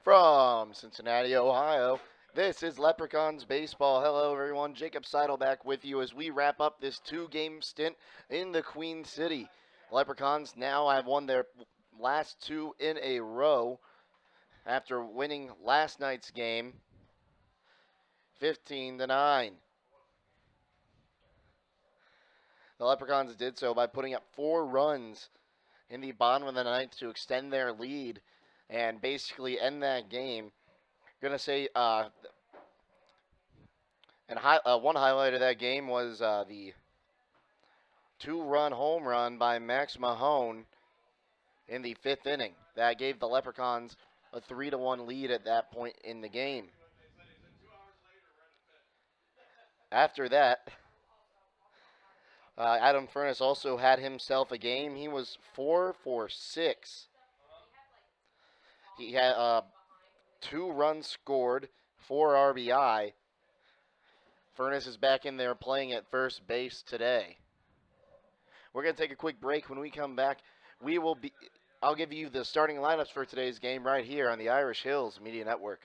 From Cincinnati, Ohio, this is Leprechauns Baseball. Hello, everyone. Jacob Seidel back with you as we wrap up this two-game stint in the Queen City. Leprechauns now have won their last two in a row after winning last night's game 15-9. The Leprechauns did so by putting up 4 runs in the bottom of the ninth to extend their lead and basically end that game. Gonna say one highlight of that game was the 2-run home run by Max Mahone in the fifth inning. That gave the Leprechauns a 3-1 lead at that point in the game. After that, Adam Furness also had himself a game. He was 4 for 6. He had 2 runs scored, 4 RBI. Furness is back in there playing at first base today. We're going to take a quick break. When we come back, I'll give you the starting lineups for today's game right here on the Irish Hills Media Network.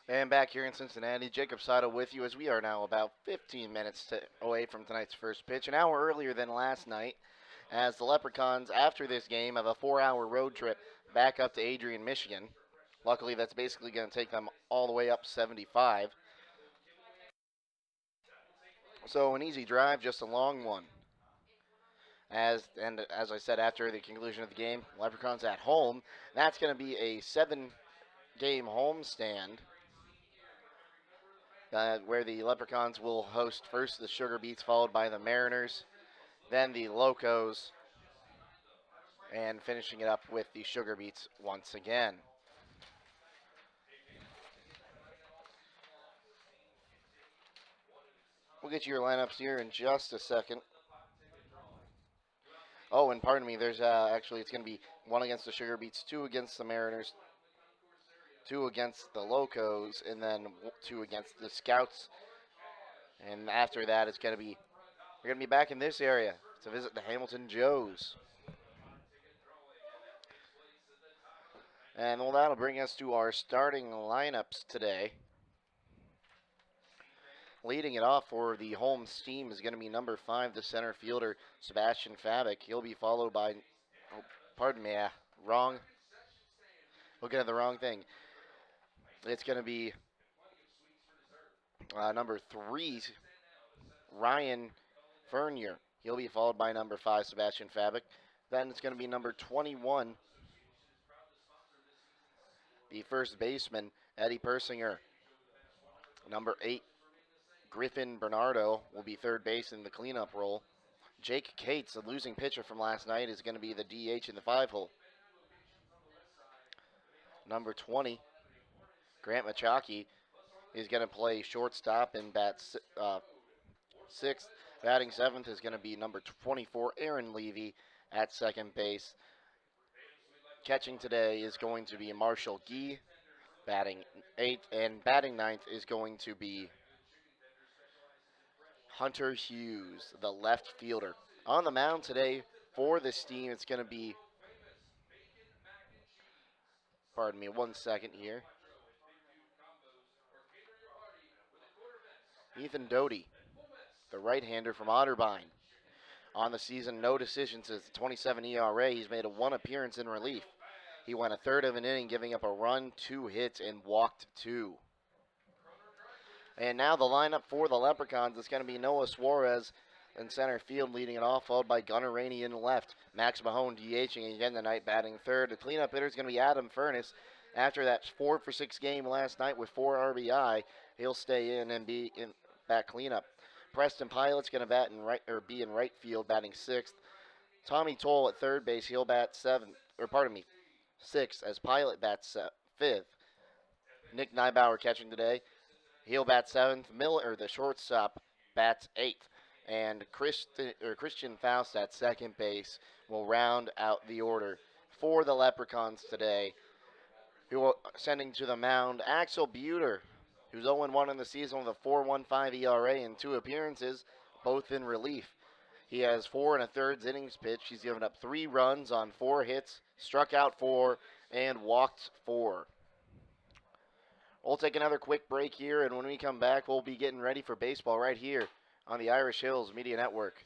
And back here in Cincinnati, Jacob Sato with you as we are now about 15 minutes away from tonight's first pitch, an hour earlier than last night, as the Leprechauns, after this game, have a 4-hour road trip back up to Adrian, Michigan. Luckily, that's basically going to take them all the way up 75. So an easy drive, just a long one. As I said, after the conclusion of the game, Leprechauns at home. That's going to be a 7-game homestand where the Leprechauns will host first the Sugar Beets, followed by the Mariners, then the Locos, and finishing it up with the Sugar Beets once again. We'll get you your lineups here in just a second. Oh, and pardon me, there's actually it's going to be 1 against the Sugar Beets, 2 against the Mariners, 2 against the Locos, and then 2 against the Scouts. And after that, we're going to be back in this area to visit the Hamilton Joes. And well, that'll bring us to our starting lineups today. Leading it off for the home team is going to be number 5, the center fielder, Sebastian Fabic. He'll be followed by, oh, pardon me, wrong. Looking at the wrong thing. It's going to be number 3, Ryan Fernier. He'll be followed by number 5, Sebastian Fabic. Then it's going to be number 21, the first baseman, Eddie Persinger. Number 8, Griffin Bernardo, will be third base in the cleanup role. Jake Cates, the losing pitcher from last night, is going to be the DH in the 5 hole. Number 20, Grant Machaki is going to play shortstop and bat sixth. Batting seventh is going to be number 24, Aaron Levy, at second base. Catching today is going to be Marshall Gee, batting eighth, and batting ninth is going to be Hunter Hughes, the left fielder. On the mound today for the Steam, it's going to be, pardon me, 1 second here, Ethan Doty, the right-hander from Otterbein. On the season, no decisions. His 27 ERA. He's made a one appearance in relief. He went a third of an inning, giving up a run, 2 hits, and walked 2. And now the lineup for the Leprechauns is going to be Noah Suarez in center field, leading it off, followed by Gunnar Rainey in left. Max Mahone DHing again tonight, batting third. The cleanup hitter is going to be Adam Furness. After that 4-for-6 game last night with 4 RBI, he'll stay in and be in back cleanup. Preston Pilot's going to be in right field, batting sixth. Tommy Toll at third base, he'll bat sixth, as Pilot bats fifth. Nick Neibauer catching today. He'll bat seventh. Miller, the shortstop, bats eighth. And Christian Faust at second base will round out the order for the Leprechauns today. Who are sending to the mound Axel Buter, who's 0-1 in the season with a 4.15 ERA in 2 appearances, both in relief. He has 4 1/3 innings pitched. He's given up 3 runs on 4 hits, struck out 4, and walked 4. We'll take another quick break here, and when we come back, we'll be getting ready for baseball right here on the Irish Hills Media Network.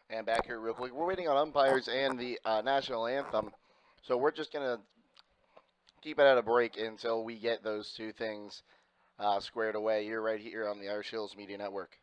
And back here, real quick, we're waiting on umpires and the national anthem. So we're just going to keep it at a break until we get those two things squared away. You're right here on the Irish Hills Media Network.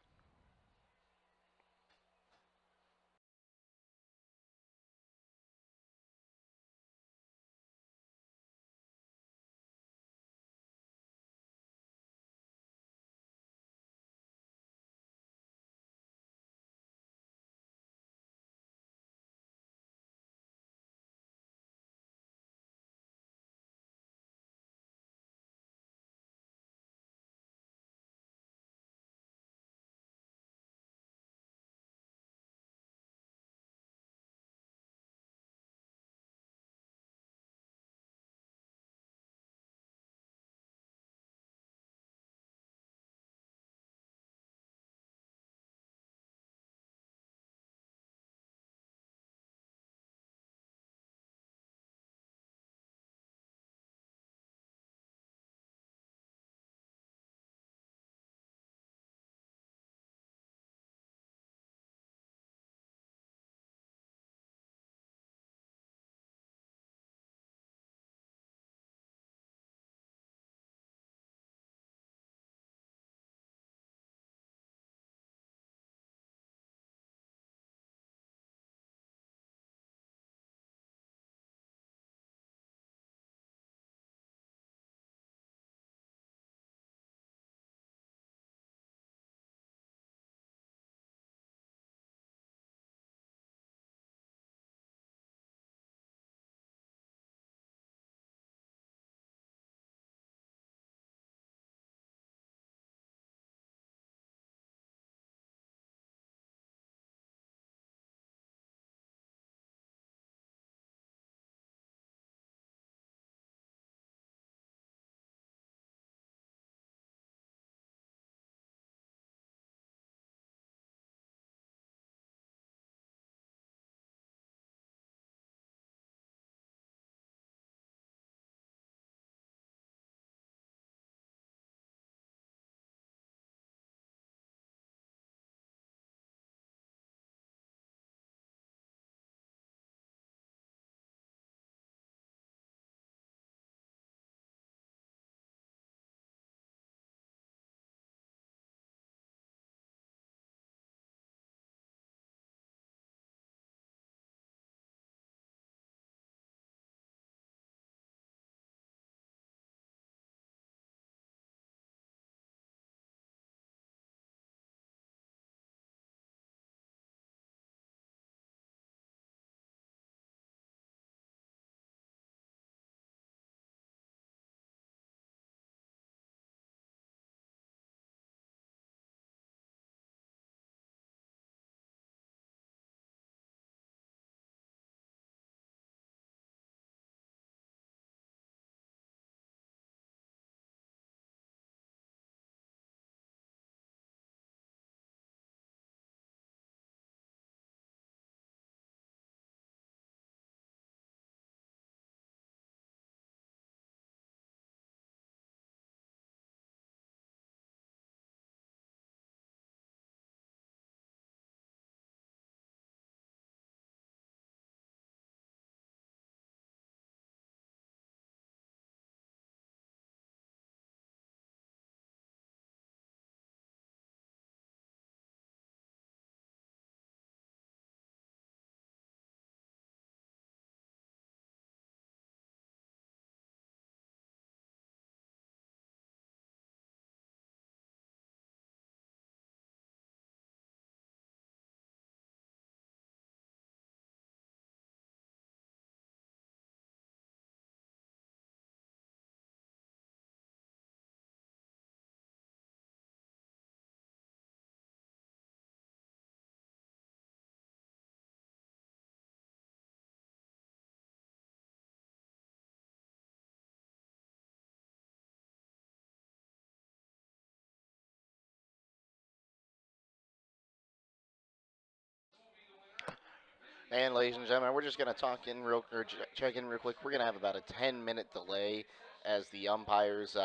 And ladies and gentlemen, we're just going to talk in real or check in real quick. We're going to have about a 10-minute delay as the umpires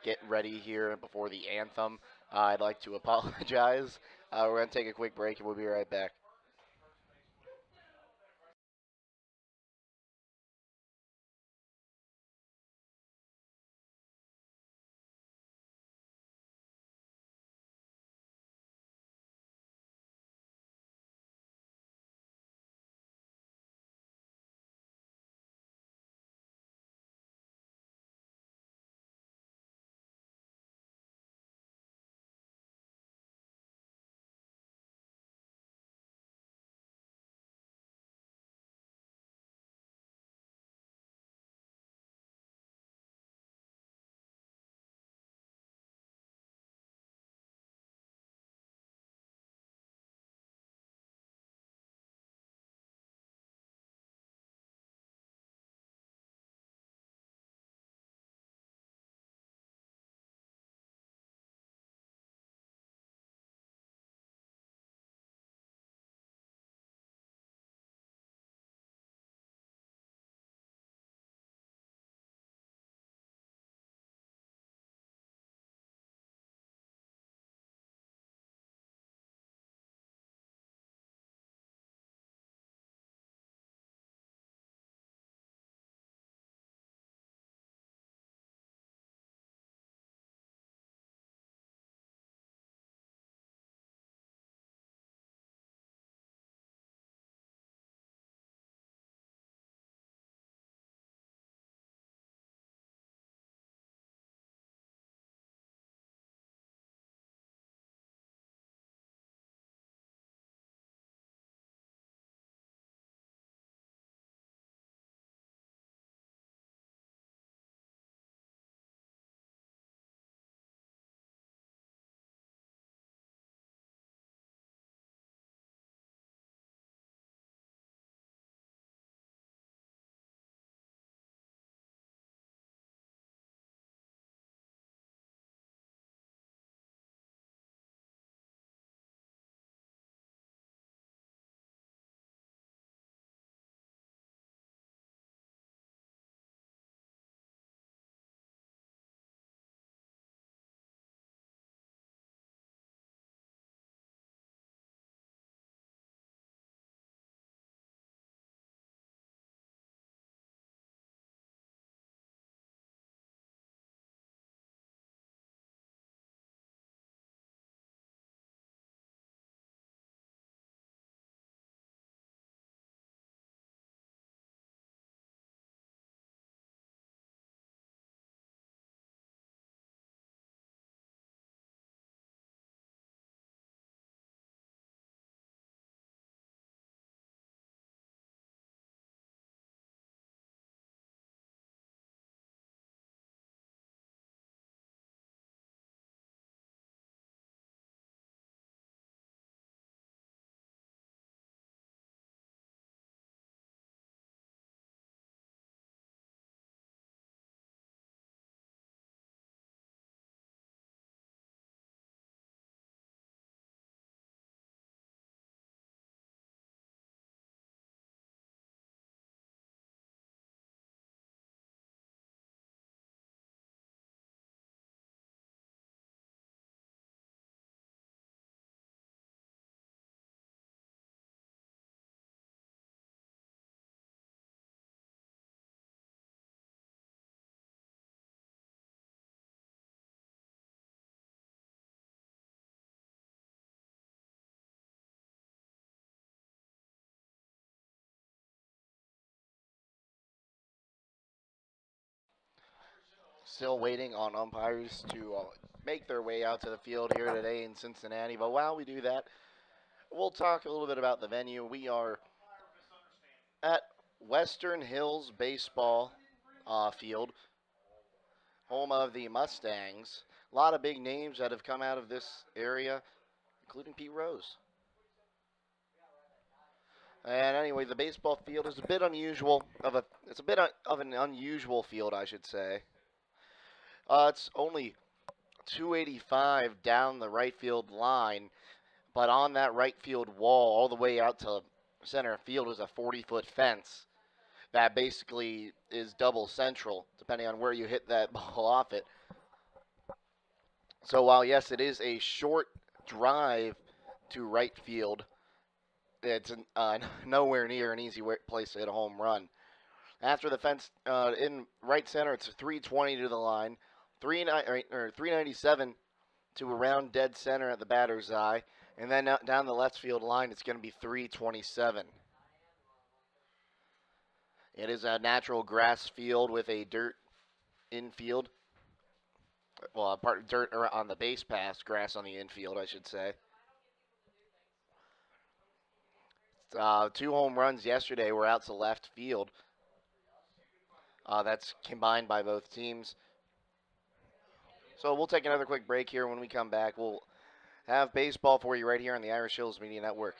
get ready here before the anthem, I'd like to apologize. We're going to take a quick break and we'll be right back. Still waiting on umpires to make their way out to the field here today in Cincinnati. But while we do that, we'll talk a little bit about the venue. We are at Western Hills Baseball Field, home of the Mustangs. A lot of big names that have come out of this area, including Pete Rose. And anyway, the baseball field is a bit unusual it's a bit of an unusual field, I should say. It's only 285 down the right field line, but on that right field wall, all the way out to center field, is a 40-foot fence that basically is double central, depending on where you hit that ball off it. So while yes, it is a short drive to right field, it's nowhere near an easy place to hit a home run. After the fence in right center, it's 320 to the line, 397 to around dead center at the batter's eye, and then down the left field line, it's going to be 327. It is a natural grass field with a dirt infield. Well, a part dirt on the base pass, grass on the infield, I should say. Two home runs yesterday were out to left field. That's combined by both teams. So we'll take another quick break here. When we come back, we'll have baseball for you right here on the Irish Hills Media Network.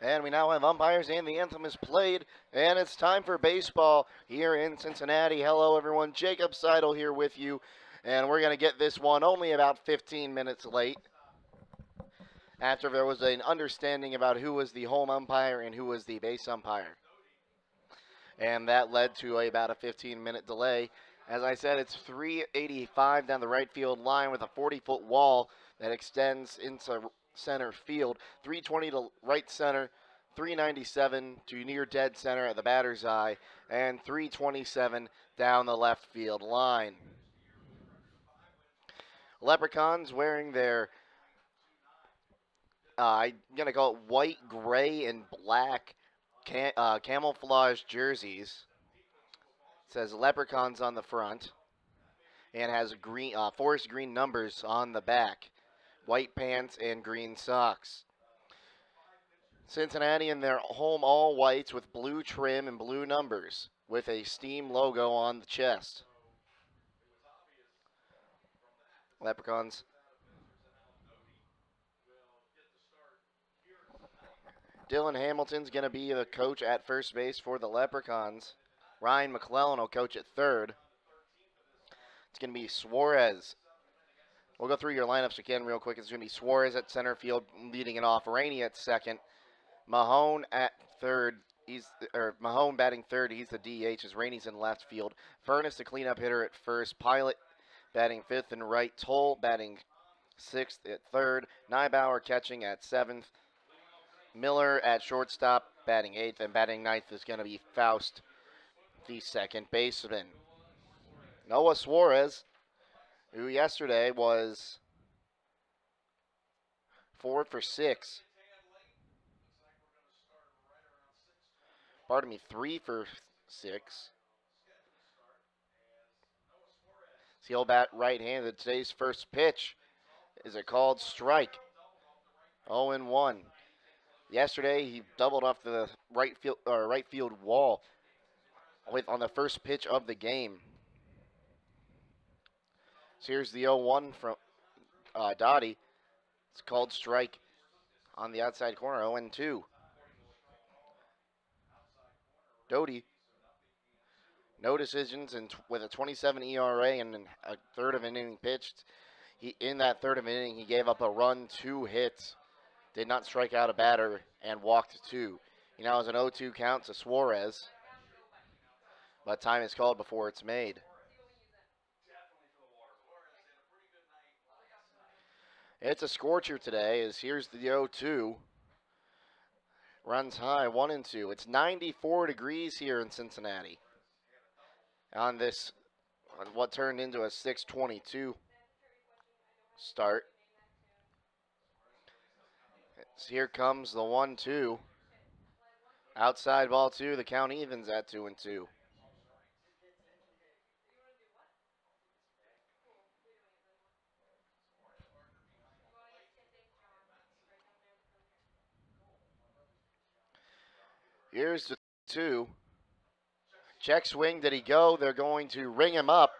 And we now have umpires and the anthem is played. And it's time for baseball here in Cincinnati. Hello, everyone. Jacob Seidel here with you. And we're going to get this one only about 15 minutes late after there was an understanding about who was the home umpire and who was the base umpire. And that led to about a 15-minute delay. As I said, it's 385 down the right field line with a 40-foot wall that extends into center field. 320 to right center, 397 to near dead center at the batter's eye, and 327 down the left field line. Leprechauns wearing their, I'm going to call it white, gray, and black camouflage jerseys. It says Leprechauns on the front and has green forest green numbers on the back, white pants and green socks. Cincinnati in their home all whites with blue trim and blue numbers with a Steam logo on the chest. Leprechauns. Dylan Hamilton's going to be the coach at first base for the Leprechauns. Ryan McClellan will coach at third. It's going to be Suarez. We'll go through your lineups again real quick. It's going to be Suarez at center field leading it off. Rainey at second. Mahone at third. Mahone batting third. He's the DH as Rainey's in left field. Furness, the cleanup hitter at first. Pilot batting fifth and right. Toll batting sixth at third. Neibauer catching at seventh. Miller at shortstop batting eighth. And batting ninth is going to be Faust, the second baseman. Noah Suarez, who yesterday was 4 for 6. Pardon me, 3 for 6. Seal bat right-handed. Today's first pitch is a called strike. 0-1. Yesterday he doubled off the right field wall on the first pitch of the game. So here's the 0-1 from Dottie. It's called strike on the outside corner. 0-2. Doty. No decisions, and with a 27 ERA and a third of an inning pitched. In that third of an inning, he gave up a run, 2 hits, did not strike out a batter, and walked 2. He now has an 0-2 count to Suarez, but time is called before it's made. It's a scorcher today, as here's the 0-2. Runs high, 1-2. It's 94 degrees here in Cincinnati on what turned into a 6:22 start. So here comes the 1-2. Outside ball 2. The count evens at 2-2. Here's the 2. Check swing. Did he go? They're going to ring him up.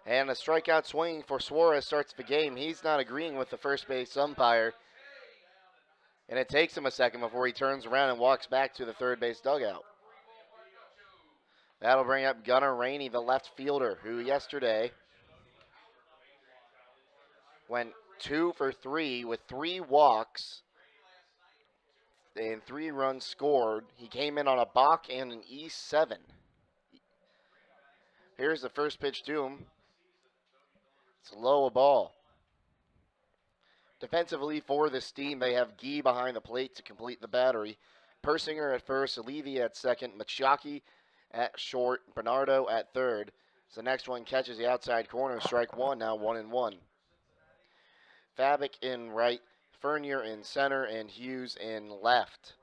And a strikeout swing for Suarez starts the game. He's not agreeing with the first base umpire. And it takes him a second before he turns around and walks back to the third base dugout. That'll bring up Gunnar Rainey, the left fielder, who yesterday went 2 for 3 with 3 walks and 3 runs scored. He came in on a balk and an E7. Here's the first pitch to him. It's low a ball. Defensively for this team, they have Gee behind the plate to complete the battery. Persinger at first, Levy at second, Machaki at short, Bernardo at third. So the next one catches the outside corner, strike 1, now 1-1. Fabic in right, Fernier in center, and Hughes in left.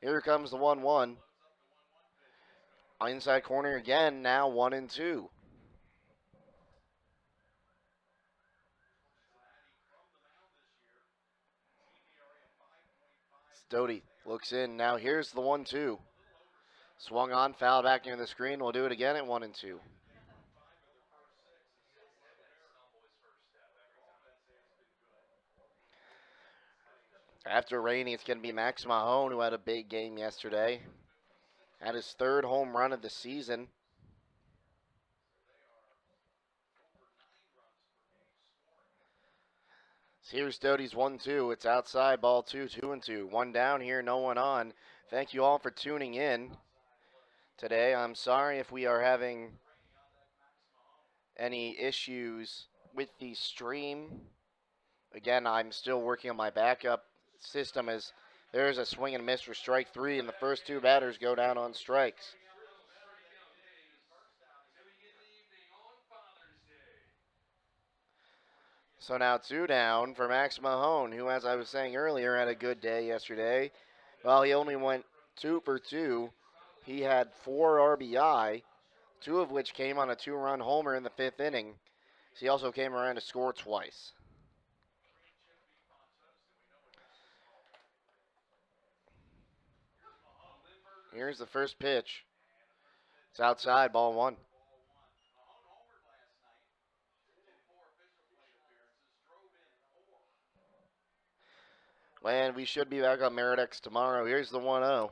Here comes the 1-1. Inside corner again, now 1-2. Doty looks in. Now here's the 1-2. Swung on, foul back near the screen. We'll do it again at 1-2. After Rainey, it's going to be Max Mahone, who had a big game yesterday. Had his third home run of the season. So here's Doty's 1-2. It's outside, ball 2, 2-2. One down here, no one on. Thank you all for tuning in today. I'm sorry if we are having any issues with the stream. Again, I'm still working on my backup system as there's a swing and miss for strike 3, and the first two batters go down on strikes. So now 2 down for Max Mahone, who, as I was saying earlier, had a good day yesterday. Well, he only went 2 for 2. He had 4 RBI, 2 of which came on a 2-run homer in the 5th inning. So he also came around to score twice. Here's the first pitch. It's outside, ball 1. And we should be back on Meridex tomorrow. Here's the 1-0.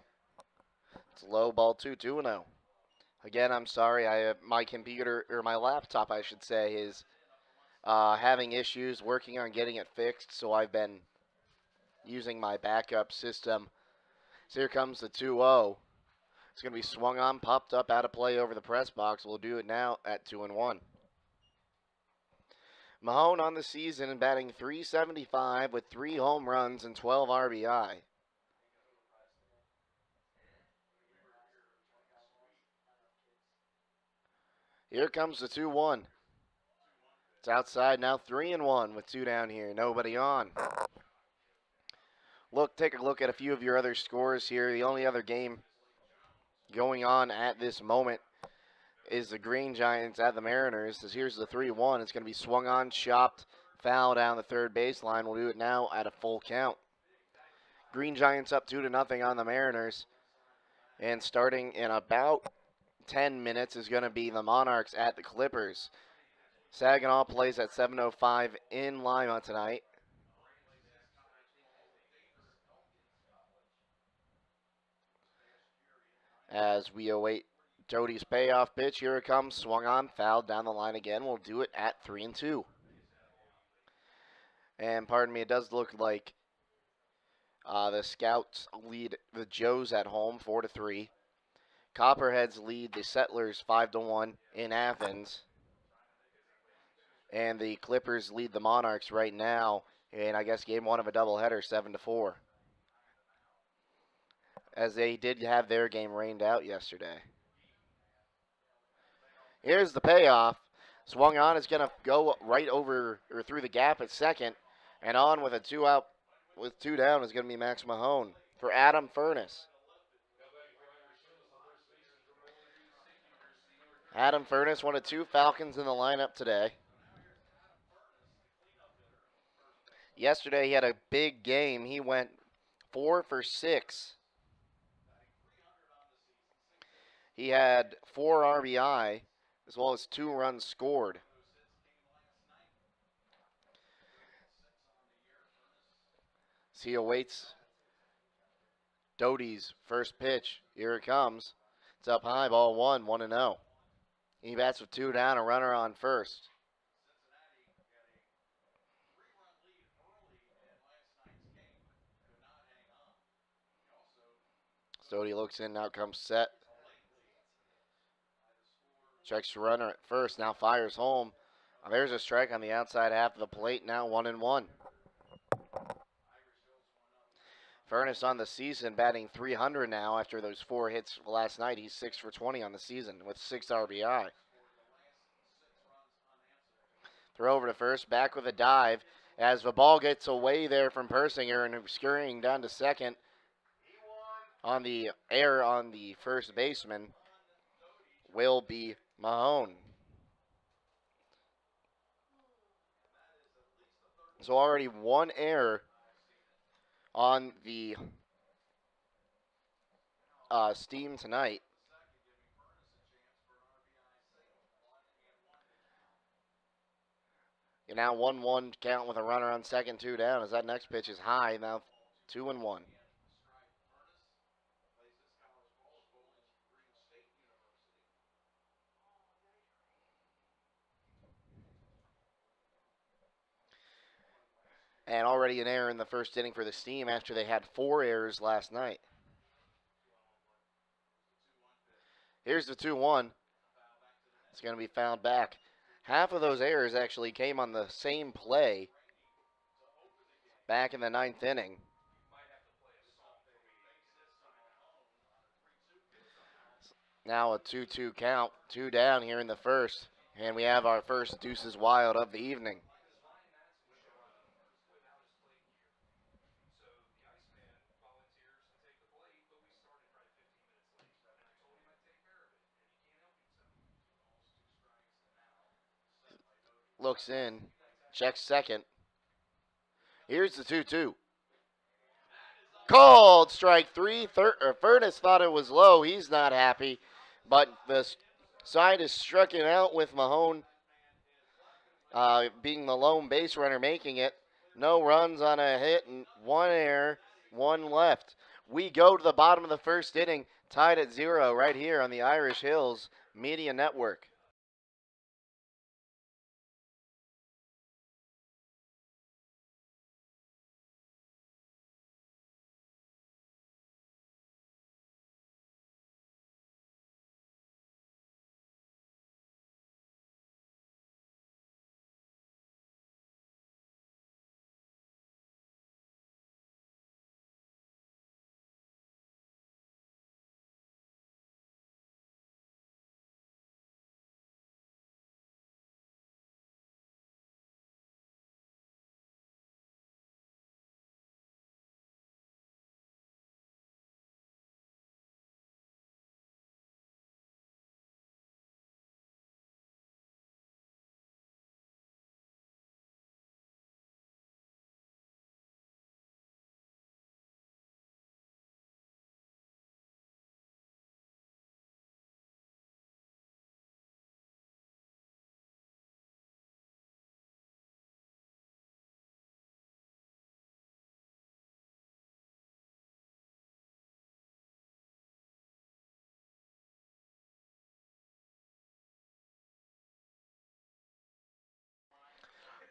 It's low, ball 2, 2-0. Again, I'm sorry. I have my computer, or my laptop, I should say, is having issues working on getting it fixed. So I've been using my backup system. So here comes the 2-0. It's going to be swung on, popped up, out of play over the press box. We'll do it now at 2-1. Mahone on the season batting .375 with 3 home runs and 12 RBI. Here comes the 2-1. It's outside now, 3-1 with 2 down here, nobody on. Take a look at a few of your other scores here. The only other game going on at this moment is the Green Giants at the Mariners. As here's the 3-1. It's going to be swung on, chopped, foul down the third baseline. We'll do it now at a full count. Green Giants up 2-0 on the Mariners. And starting in about 10 minutes is going to be the Monarchs at the Clippers. Saginaw plays at 7:05 in Lima tonight. As we await Doty's payoff pitch, here it comes, swung on, fouled down the line again. We'll do it at 3-2. And pardon me, it does look like the Scouts lead the Joes at home 4-3. Copperheads lead the Settlers 5-1 in Athens. And the Clippers lead the Monarchs right now in, I guess, game 1 of a doubleheader, 7-4. As they did have their game rained out yesterday. Here's the payoff. Swung on, is going to go right over or through the gap at second. And on with a 2 out with 2 down is going to be Max Mahone for Adam Furness. Adam Furness, one of 2 Falcons in the lineup today. Yesterday he had a big game. He went 4 for 6. He had 4 RBI as well as 2 runs scored. So he awaits Doty's first pitch. Here it comes. It's up high, ball 1, 1-0. He bats with 2 down, a runner on first. Doty looks in, now comes set. Checks the runner at first, now fires home. There's a strike on the outside half of the plate, now 1-1. Furness on the season batting .300 now after those 4 hits last night. He's 6 for 20 on the season with 6 RBI. Throw over to first, back with a dive as the ball gets away there from Persinger and scurrying down to second on the air on the first baseman will be Mahone. So already 1 error on the Steam tonight. You're now 1-1 count with a runner on second, 2 down as that next pitch is high. Now 2-1. And already an error in the first inning for the Steam after they had 4 errors last night. Here's the 2-1. It's going to be fouled back. Half of those errors actually came on the same play back in the ninth inning. Now a 2-2 count, 2 down here in the first, and we have our first Deuces Wild of the evening. Looks in, checks second. Here's the 2-2. Called strike three. Furness thought it was low. He's not happy, but the side is struck it out with Mahone being the lone base runner making it. No runs on a hit and 1 error, 1 left. We go to the bottom of the first inning, tied at 0 right here on the Irish Hills Media Network.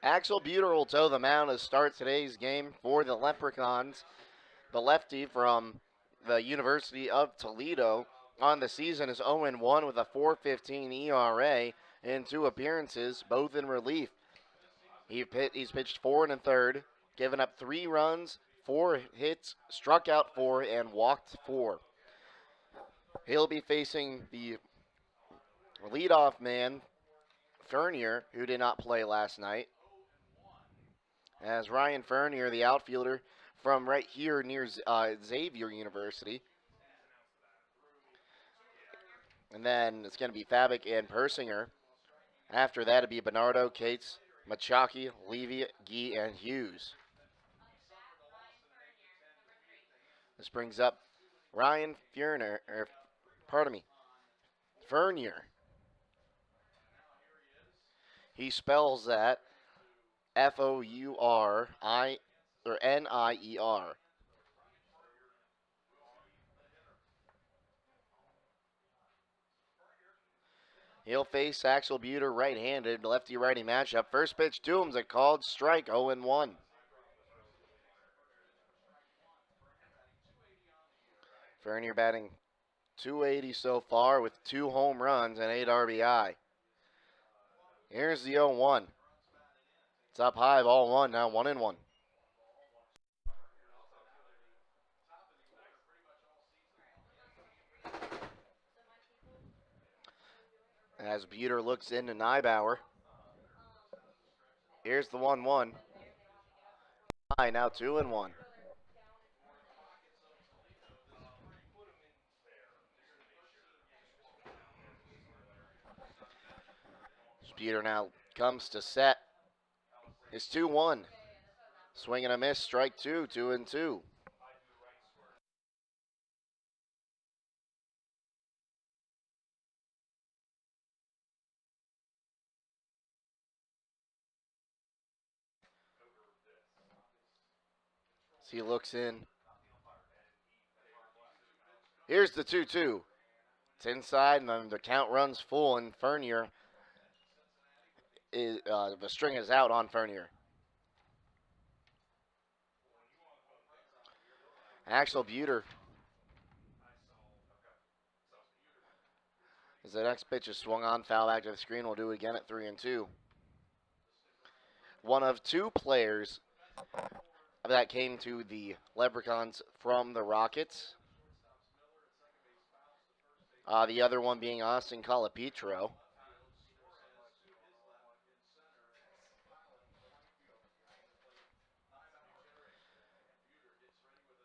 Axel Buter will toe the mound to start today's game for the Leprechauns. The lefty from the University of Toledo on the season is 0-1 with a 4.15 ERA in 2 appearances, both in relief. He's pitched 4 1/3, given up 3 runs, 4 hits, struck out 4, and walked 4. He'll be facing the leadoff man, Fernier, who did not play last night. As Ryan Fernier, the outfielder from right here near Xavier University. And then it's going to be Fabic and Persinger. After that, it'll be Bernardo, Cates, Machaki, Levy, Gee, and Hughes. This brings up Ryan Fernier. He spells that Fouri or Nier. He'll face Axel Buter right-handed, lefty-righty matchup. First pitch to him's a called strike, 0-1. Fernier batting .280 so far with 2 home runs and 8 RBI. Here's the 0-1. It's up high, ball 1, now 1-1. As Buter looks into Neibauer. Here's the 1-1. High, now 2-1. Buter now comes to set. It's 2-1. Swing and a miss, strike 2, 2-2. As he looks in. Here's the 2-2. It's inside, and then the count runs full, and Fernier is the string is out on Fernier. Axel Buter, as the next pitch is swung on, foul back to the screen. We'll do it again at 3-2. One of two players that came to the Leprechauns from the Rockets. The other one being Austin Colapetro.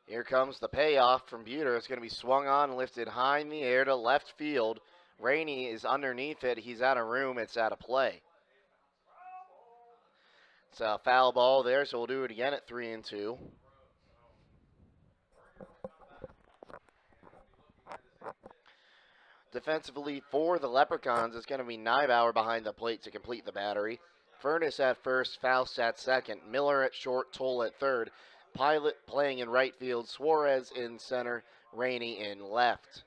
Here comes the payoff from Buter. It's going to be swung on and lifted high in the air to left field. Rainey is underneath it. He's out of room. It's out of play. It's a foul ball there, so we'll do it again at 3-2. Defensively for the Leprechauns, it's going to be Neibauer behind the plate to complete the battery. Furness at first, Faust at second, Miller at short, Toll at third, Pilot playing in right field, Suarez in center, Rainey in left.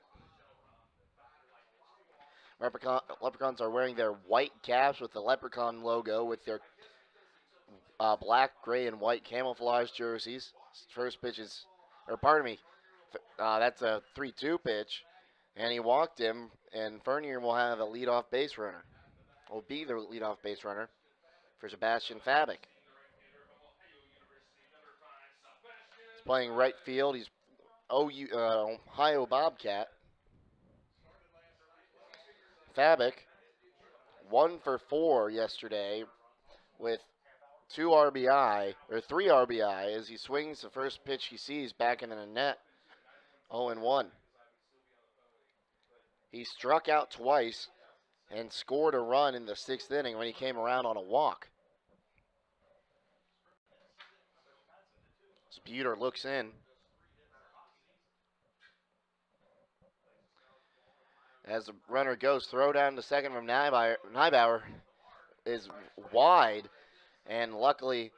Leprechauns are wearing their white caps with the Leprechaun logo with their black, gray, and white camouflage jerseys. First pitch is, or pardon me, that's a 3-2 pitch, and he walked him, and Fernier will have a leadoff base runner. Will be the leadoff base runner for Sebastian Fabik. He's playing right field. He's Ohio Bobcat. Fabik, 1 for 4 yesterday with 2 RBI, or 3 RBI, as he swings the first pitch he sees back into the net. 0-1. He struck out twice and scored a run in the 6th inning when he came around on a walk. Buter looks in. As the runner goes, throw down to second from Neibauer is wide, and luckily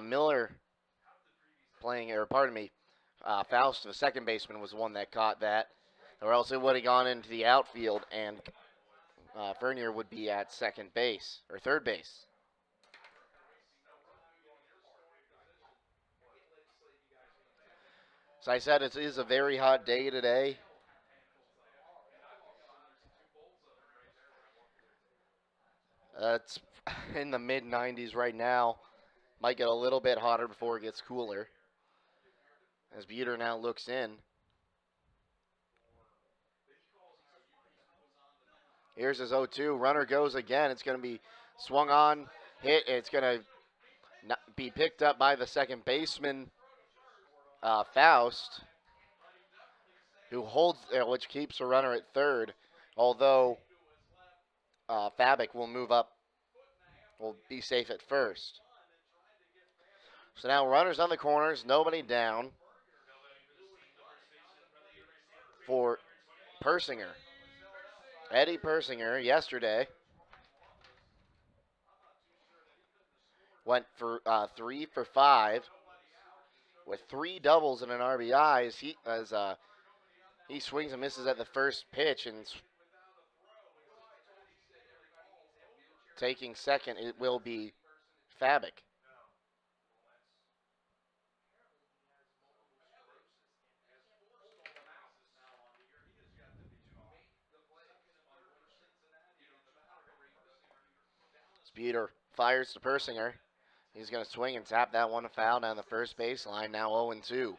Miller Faust, the second baseman, was the one that caught that, or else it would have gone into the outfield, and Fernier would be at second base, or third base. So I said it is a very hot day today. It's in the mid-90s right now. Might get a little bit hotter before it gets cooler. As Buter now looks in. Here's his 0-2. Runner goes again. It's going to be swung on, hit. It's going to be picked up by the second baseman, Faust, who holds, which keeps the runner at third. Although Fabik will move up, will be safe at first. So now runners on the corners, nobody down for Persinger. Eddie Persinger yesterday went for 3 for 5 with 3 doubles and an RBI as he swings and misses at the first pitch, and taking second it will be Fabik. Buter fires to Persinger. He's going to swing and tap that one foul down the first baseline. Now 0-2.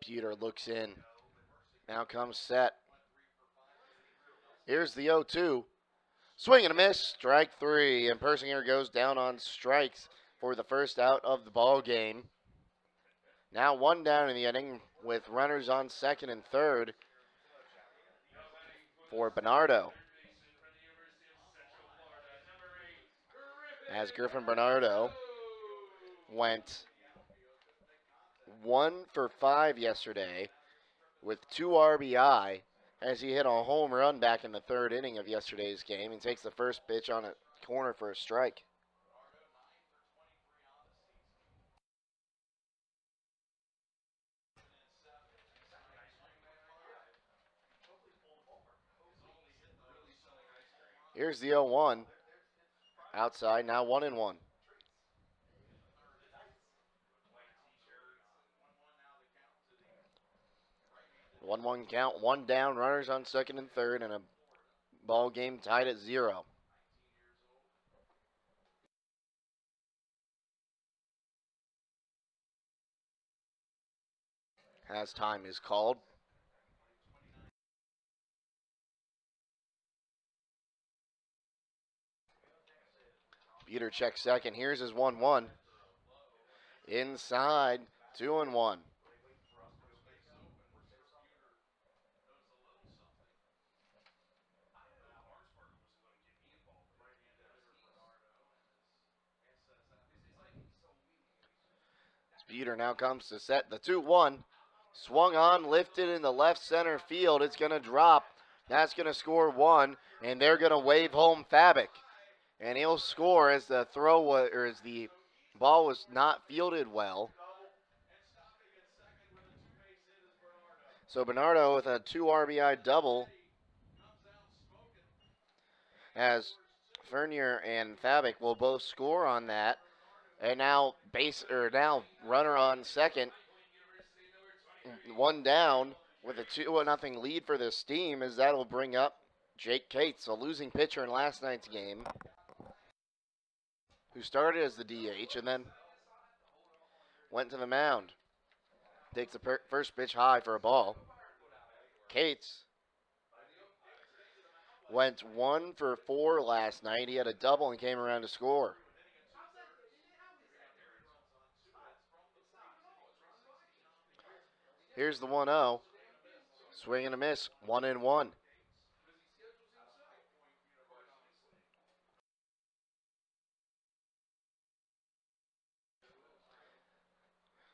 Buter looks in. Now comes set. Here's the 0-2. Swing and a miss. Strike 3. And Persinger goes down on strikes for the first out of the ball game. Now 1 down in the inning with runners on second and third for Bernardo. as Griffin Bernardo went 1 for 5 yesterday with 2 RBI as he hit a home run back in the third inning of yesterday's game. He takes the first pitch on a corner for a strike. Here's the 0-1. Outside, now 1-1. 1-1 count, one down, runners on second and third, and a ball game tied at 0. As time is called. Peter checks second. Here's his 1-1. Inside, 2-1. Peter now comes to set the 2-1. Swung on, lifted in the left center field. It's going to drop. That's going to score one, and they're going to wave home Fabic. And he'll score as the or as the ball was not fielded well. So Bernardo with a 2 RBI double as Fernier and Fabic will both score on that. And now now runner on second, one down with a 2-0 lead for this team as that'll bring up Jake Cates, a losing pitcher in last night's game, who started as the DH and then went to the mound. Takes the first pitch high for a ball. Cates went 1 for 4 last night. He had a double and came around to score. Here's the 1-0. Swing and a miss. 1-1.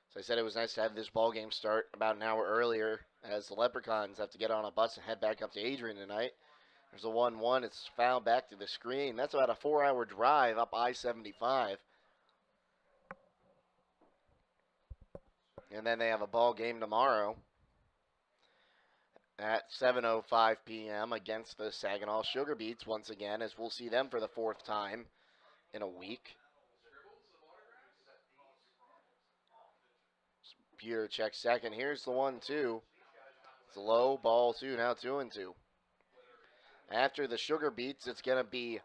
So I said it was nice to have this ball game start about an hour earlier as the Leprechauns have to get on a bus and head back up to Adrian tonight. There's a 1-1. It's fouled back to the screen. That's about a 4-hour drive up I-75. And then they have a ball game tomorrow at 7:05 p.m. against the Saginaw Sugar Beets once again, as we'll see them for the fourth time in a week. Peter checks second. Here's the 1-2. It's a low ball 2, now 2-2. After the Sugar Beets, it's going to be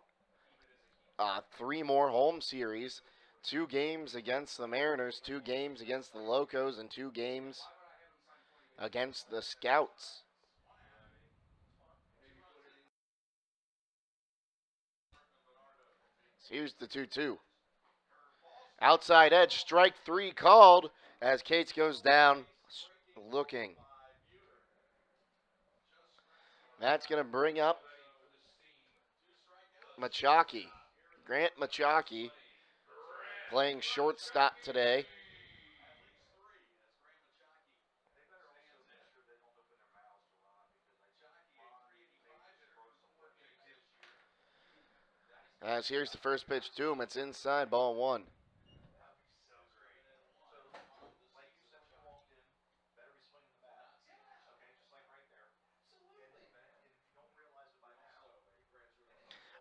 3 more home series. 2 games against the Mariners, 2 games against the Locos, and 2 games against the Scouts. So here's the 2-2. Outside edge, strike 3 called as Cates goes down looking. That's going to bring up Machaki. Grant Machaki playing shortstop today. As here's the first pitch to him. It's inside, ball 1.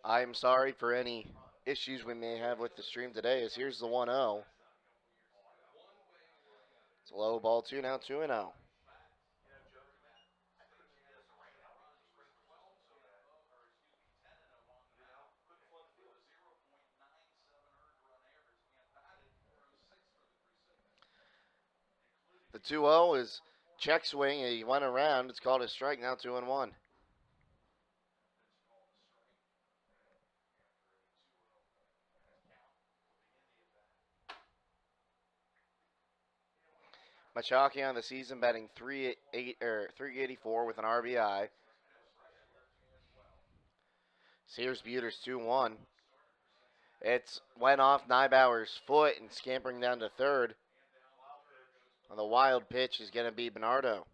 I'm sorry for any issues we may have with the stream today, as here's the 1-0. It's a low ball 2, now 2-0. The 2-0 is check swing. He went around. It's called a strike, now 2-1. Machaki on the season batting 384 with an RBI. Sears Buter's 2-1. It's went off Neibauer's foot and scampering down to third. On the wild pitch is going to be Bernardo.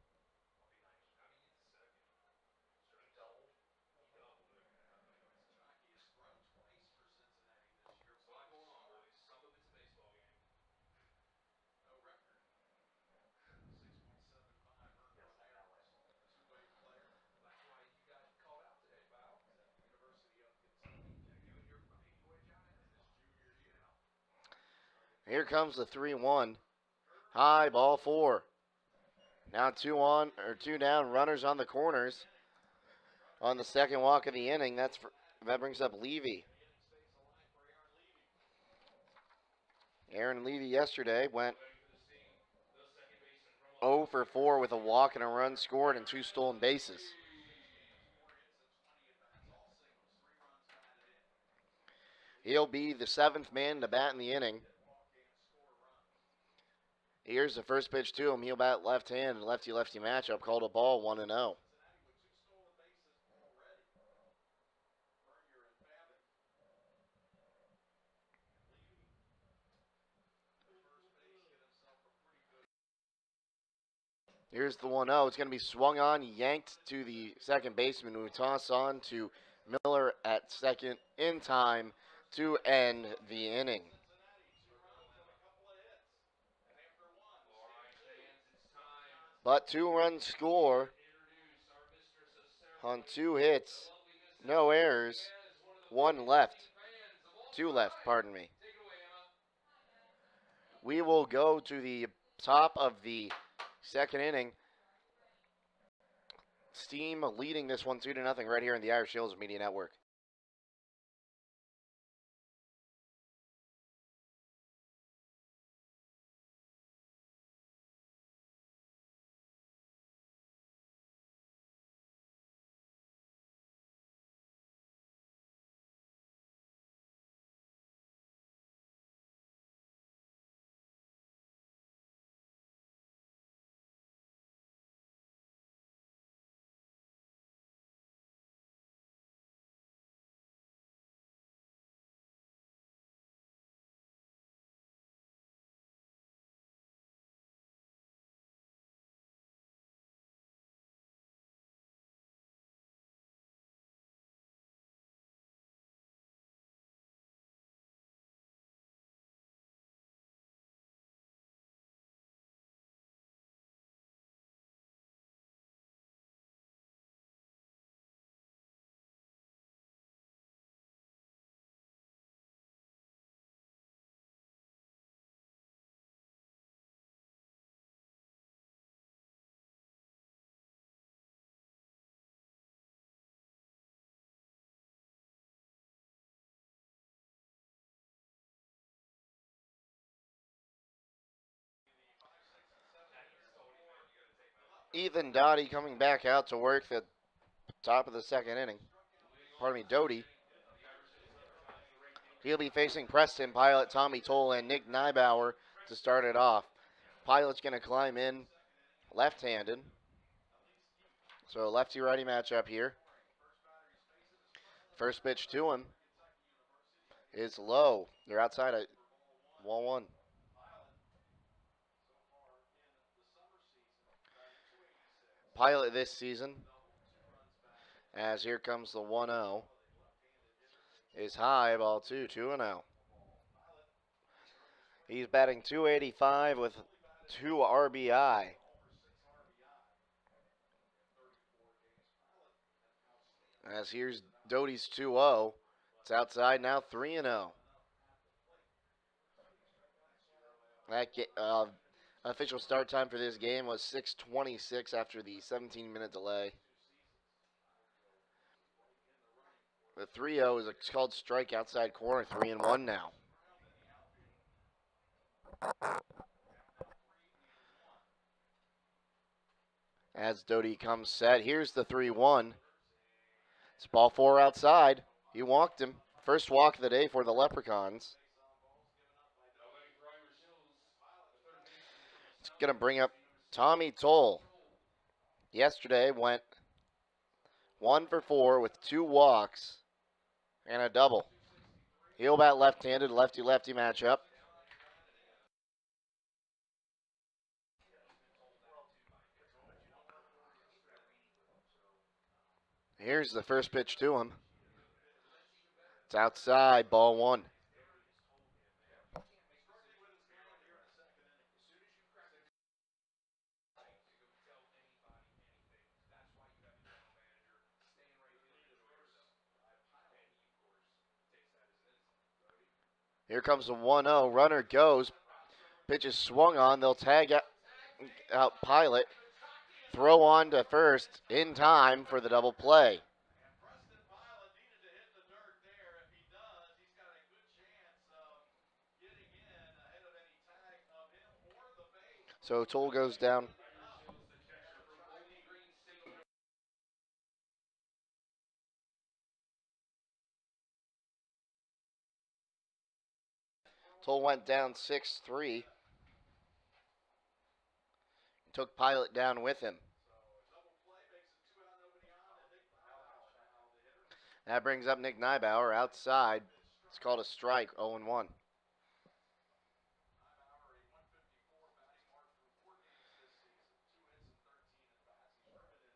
Here comes the 3-1. High ball four. Now two down, runners on the corners. On the second walk of the inning, that brings up Levy. Aaron Levy yesterday went 0 for 4 with a walk and a run scored and 2 stolen bases. He'll be the 7th man to bat in the inning. Here's the first pitch to him. He'll bat left hand, lefty-lefty matchup, called a ball, 1-0. Here's the 1-0. It's going to be swung on, yanked to the second baseman, who toss on to Miller at second in time to end the inning. But 2 runs score on 2 hits, no errors, 1 left. 2 left, pardon me. We will go to the top of the second inning. Steam leading this one 2-0 right here in the Irish Hills Media Network. Ethan Doughty coming back out to work the top of the second inning. Pardon me, Doty. He'll be facing Preston Pilot, Tommy Toll, and Nick Neibauer to start it off. Pilot's going to climb in left-handed. So a lefty-righty matchup here. First pitch to him is low. They're outside at 1-1. Pilot this season, as here comes the 1-0, is high, ball 2-0. He's batting .285 with 2 RBI. As here's Doty's 2-0. It's outside now 3-0. That official start time for this game was 6:26 after the 17-minute delay. The 3-0 is a called strike outside corner, 3-1 now. As Doty comes set, here's the 3-1. It's ball 4 outside. He walked him. First walk of the day for the Leprechauns. It's going to bring up Tommy Toll. Yesterday went 1 for 4 with 2 walks and a double. Heel bat left-handed, lefty-lefty matchup. Here's the first pitch to him. It's outside, ball one. Here comes the 1-0. Runner goes. Pitch is swung on. They'll tag out Pilot. Throw on to first in time for the double play. So Toll goes down. Toll went down 6-3. Took Pilot down with him. That brings up Nick Neibauer outside. It's called a strike, 0-1.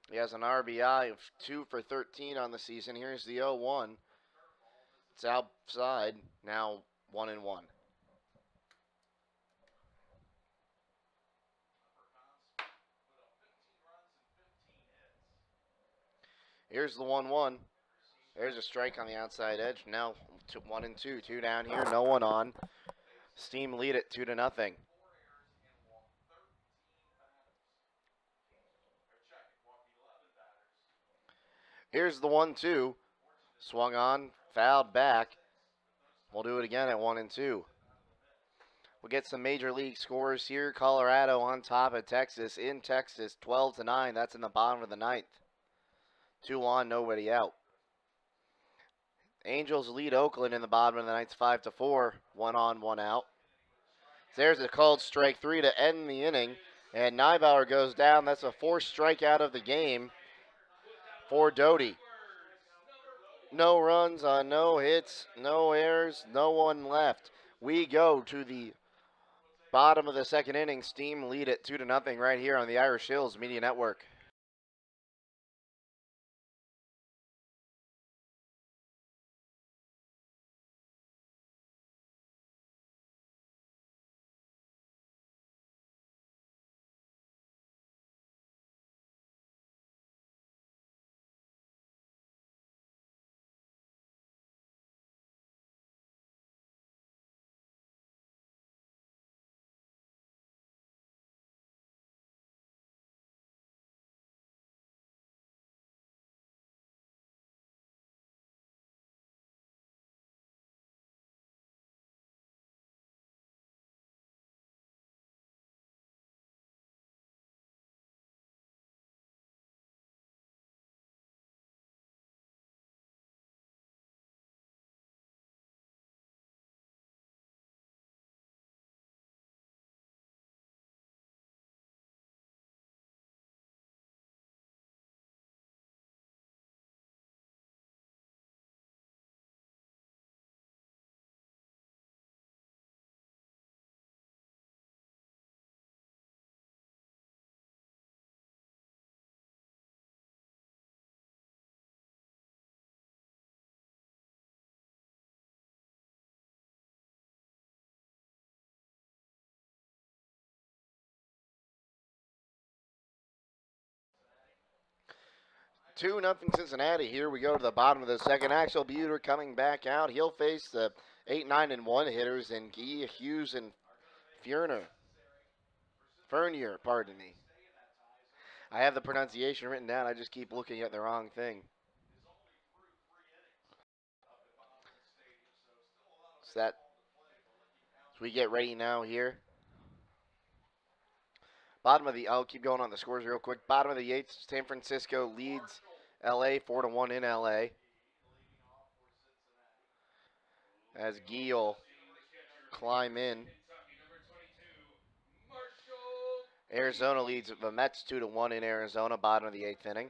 He has an RBI of 2 for 13 on the season. Here's the 0-1. It's outside, now 1-1. Here's the 1-1. There's a strike on the outside edge. Now 1-2. 2 down here, no one on. Steam lead it 2-0. Here's the 1-2. Swung on, fouled back. We'll do it again at 1-2. We'll get some major league scores here. Colorado on top of Texas. In Texas, 12-9. That's in the bottom of the ninth. 2 on, nobody out. Angels lead Oakland in the bottom of the ninth, 5-4. 1 on, 1 out. There's a called strike 3 to end the inning. And Neibauer goes down. That's a 4th strikeout of the game for Doty. No runs on no hits, no errors, no one left. We go to the bottom of the second inning. Steam lead it 2-0 right here on the Irish Hills Media Network. Two nothing Cincinnati. Here we go to the bottom of the second. Axel Buter coming back out. He'll face the 8, 9, and 1 hitters in Guy, Hughes, and Fernier, pardon me. I have the pronunciation written down. I just keep looking at the wrong thing. So we get ready now here. I'll keep going on the scores real quick. Bottom of the 8th, San Francisco leads LA 4-1 in LA. As Guy will climb in. Arizona leads the Mets 2-1 in Arizona, bottom of the 8th inning.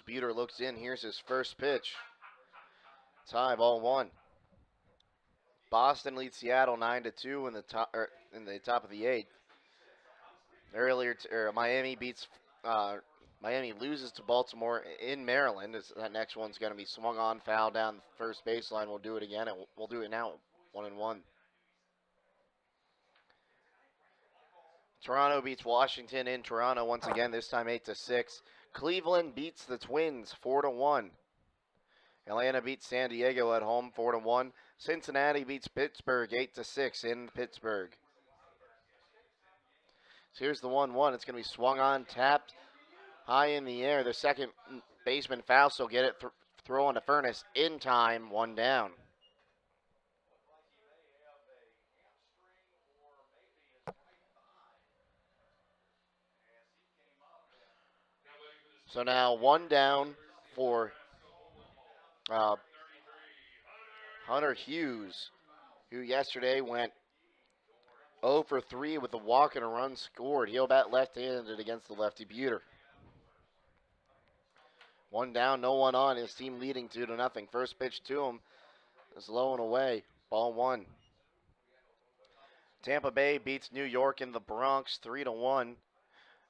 Buter looks in. Here's his first pitch. Tie, ball one. Boston leads Seattle 9-2 in the top of the eighth. Miami beats Miami loses to Baltimore in Maryland. That next one's going to be swung on, foul down the first baseline. We'll do it again. We'll do it now. 1-1. Toronto beats Washington in Toronto once again. This time 8-6. Cleveland beats the Twins 4-1. Atlanta beats San Diego at home 4-1. Cincinnati beats Pittsburgh 8-6 in Pittsburgh. So here's the 1-1. It's going to be swung on, tapped high in the air. The second baseman Faust will get it, throw on to Furness in time, one down. So now one down for uh, Hunter Hughes, who yesterday went 0 for 3 with a walk and a run scored. He'll bat left-handed against the lefty Buter. One down, no one on. His team leading 2-0. First pitch to him is low and away. Ball one. Tampa Bay beats New York in the Bronx 3-1.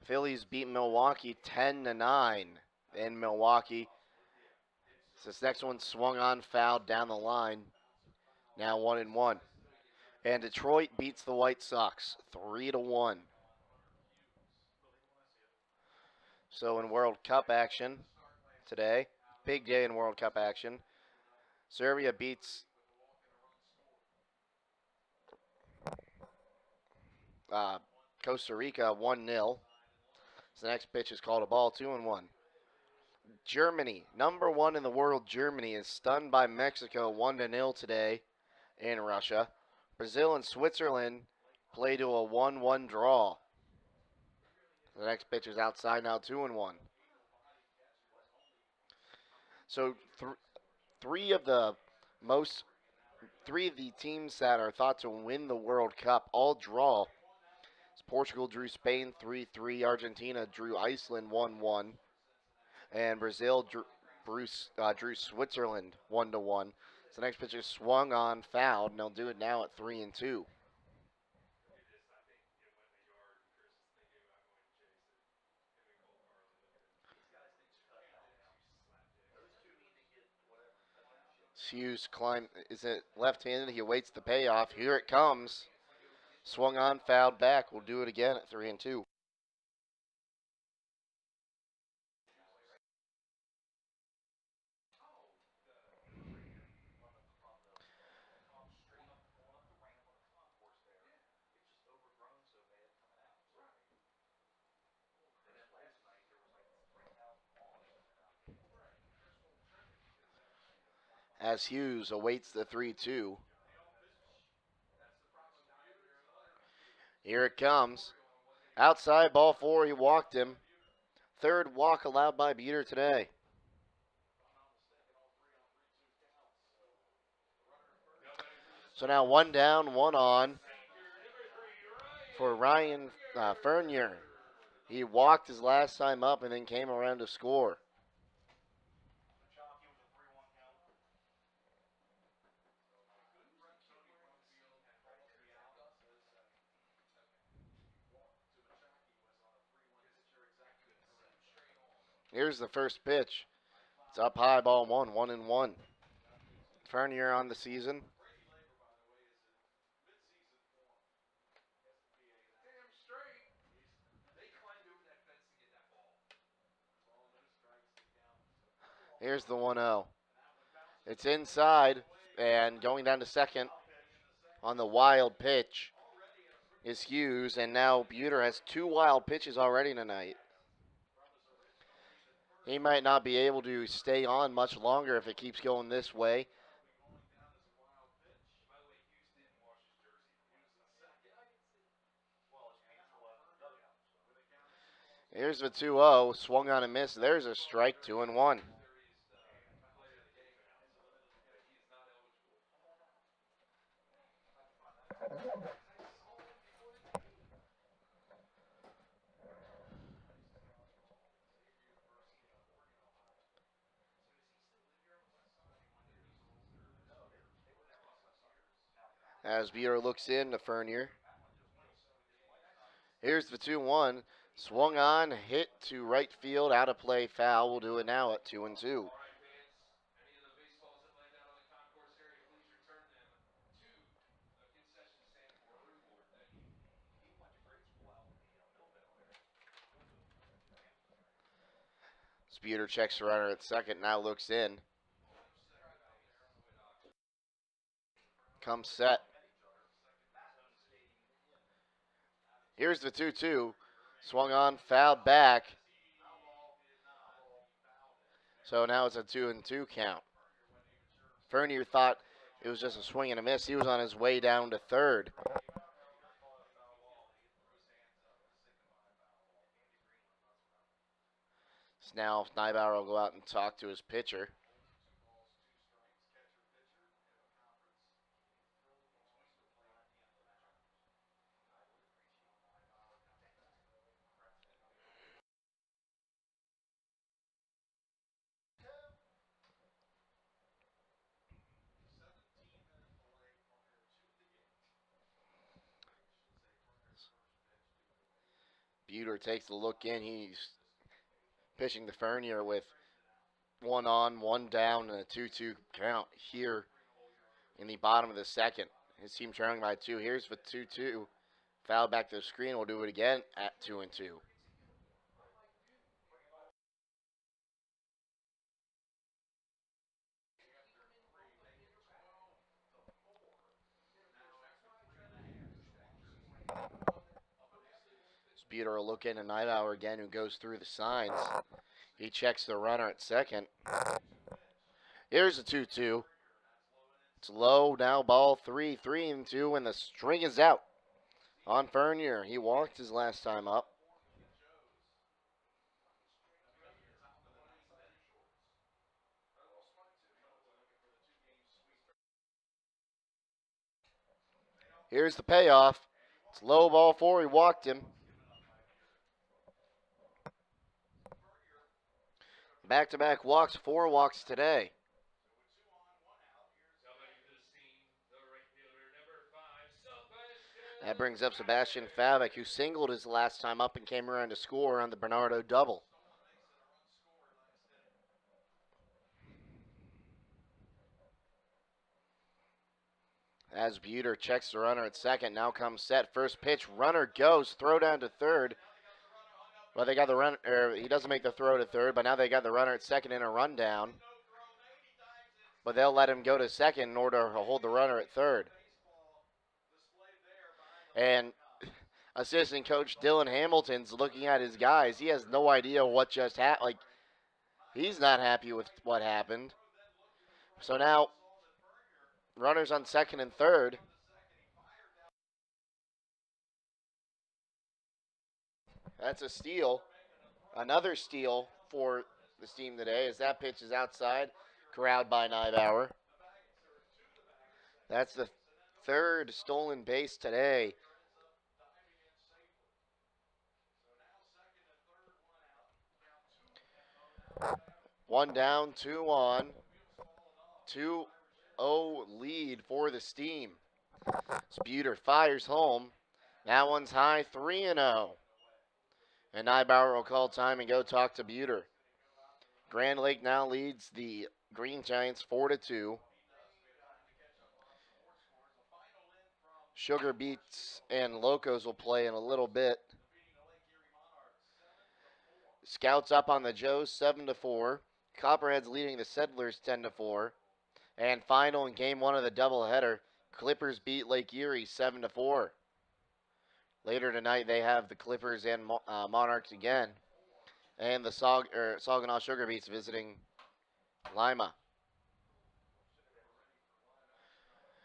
Phillies beat Milwaukee 10-9 in Milwaukee. So this next one swung on, fouled down the line. Now 1-1. And Detroit beats the White Sox 3-1. So in World Cup action today, big day in World Cup action. Serbia beats Costa Rica 1-0. So the next pitch is called a ball, 2-1. Germany, number one in the world, Germany is stunned by Mexico 1-0 today in Russia. Brazil and Switzerland play to a 1-1 draw. The next pitch is outside now, 2-1. So three of the teams that are thought to win the World Cup all draw. Portugal drew Spain 3-3. Argentina drew Iceland 1-1. And Brazil drew Switzerland 1-1. So the next pitch is swung on, fouled, and they'll do it now at 3-2. Hughes is it left-handed? He awaits the payoff. Here it comes. Swung on, fouled back. We'll do it again at 3-2. As Hughes awaits the 3-2. Here it comes. Outside, ball four. He walked him. Third walk allowed by Buter today. So now one down, one on for Ryan Fernier. He walked his last time up and then came around to score. Here's the first pitch. It's up high, ball one, 1-1. Fernier on the season. Here's the 1-0. It's inside, and going down to second on the wild pitch is Hughes, and now Buter has two wild pitches already tonight. He might not be able to stay on much longer if it keeps going this way. Here's the 2-0, swung on and missed. There's a strike, 2-1. As Buter looks in to Fernier. Here's the 2-1. Swung on, hit to right field, out of play, foul. We'll do it now at 2-2. Sputer checks the runner at second, now looks in. Comes set. Here's the 2-2. Swung on, fouled back. So now it's a 2-2 count. Fernier thought it was just a swing and a miss. He was on his way down to third. So now Neibauer will go out and talk to his pitcher. Buter takes a look in. He's pitching to Fernier with one on, one down, and a 2-2 count here in the bottom of the second. His team trailing by 2. Here's the 2-2. Foul back to the screen. We'll do it again at 2-2. Buter will look in to Neibauer again, who goes through the signs. He checks the runner at second. Here's a 2-2. It's low, now ball 3, 3-2, and the string is out on Fernier. He walked his last time up. Here's the payoff. It's low, ball 4. He walked him. Back-to-back walks, 4 walks today. That brings up Sebastian Favik, who singled his last time up and came around to score on the Bernardo double. As Buter checks the runner at second, now comes set. First pitch, runner goes, throw down to third. Well, they got the run, he doesn't make the throw to third, but now they got the runner at second in a rundown. But they'll let him go to second in order to hold the runner at third. And assistant coach Dylan Hamilton's looking at his guys. He has no idea what just happened. Like, he's not happy with what happened. So now, runners on second and third. That's a steal. Another steal for the team today as that pitch is outside, corralled by Neibauer. That's the third stolen base today. One down, 2 on. 2-0 lead for the Steam. Sputer fires home. That one's high, 3-0. And Neibauer will call time and go talk to Buter. Grand Lake now leads the Green Giants 4-2. Sugar Beets and Locos will play in a little bit. Scouts up on the Joes 7-4. Copperheads leading the Settlers 10-4. And final in game 1 of the doubleheader, Clippers beat Lake Erie 7-4. Later tonight they have the Clippers and Monarchs again. And the Saginaw Sugar Beets visiting Lima.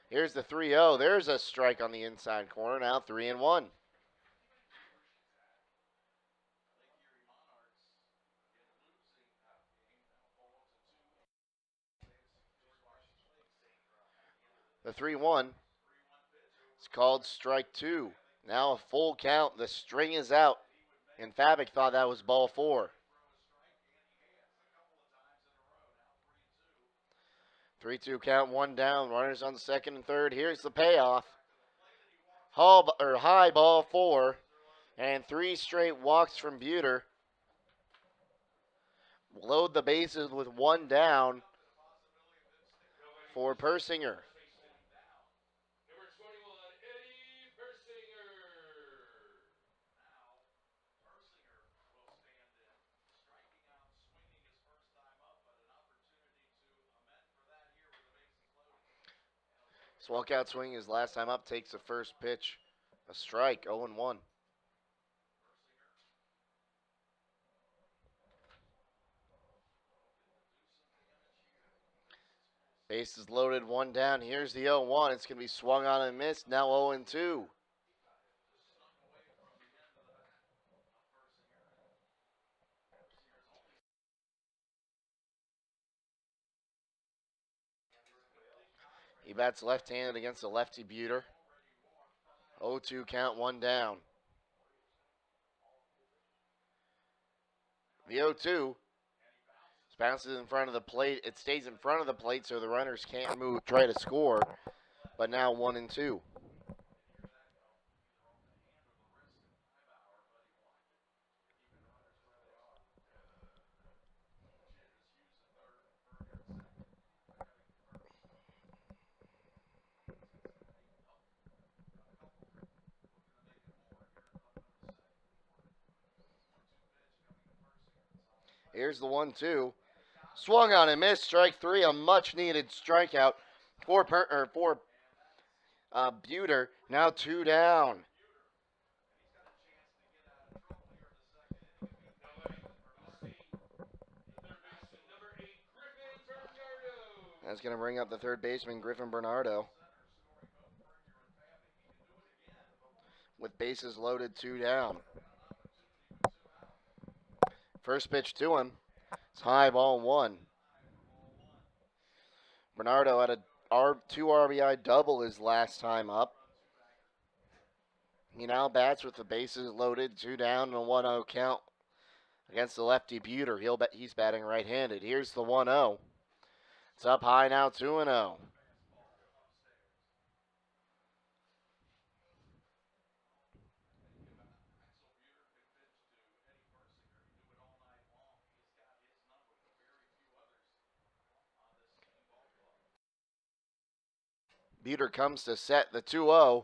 Here's the 3-0. There's a strike on the inside corner. Now 3-1. The 3-1. It's called strike 2. Now a full count. The string is out. And Favik thought that was ball 4. 3-2 count, one down. Runners on second and third. Here's the payoff. High ball 4, and 3 straight walks from Buter. Load the bases with one down for Persinger. His walkout swing his last time up, takes the first pitch. A strike, 0-1. Bases loaded, one down. Here's the 0-1. It's going to be swung on and missed. Now 0-2. He bats left-handed against the lefty Buter. 0-2 count, one down. The 0-2 bounces in front of the plate. It stays in front of the plate so the runners can't move, try to score. But now 1-2. Here's the 1-2. Swung on and missed. Strike 3, a much-needed strikeout for Buter. Now 2 down. That's going to bring up the third baseman, Griffin Bernardo. With bases loaded, 2 down. First pitch to him. It's high, ball 1. Bernardo had a 2 RBI double his last time up. He now bats with the bases loaded, 2 down, and a 1-0 count against the lefty Buter. He's batting right-handed. Here's the 1-0. It's up high now, 2-0. Buter comes to set the 2-0.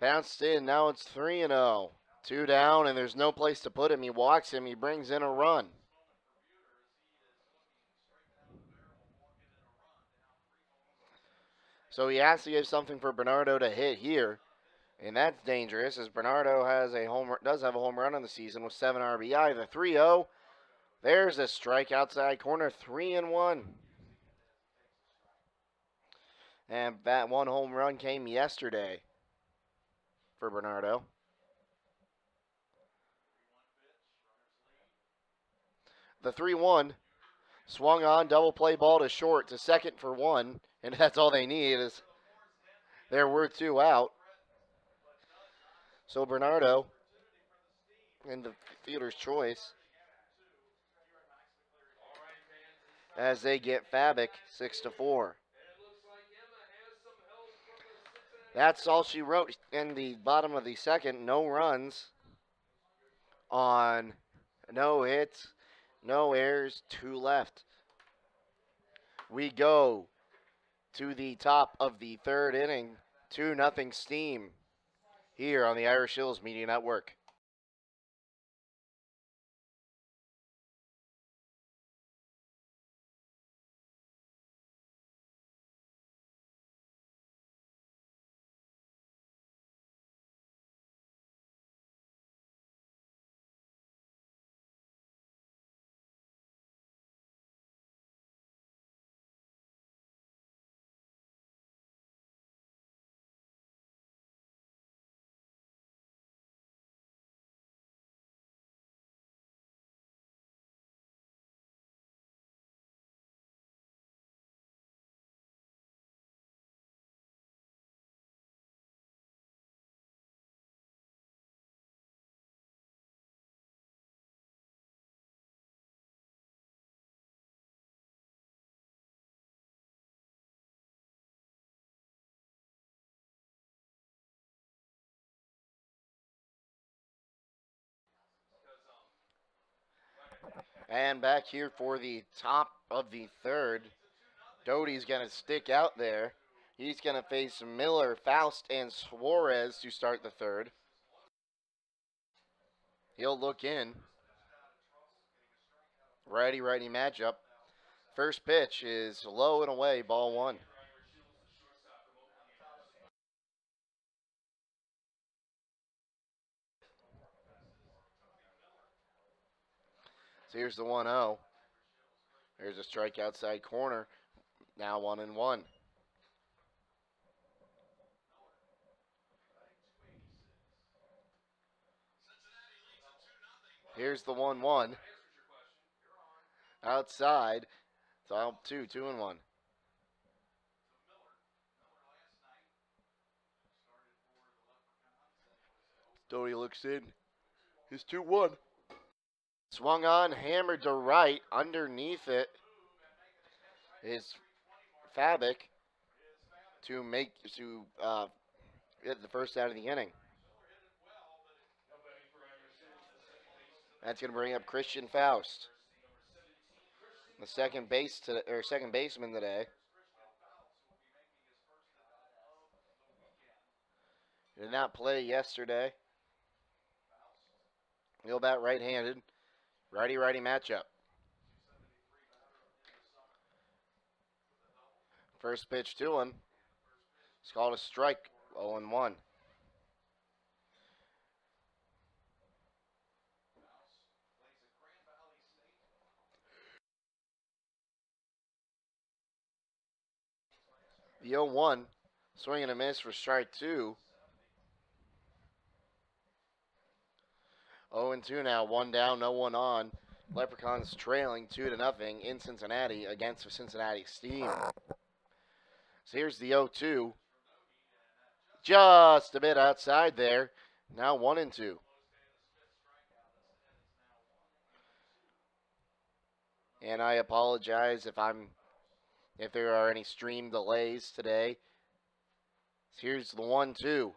Bounced in, now it's 3-0. 2 down, and there's no place to put him. He walks him, he brings in a run. So he has to give something for Bernardo to hit here, and that's dangerous as Bernardo does have a home run on the season with 7 RBI. The 3-0, there's a strike outside corner, 3-1. And that one home run came yesterday for Bernardo. The 3-1 swung on, double play ball to short to second for 1, and that's all they need is there were 2 out. So Bernardo in the fielder's choice as they get Fabic 6-4. That's all she wrote in the bottom of the second. No runs on no hits, no errors, 2 left. We go to the top of the third inning, 2-0 Steam here on the Irish Hills Media Network. And back here for the top of the third, Doty's going to stick out there. He's going to face Miller, Faust, and Suarez to start the third. He'll look in. Righty matchup. First pitch is low and away, ball one. So here's the 1-0. There's a strike outside corner. Now 1-1. Here's the 1-1. Outside. It's all 2-1. Doty looks in. He's 2-1. Swung on, hammered to right. Underneath it is Fabic to get the first out of the inning. That's going to bring up Christian Faust, the second baseman today. Did not play yesterday. He'll bat right-handed. Righty matchup. First pitch to him. It's called a strike. 0-1. The 0-1. Swing and a miss for strike two. 0-2 now. One down, no one on. Leprechauns trailing 2-0 in Cincinnati against the Cincinnati Steam. So here's the 0-2. Just a bit outside there. Now 1-2. And I apologize if there are any stream delays today. So here's the 1-2.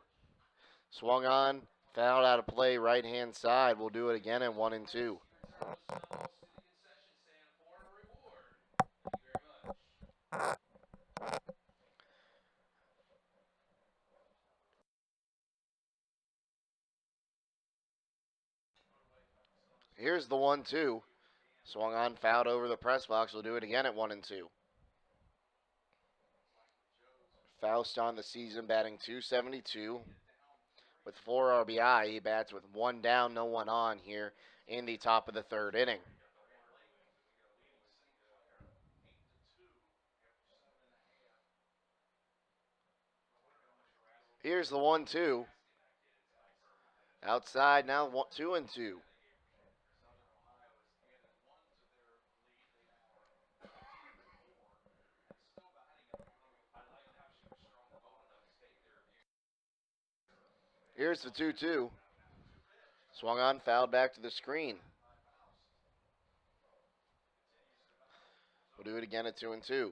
Swung on, fouled out of play, right hand side. We'll do it again at 1-2. Here's the 1-2. Swung on, fouled over the press box. We'll do it again at 1-2. Faust on the season, batting .272 with 4 RBI. He bats with one down, no one on here in the top of the third inning. Here's the 1-2. Outside now 2-2. Here's the 2-2. Swung on, fouled back to the screen. We'll do it again at 2-2.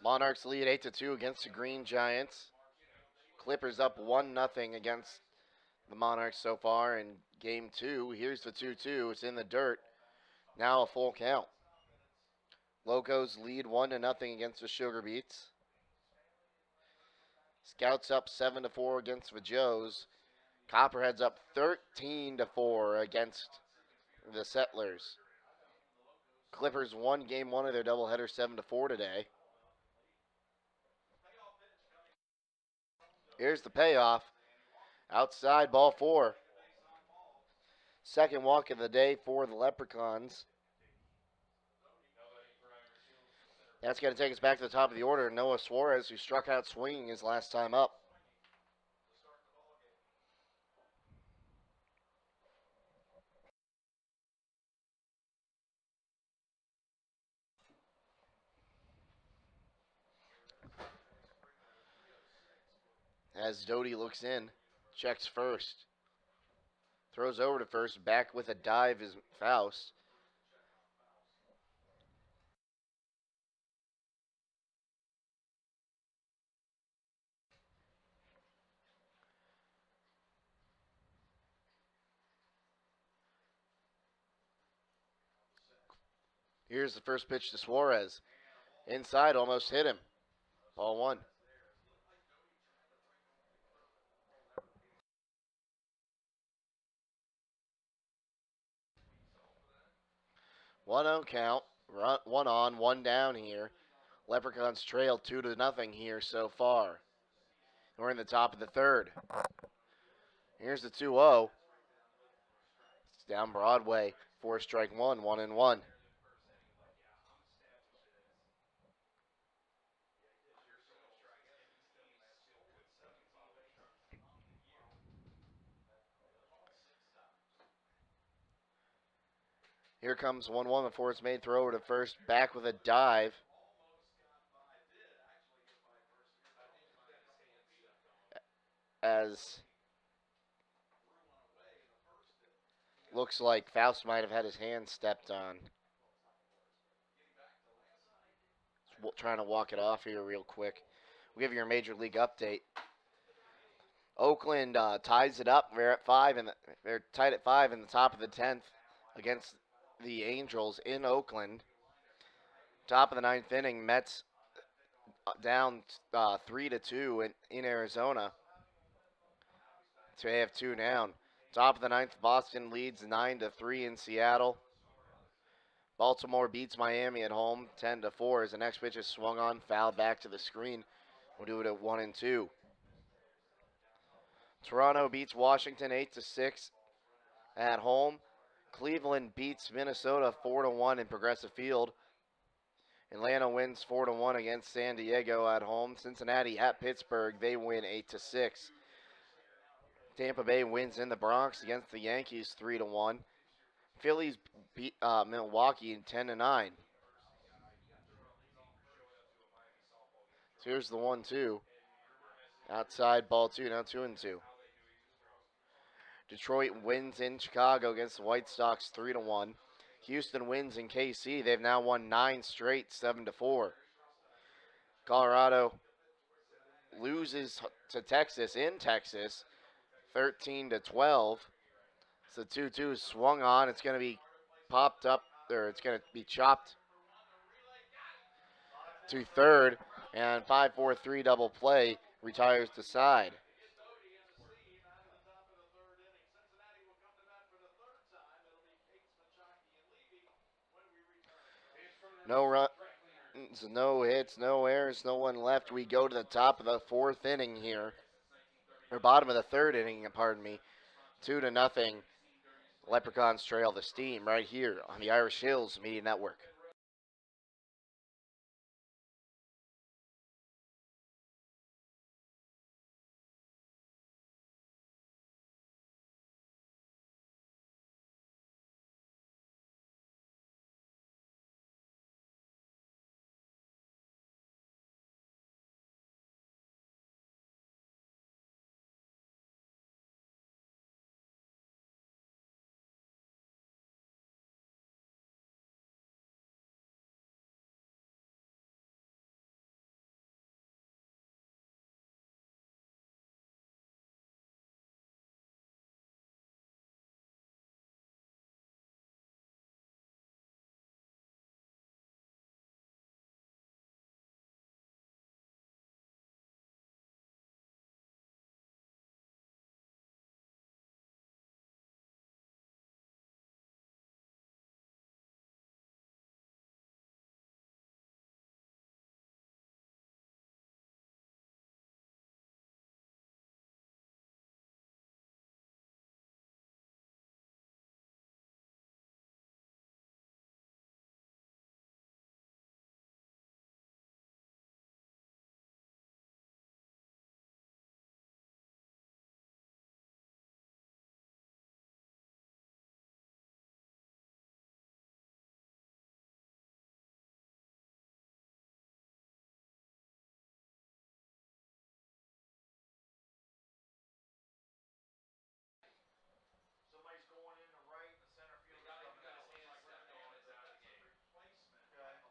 Monarchs lead 8-2 against the Green Giants. Clippers up 1-0 against the Monarchs so far in game 2. Here's the 2-2. It's in the dirt. Now a full count. Locos lead 1-0 against the Sugar Beets. Scouts up 7-4 against the Joes. Copperheads up 13-4 against the Settlers. Clippers won game 1 of their doubleheader 7-4 today. Here's the payoff. Outside, ball 4. Second walk of the day for the Leprechauns. That's going to take us back to the top of the order. Noah Suarez, who struck out swinging his last time up. As Doty looks in, checks first. Throws over to first, back with a dive is Faust. Here's the first pitch to Suarez. Inside, almost hit him. Ball one. 1-0 count. One on, one down here. Leprechauns trail 2-0 here so far. We're in the top of the third. Here's the 2-0. It's down Broadway. 4-strike one, 1-1. Here comes 1-1 before it's made. Throw over to first. Back with a dive. As looks like Faust might have had his hand stepped on. Trying to walk it off here real quick. We'll give you your major league update. Oakland ties it up. They're at 5, and they're tied at 5 in the top of the 10th against the Angels in Oakland. Top of the ninth inning, Mets down 3-2 in Arizona. So they have 2 down. Top of the ninth, Boston leads 9-3 in Seattle. Baltimore beats Miami at home 10-4 as the next pitch is swung on, foul back to the screen. We'll do it at 1-2. Toronto beats Washington 8-6 at home. Cleveland beats Minnesota 4-1 in Progressive Field. Atlanta wins 4-1 against San Diego at home. Cincinnati at Pittsburgh, they win 8-6. Tampa Bay wins in the Bronx against the Yankees 3-1. Phillies beat Milwaukee 10-9. So here's the 1-2. Outside ball 2, now 2-2. Detroit wins in Chicago against the White Sox 3-1. Houston wins in KC. They've now won 9 straight, 7-4. Colorado loses to Texas in Texas, 13-12. So 2-2 is swung on. It's going to be popped up, or it's going to be chopped to third, and 5-4-3 double play retires to side. No run, no hits, no errors, no one left. We go to the top of the 4th inning here, or bottom of the 3rd inning, pardon me. 2-0. Leprechauns trail the steam right here on the Irish Hills Media Network.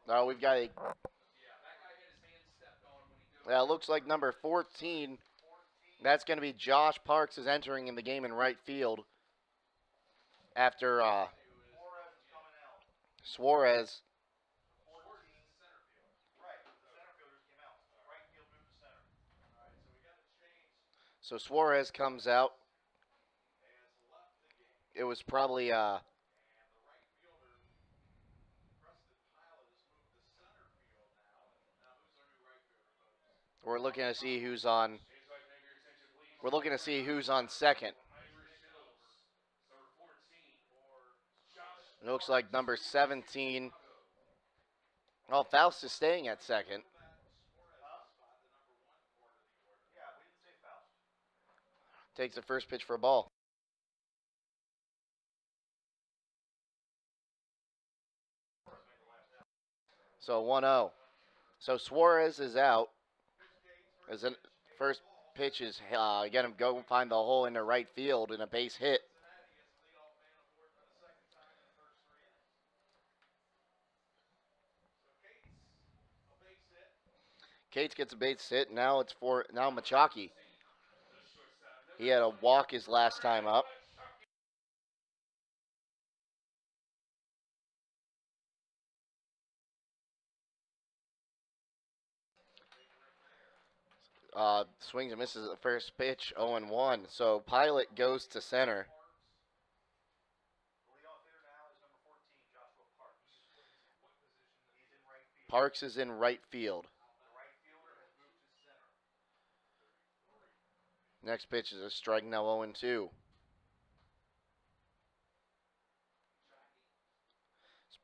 Now we've got a. Well, it looks like number 14. That's going to be Josh Parks is entering in the game in right field after Suarez So Suarez comes out. It was probably we're looking to see who's on. We're looking to see who's on second. It looks like number 17. Well, Faust is staying at second. Takes the first pitch for a ball. So 1-0. So Suarez is out. As in first pitch is get him go find the hole into right field and a base hit. Cates gets a base hit. Now it's for Machaki. He had a walk his last time up. Swings and misses at the first pitch, 0-1. So Pilot goes to center. Parks is in right field. Next pitch is a strike, now 0-2.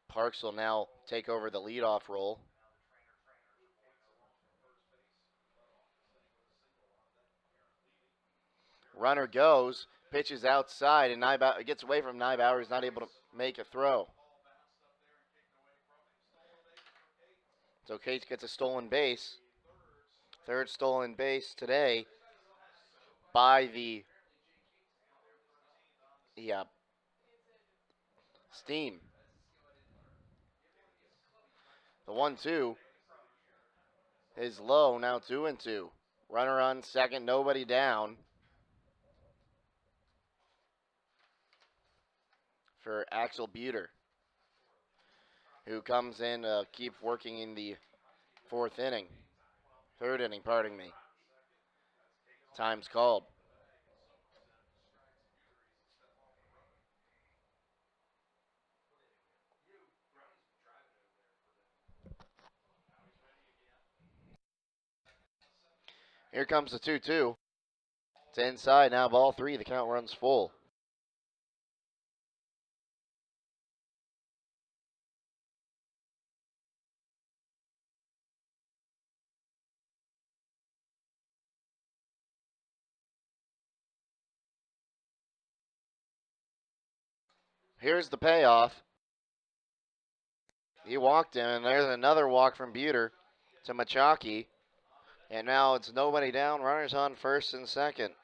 Parks will now take over the leadoff role. Runner goes, pitches outside, and gets away from Neibauer. He's not able to make a throw. So Cates gets a stolen base. Third stolen base today by the Steam. The 1-2 is low, now 2-2. Runner on second, nobody down for Axel Buter, who comes in to keep working in the third inning, pardon me. Time's called. Here comes the 2-2. It's inside now, ball three. The count runs full. Here's the payoff. He walked in, and there's another walk from Buter to Machaki. And now it's nobody down. Runners on first and second.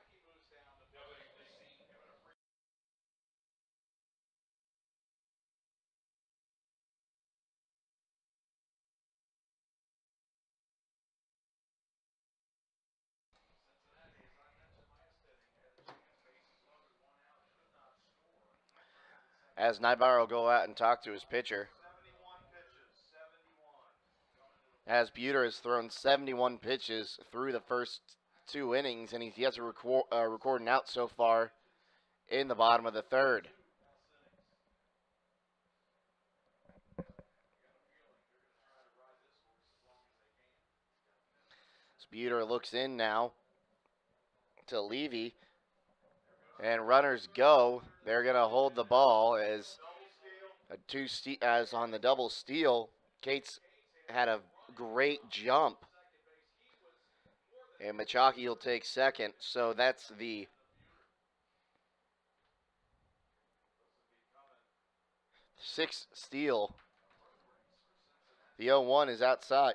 As Naibauer will go out and talk to his pitcher. As Buter has thrown 71 pitches through the first 2 innings, and he's yet to record an out so far in the bottom of the third. Buter looks in now to Levy, and runners go. They're going to hold the ball as as on the double steal. Cates had a great jump, and Machaki will take second. So that's the sixth steal. The 0-1 is outside.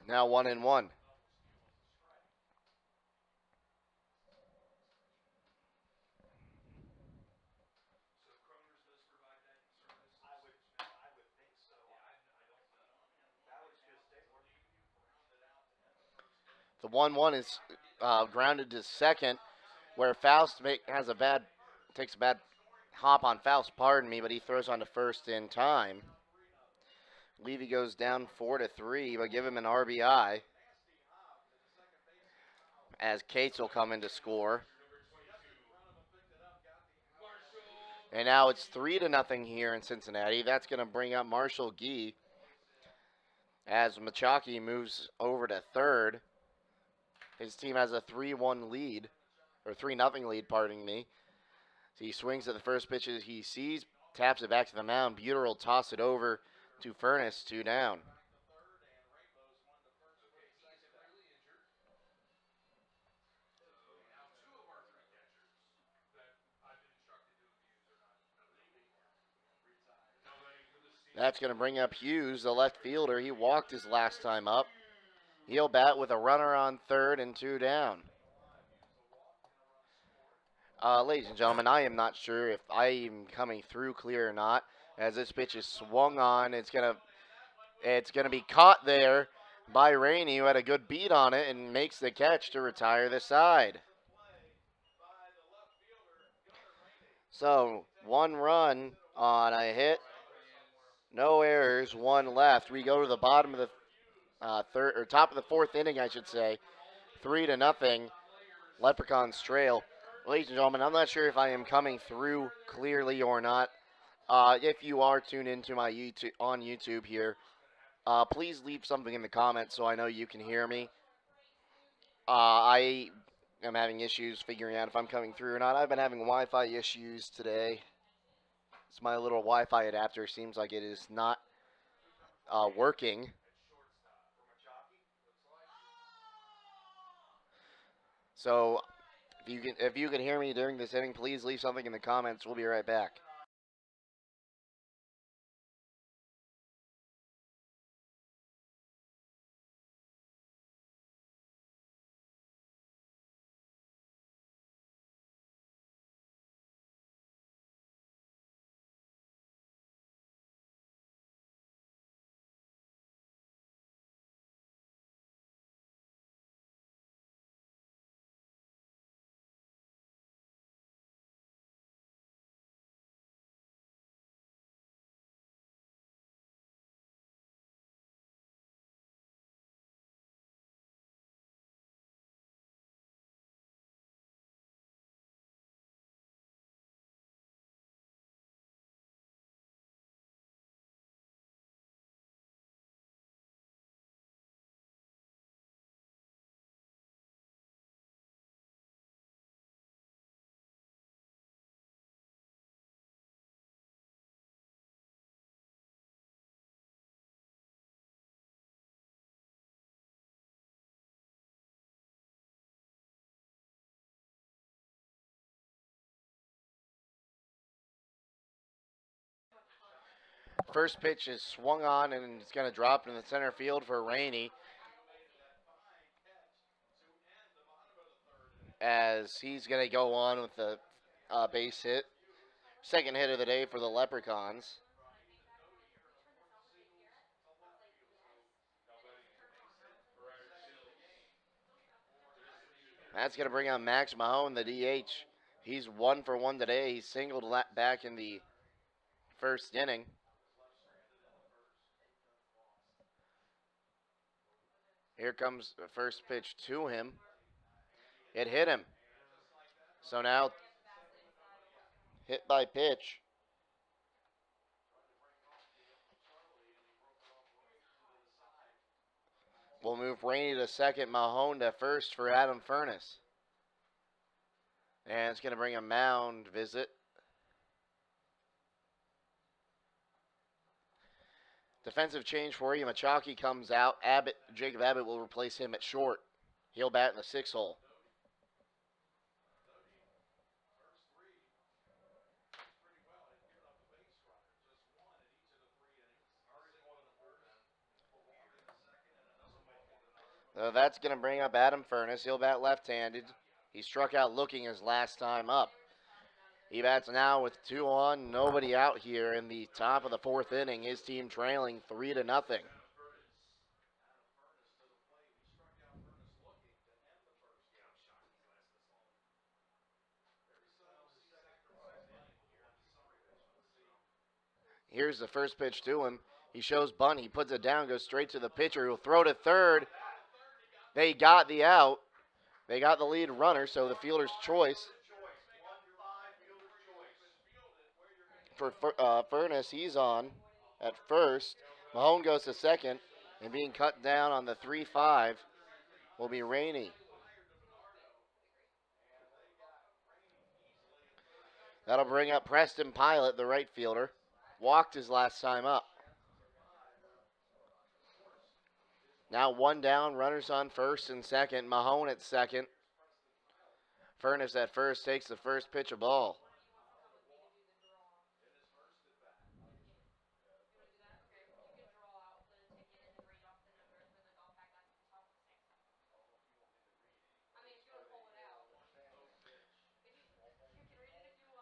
Now 1-1. The 1-1 is grounded to second, where Faust takes a bad hop on Faust, pardon me, but he throws on to first in time. Levy goes down 4-3, but give him an RBI. as Cates will come in to score. And now it's 3-0 here in Cincinnati. That's going to bring up Marshall Gee as Machaki moves over to third. His team has a 3-1 lead, or 3-0 lead, pardon me. So he swings at the first pitch as he sees, taps it back to the mound. Buter will toss it over to Furnace, 2 down. That's going to bring up Hughes, the left fielder. He walked his last time up. He'll bat with a runner on third and 2 down. Ladies and gentlemen, I am not sure if I am coming through clear or not. As this pitch is swung on, it's gonna be caught there by Rainey, who had a good beat on it and makes the catch to retire the side. So 1 run on a hit, no errors, 1 left. We go to the bottom of the third or top of the fourth inning, I should say. 3-0. Leprechauns trail. Ladies and gentlemen, I'm not sure if I am coming through clearly or not. If you are tuned into my YouTube on YouTube here, please leave something in the comments so I know you can hear me. I am having issues figuring out if I'm coming through or not. I've been having Wi-Fi issues today. It's my little Wi-Fi adapter seems like it is not working. So if you can hear me during this inning, please leave something in the comments. We'll be right back. First pitch is swung on and it's going to drop in the center field for Rainey as he's going to go on with the base hit. Second hit of the day for the Leprechauns. That's going to bring on Max Mahone, the DH. He's 1 for 1 today. He singled back in the first inning. Here comes the first pitch to him. It hit him. So now, hit by pitch. We'll move Rainey to second, Mahone to first for Adam Furnace. And it's going to bring a mound visit. Defensive change for you. Machaki comes out. Jacob Abbott will replace him at short. He'll bat in the 6 hole. So that's going to bring up Adam Furnace. He'll bat left-handed. He struck out looking his last time up. He bats now with 2 on, nobody out here in the top of the fourth inning. His team trailing 3-0. Here's the first pitch to him. He shows bunt. He puts it down, goes straight to the pitcher. He'll throw to third. They got the out. They got the lead runner, so the fielder's choice for Furness. He's on at first. Mahone goes to second, and being cut down on the 3-5 will be Rainey. That'll bring up Preston Pilot, the right fielder. Walked his last time up. Now one down, runners on first and second. Mahone at second. Furness at first takes the first pitch of ball.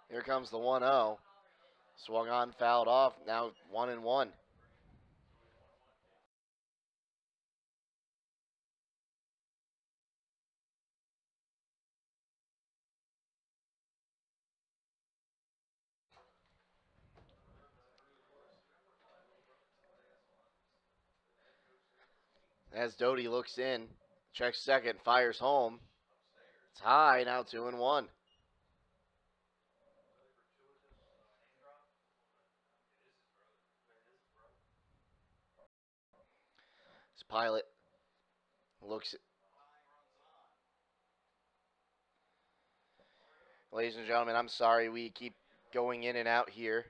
Here comes the 1-0. Swung on, fouled off. Now 1-1. As Doty looks in, checks second, fires home. It's high, now 2-1. This Pilot looks. Ladies and gentlemen, I'm sorry we keep going in and out here.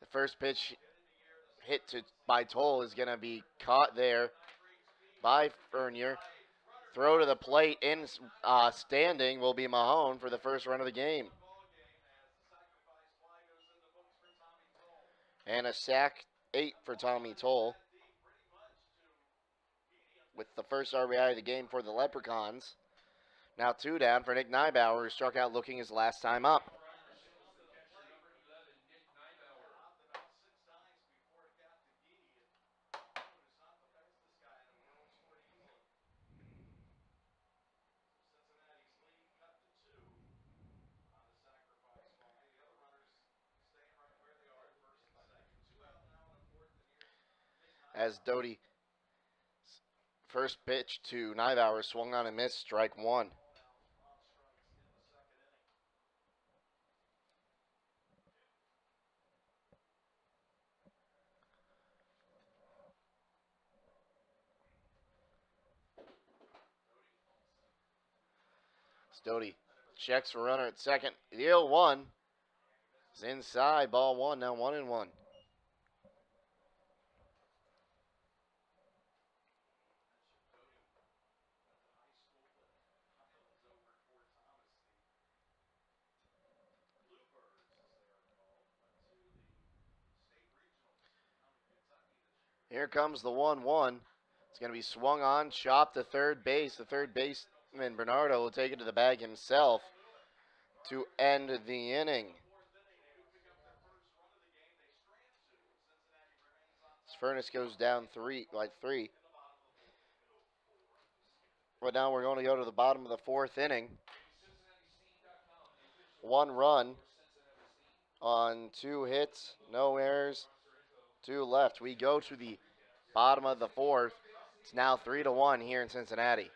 The first pitch hit by Toll is going to be caught there by Fernier. Throw to the plate in standing will be Mahone for the first run of the game. And a sack 8 for Tommy Toll, with the first RBI of the game for the Leprechauns. Now 2 down for Nick Neibauer, who struck out looking his last time up. As Doty first pitch to Neibauer swung on and missed, strike 1. Doty checks for runner at second. The 0-1 is inside, ball 1, now 1-1. Here comes the 1-1. It's going to be swung on, chopped to third base. The third baseman, Bernardo, will take it to the bag himself to end the inning. Furness goes down 3. But now we're going to go to the bottom of the 4th inning. 1 run on 2 hits, no errors, 2 left. We go to the bottom of the 4th. It's now 3-1 here in Cincinnati.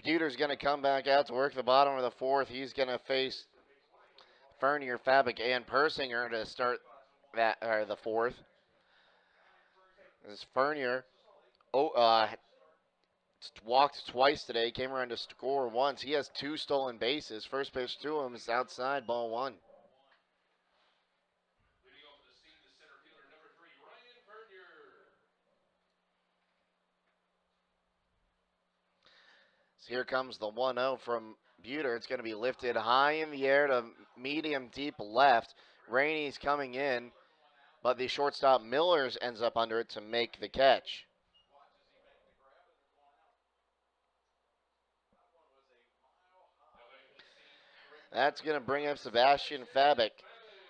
Buter's going to come back out to work the bottom of the fourth. He's going to face Fernier, Fabic, and Persinger to start the fourth. As Fernier walked twice today, came around to score once. He has 2 stolen bases. First pitch to him is outside, ball 1. So here comes the 1-0 from Buter. It's going to be lifted high in the air to medium deep left. Rainey's coming in, but the shortstop Millers ends up under it to make the catch. That's going to bring up Sebastian Fabic.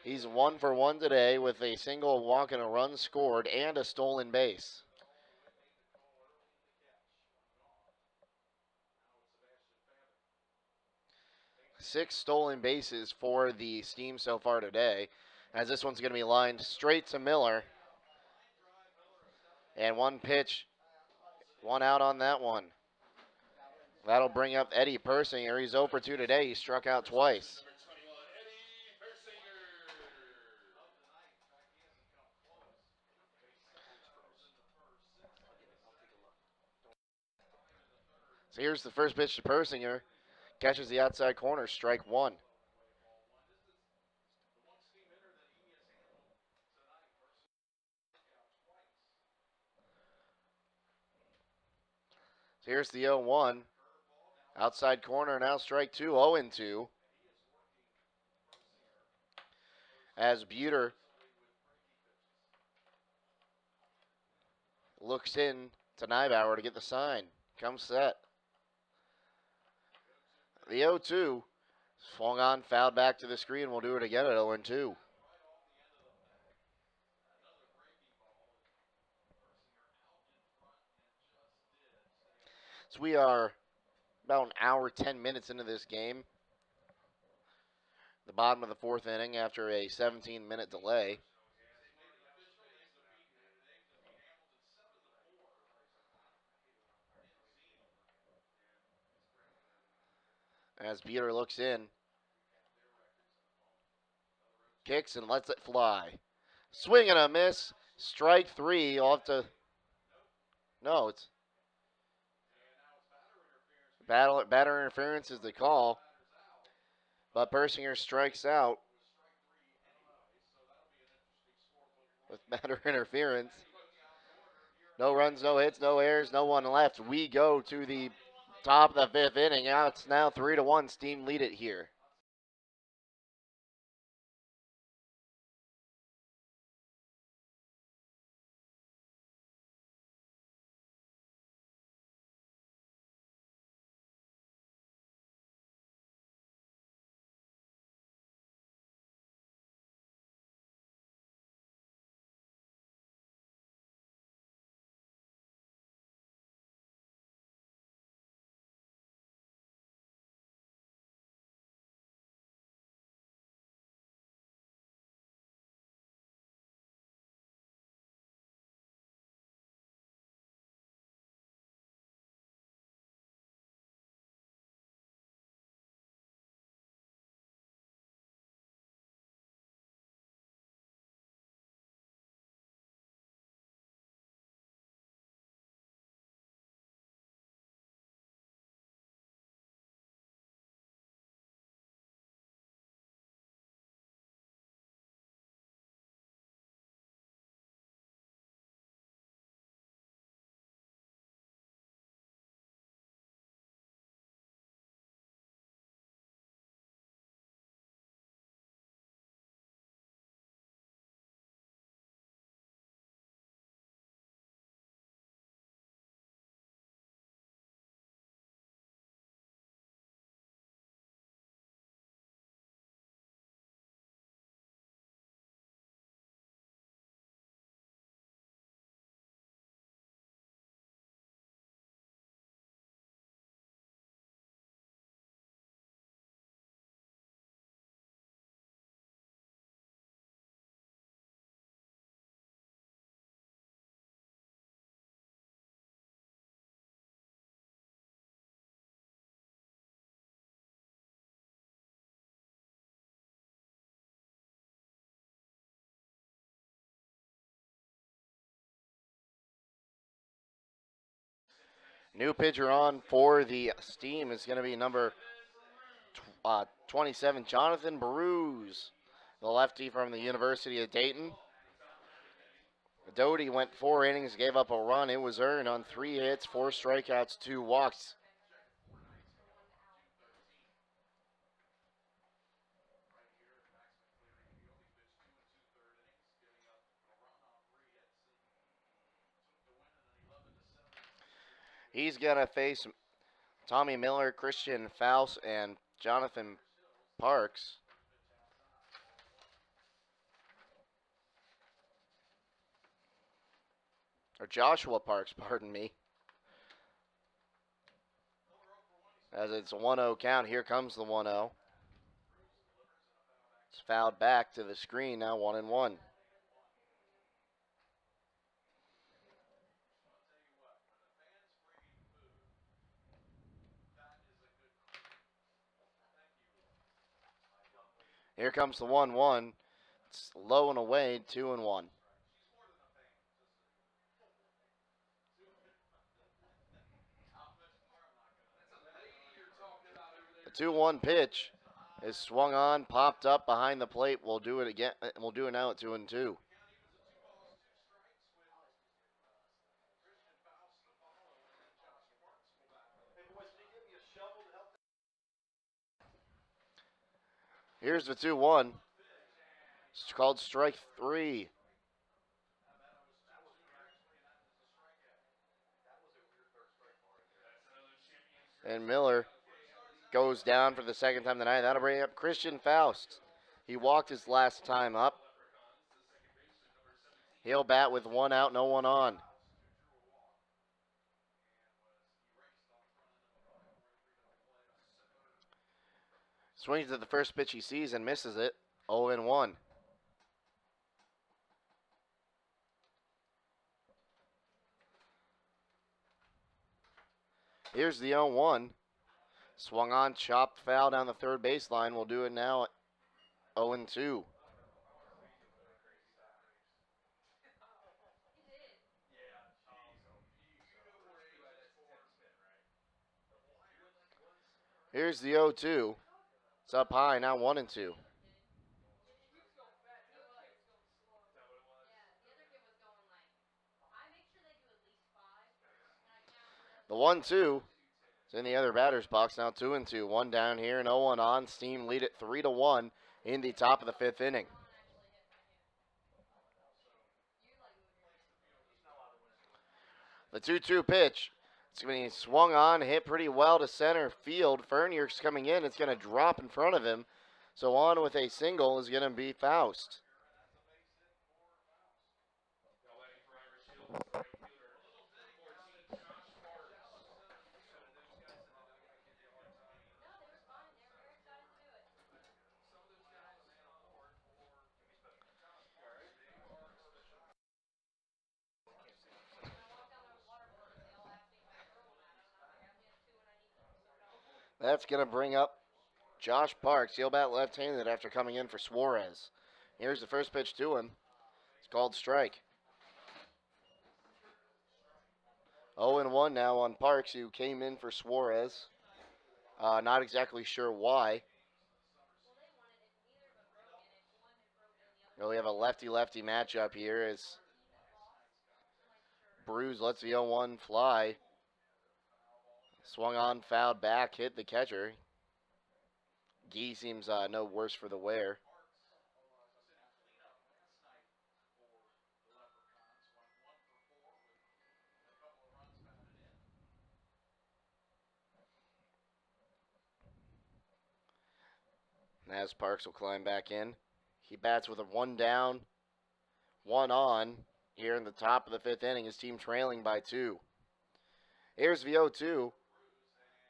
He's 1 for 1 today with a single, walk, and a run scored and a stolen base. 6 stolen bases for the Steam so far today, as this one's going to be lined straight to Miller. And 1 pitch, 1 out on that one. That'll bring up Eddie Persinger. He's 0 for 2 today. He struck out twice. So here's the first pitch to Persinger. Catches the outside corner, strike 1. So here's the 0-1. Outside corner, now strike 2, 0-2. As Buter looks in to Neibauer to get the sign. Comes set. The 0-2 swung on, fouled back to the screen. We'll do it again at 0-2. So we are about an hour, 10 minutes into this game. The bottom of the 4th inning after a 17-minute delay. As Buter looks in, kicks and lets it fly. Swing and a miss. Strike 3 off to. No, it's batter interference is the call. But Persinger strikes out with batter interference. No runs, no hits, no errors, no one left. We go to the top of the 5th inning. Now it's 3-1. Steam lead it here. New pitcher on for the Steam is going to be number 27, Jonathan Bruce, the lefty from the University of Dayton. Doty went 4 innings, gave up a run. It was earned on 3 hits, 4 strikeouts, 2 walks. He's going to face Tommy Miller, Christian Faust, and Jonathan Parks. Or Joshua Parks, pardon me. As it's a 1-0 count, here comes the 1-0. It's fouled back to the screen, now 1-1. Here comes the 1-1. It's low and away, 2-1. The 2-1 pitch is swung on, popped up behind the plate. We'll do it again. We'll do it now at 2-2. Here's the 2-1. It's called strike 3. And Miller goes down for the second time tonight. That'll bring up Christian Faust. He walked his last time up. He'll bat with 1 out, no one on. Swings at the first pitch he sees and misses it. 0-1. Here's the 0-1. Swung on, chopped foul down the third baseline. We'll do it now at 0-2. Here's the 0-2. It's up high, now 1-2. The 1-2 is in the other batter's box, now 2-2. 1 down here and 0-1 on. Steam lead it 3-1 in the top of the 5th inning. The 2-2 pitch. It's going to be swung on, hit pretty well to center field. Fernier's coming in. It's going to drop in front of him. So on with a single is going to be Faust. That's going to bring up Josh Parks. He'll bat left-handed after coming in for Suarez. Here's the first pitch to him. It's called strike. 0-1 now on Parks, who came in for Suarez. Not exactly sure why. We have a lefty-lefty matchup here as Bruce lets the 0-1 fly. Swung on, fouled back, hit the catcher. Gee seems no worse for the wear. And as Parks will climb back in, he bats with a 1 down, 1 on here in the top of the 5th inning. His team trailing by 2. Here's the 0-2.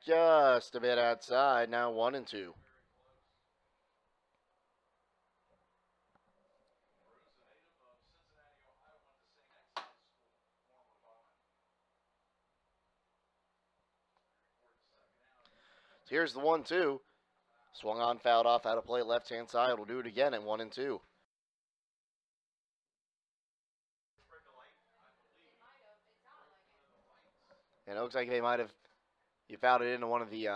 Just a bit outside, now 1-2. Here's the 1-2. Swung on, fouled off, out of play, left-hand side. We'll do it again at 1-2. And it looks like they might have you found it into one of the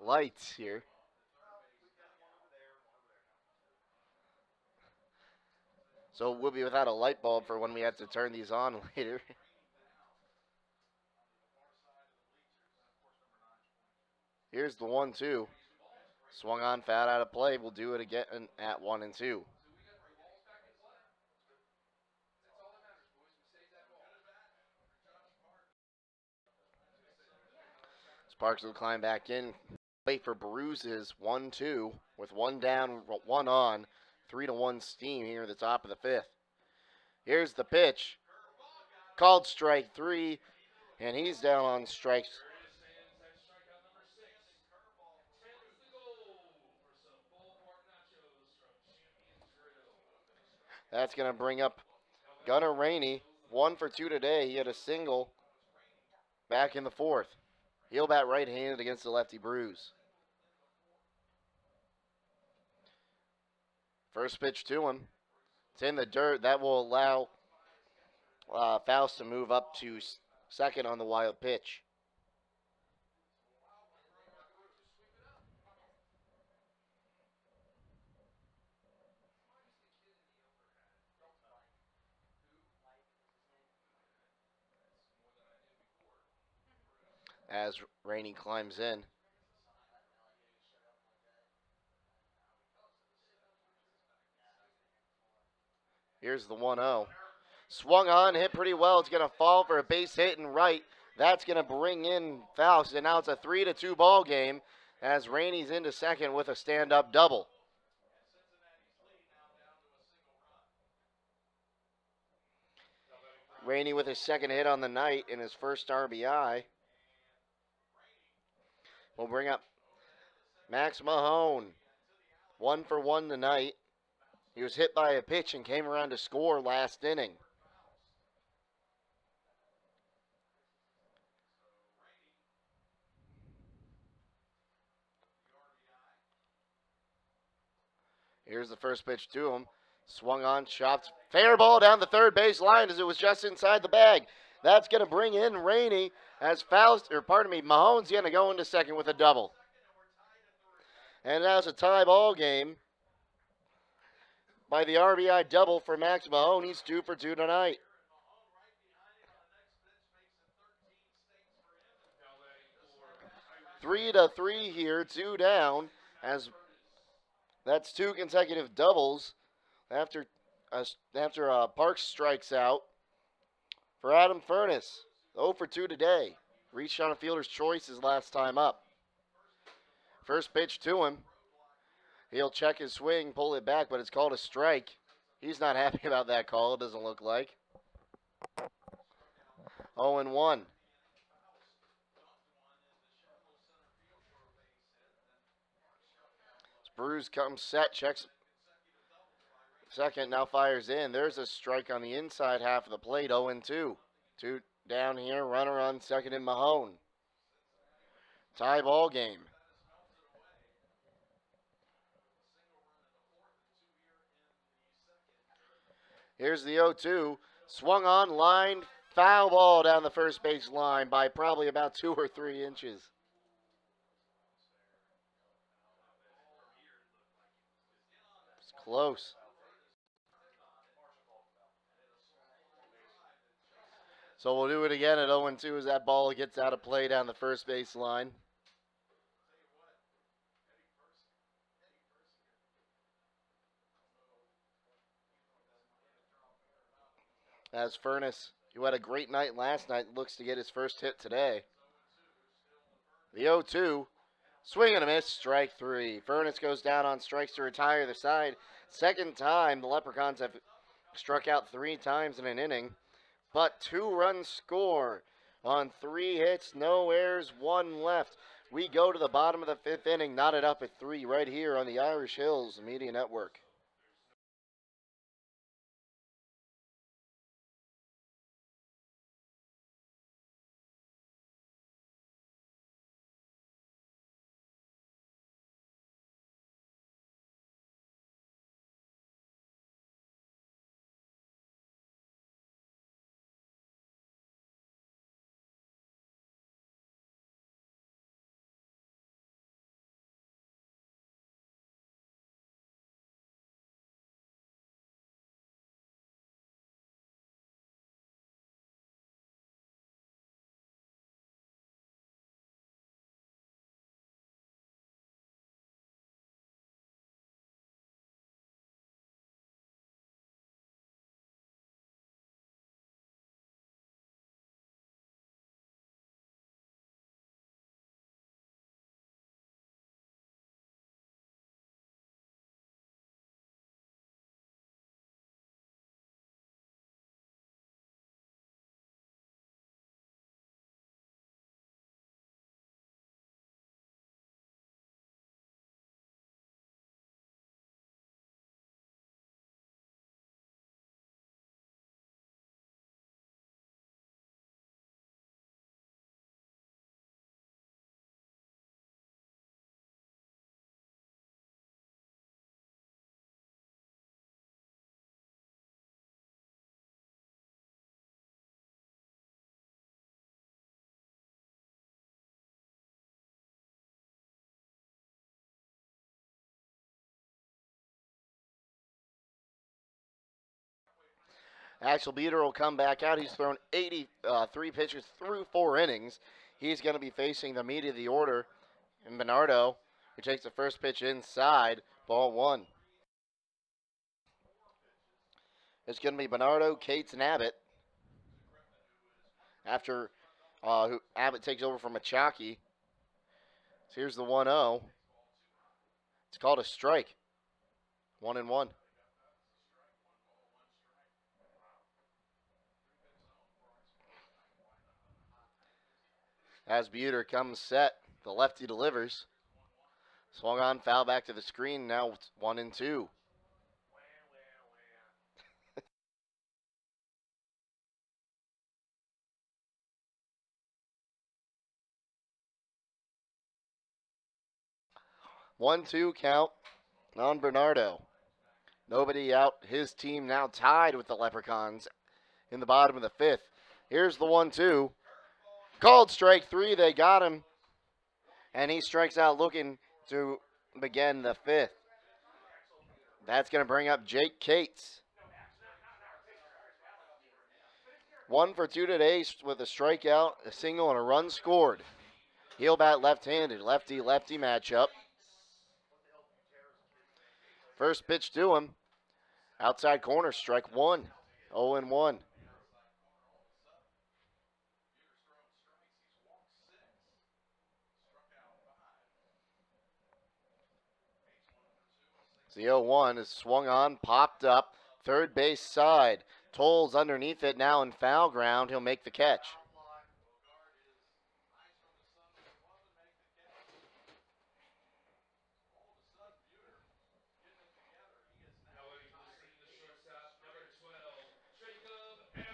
lights here. So we'll be without a light bulb for when we have to turn these on later. Here's the 1-2. Swung on, foul out of play. We'll do it again at 1-2. Sparks will climb back in. Wait for bruises. 1-2 with one down, one on. 3-1 steam here at the top of the fifth. Here's the pitch. Called strike three, and he's down on strikes. That's going to bring up Gunnar Rainey. 1 for 2 today. He had a single back in the fourth. He'll bat right-handed against the lefty Bruise. First pitch to him. It's in the dirt. That will allow Faust to move up to second on the wild pitch. As Rainey climbs in. Here's the 1-0. Swung on, hit pretty well. It's going to fall for a base hit and right. That's going to bring in Faust, and now it's a 3-2 ball game as Rainey's into second with a stand-up double. Rainey with his second hit on the night and his first RBI. We'll bring up Max Mahone. 1-for-1 tonight. He was hit by a pitch and came around to score last inning. Here's the first pitch to him. Swung on, chopped. Fair ball down the third base line as it was just inside the bag. That's going to bring in Rainey as Mahone's going to go into second with a double. And now it's a tie ball game by the RBI double for Max Mahone. He's 2-for-2 tonight. 3-3 here, 2 down, as that's 2 consecutive doubles after Parks strikes out for Adam Furness. 0-for-2 today. Reached on a fielder's choice his last time up. First pitch to him. He'll check his swing, pull it back, but it's called a strike. He's not happy about that call, it doesn't look like. 0-1. Bruce comes set, checks second, now fires in. There's a strike on the inside half of the plate, 0-2. 2 down here, runner on second in Mahone. Tie ball game. Here's the 0-2. Swung on, line, foul ball down the first base line by probably about 2 or 3 inches. It's close. So we'll do it again at 0-2 as that ball gets out of play down the first base line. As Furness, who had a great night last night, looks to get his first hit today. The 0-2, swing and a miss, strike 3. Furness goes down on strikes to retire the side. Second time the Leprechauns have struck out 3 times in an inning, but 2 runs score on 3 hits, no errors, 1 left. We go to the bottom of the 5th inning, knotted up at 3 right here on the Irish Hills Media Network. Axel Beater will come back out. He's thrown 83 pitches through 4 innings. He's going to be facing the meat of the order in Bernardo, who takes the first pitch inside, ball one. It's going to be Bernardo, Cates, and Abbott after Abbott takes over from Machaki. So here's the 1-0. It's called a strike. 1-1. As Buter comes set, the lefty delivers. Swung on, foul back to the screen. Now it's 1-2. One two count on Bernardo. Nobody out. His team now tied with the Leprechauns in the bottom of the fifth. Here's the 1-2. Called strike three. They got him. And he strikes out looking to begin the fifth. That's going to bring up Jake Cates. 1 for 2 today with a strikeout, a single, and a run scored. Heel bat left-handed, lefty-lefty matchup. First pitch to him. Outside corner, strike one. 0-1. The 0-1 is swung on, popped up, third base side. Tolles underneath it now in foul ground. He'll make the catch.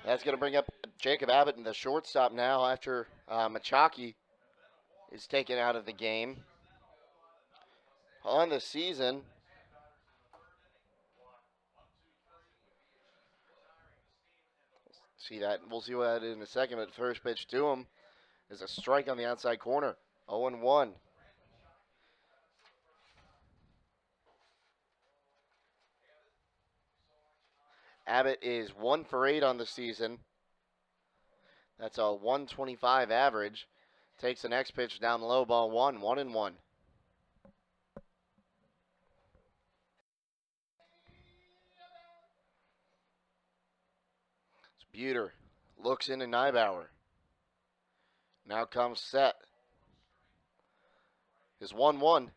That's going to bring up Jacob Abbott in the shortstop now after Machaki is taken out of the game. On the season, see that. We'll see what that is in a second, but first pitch to him is a strike on the outside corner. 0-1. Abbott is 1 for 8 on the season. That's a 125 average. Takes the next pitch down low, ball one, 1-1. It's Buter. Looks into Neibauer. Now comes set. Is 1-1.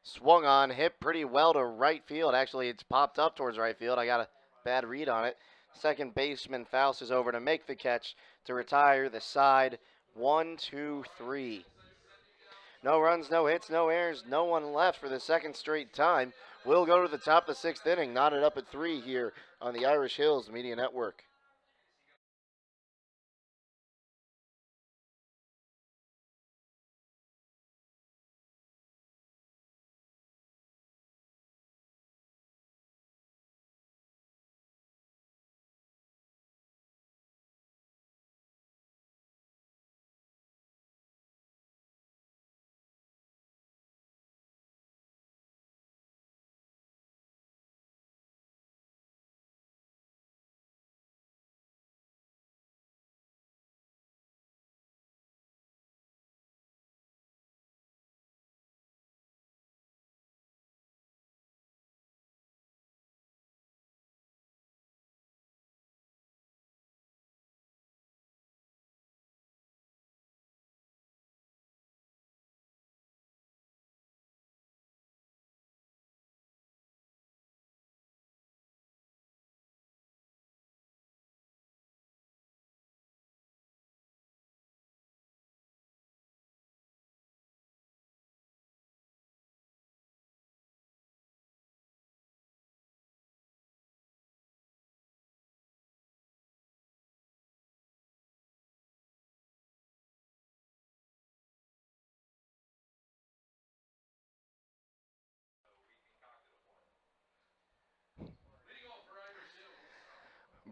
Swung on, hit pretty well to right field. Actually, it's popped up towards right field. I got a bad read on it. Second baseman Faust is over to make the catch to retire the side. 1, 2, 3. No runs, no hits, no errors, no one left for the second straight time. We'll go to the top of the sixth inning, knotted up at 3 here on the Irish Hills Media Network.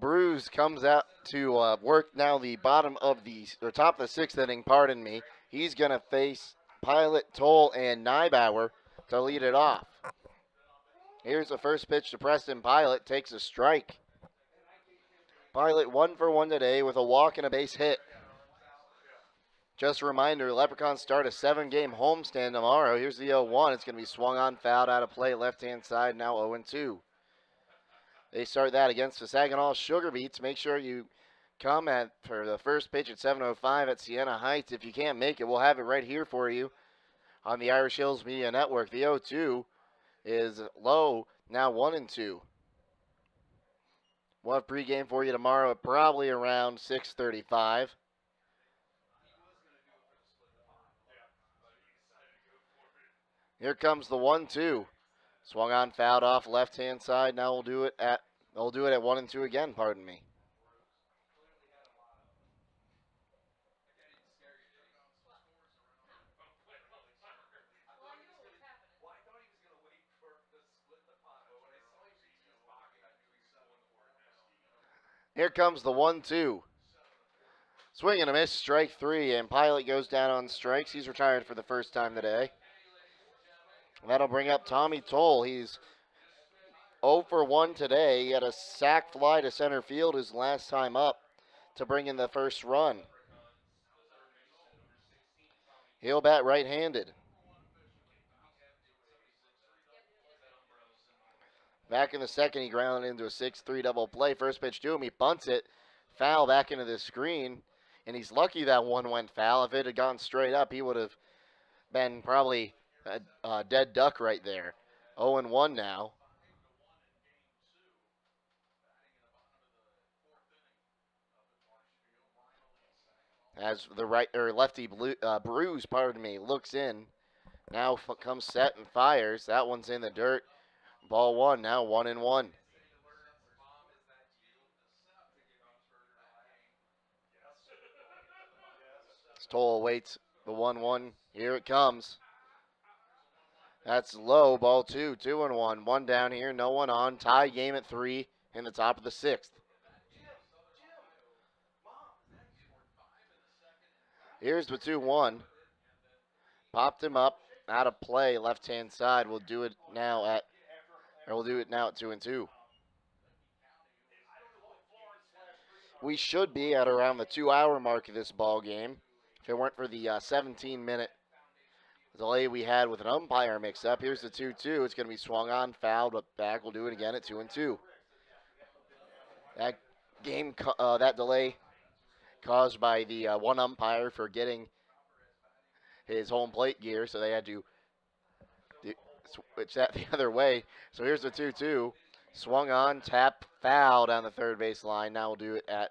Bruce comes out to work now the bottom of the, or top of the sixth inning, pardon me. He's going to face Pilot, Toll, and Neibauer to lead it off. Here's the first pitch to Preston Pilot, takes a strike. Pilot 1 for 1 today with a walk and a base hit. Just a reminder, Leprechauns start a 7-game homestand tomorrow. Here's the 0-1. It's going to be swung on, fouled out of play, left-hand side, now 0-2. They start that against the Saginaw Sugar Beets. Make sure you come for the first pitch at 7:05 at Siena Heights. If you can't make it, we'll have it right here for you on the Irish Hills Media Network. The 0-2 is low, now 1-2. We'll have pregame for you tomorrow at probably around 6:35. Here comes the 1-2. Swung on, fouled off, left-hand side. Now they'll do it at 1-2 again. Pardon me. Here comes the 1-2. Swing and a miss, strike 3, and Pilot goes down on strikes. He's retired for the first time today. That'll bring up Tommy Toll. He's 0 for 1 today. He had a sac fly to center field his last time up to bring in the first run. He'll bat right-handed. Back in the second, he grounded into a 6-3 double play. First pitch to him, he bunts it. Foul back into the screen, and he's lucky that one went foul. If it had gone straight up, he would have been probably a dead duck right there. 0-1 now. As the lefty Bruce, looks in. Now comes set and fires. That one's in the dirt. Ball 1, now 1-1. Stoll waits the 1-1. Here it comes. That's low. Ball 2, 2-1. One down here, no one on. Tie game at 3 in the top of the 6th. Here's the 2-1. Popped him up, out of play, left-hand side. We'll do it now at 2-2. We should be at around the 2-hour mark of this ball game. If it weren't for the 17-minute delay we had with an umpire mix-up. Here's the 2-2. It's going to be swung on, fouled, but back. We'll do it again at 2-2. That delay caused by the one umpire forgetting his home plate gear, so they had to switch that the other way. So here's the 2-2. Swung on, tap, foul down the third base line. Now we'll do it at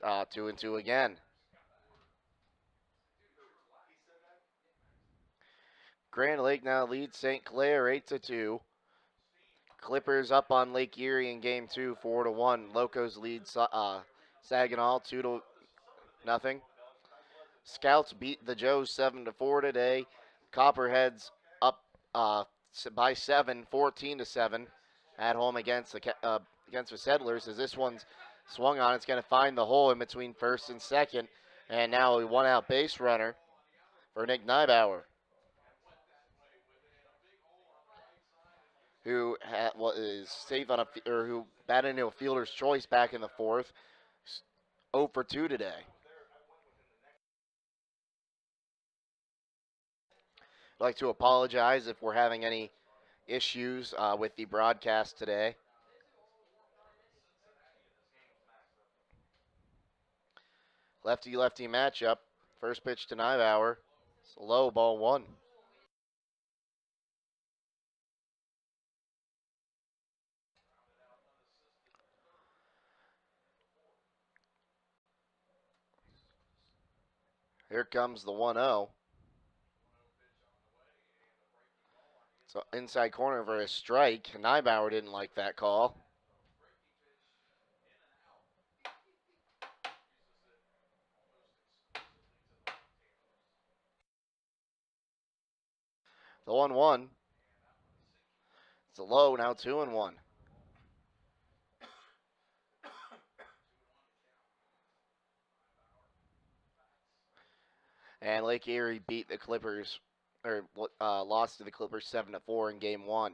2-2 again. Grand Lake now leads St. Clair 8-2. Clippers up on Lake Erie in Game 2, 4-1. Locos lead Saginaw 2-0. Scouts beat the Joes 7-4 today. Copperheads up by 7, 14-7 at home against the Settlers. As this one's swung on, it's going to find the hole in between first and second, and now a one-out base runner for Nick Neibauer, who is safe on who batted into a fielder's choice back in the 4th. 0 for 2 today. I'd like to apologize if we're having any issues with the broadcast today. Lefty-lefty matchup. First pitch to Neibauer. It's low, ball 1. Here comes the 1-0. So inside corner for a strike. Neibauer didn't like that call. The 1-1. It's a low, now 2-1. And Lake Erie beat the Clippers, or lost to the Clippers 7-4 in Game 1.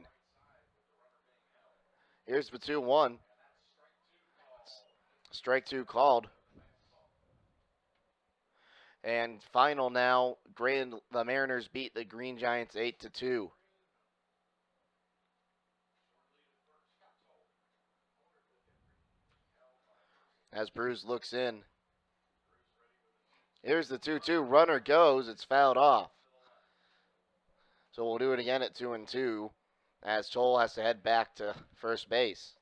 Here's the 2-1. Strike two called. And final now, the Mariners beat the Green Giants 8-2. As Bruce looks in. Here's the 2-2. Runner goes. It's fouled off. So we'll do it again at 2-2 as Toll has to head back to first base.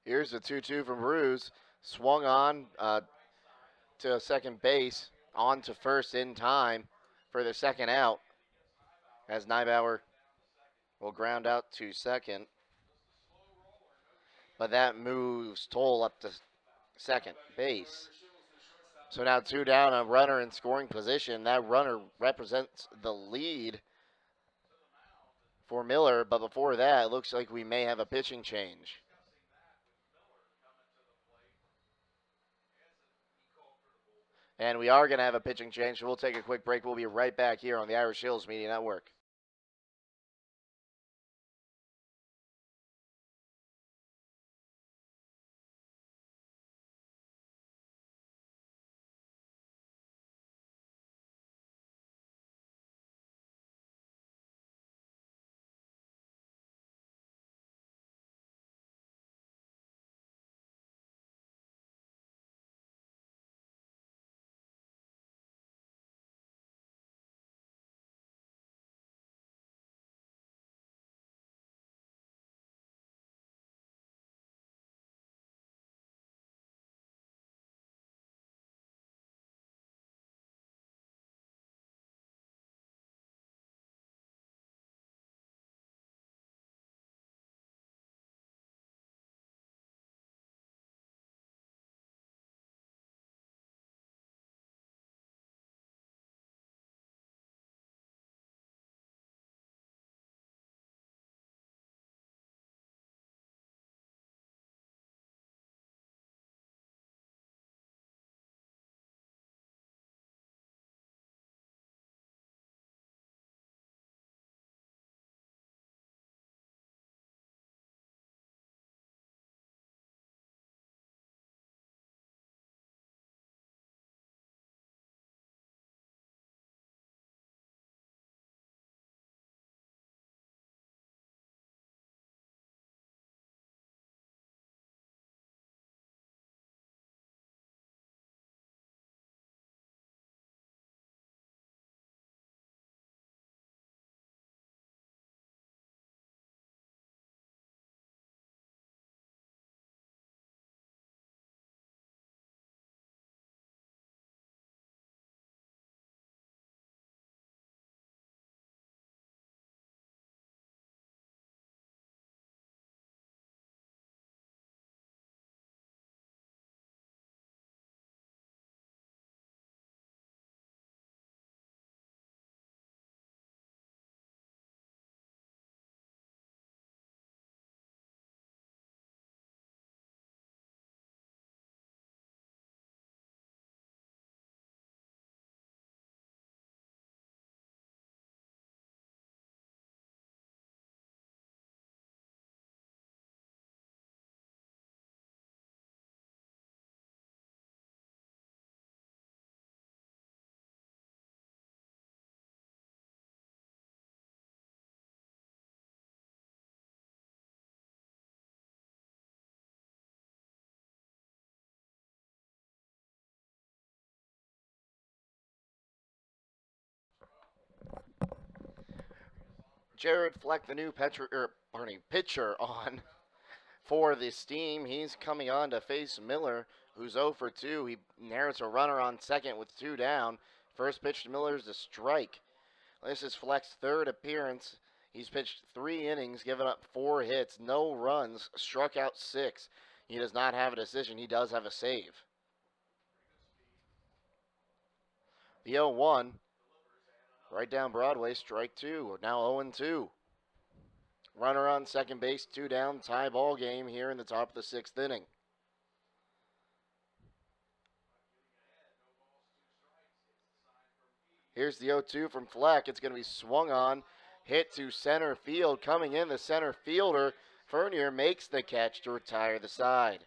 Here's the 2-2 from Bruce. Swung on to second base, on to first in time for the second out as Neibauer will ground out to second. But that moves Toll up to second base. So now two down, a runner in scoring position. That runner represents the lead for Miller, but before that, it looks like we may have a pitching change. And we are going to have a pitching change, so we'll take a quick break. We'll be right back here on the Irish Hills Media Network. Jared Fleck, the new pitcher on for this team. He's coming on to face Miller, who's 0 for 2. He narrows a runner on second with two down. First pitch to Miller is a strike. This is Fleck's third appearance. He's pitched 3 innings, given up 4 hits, no runs, struck out 6. He does not have a decision. He does have a save. The 0-1, right down Broadway, strike 2. Now 0-2. Runner on second base, 2 down, tie ball game here in the top of the 6th inning. Here's the 0-2 from Fleck. It's going to be swung on, hit to center field. Coming in, the center fielder, Fernier, makes the catch to retire the side.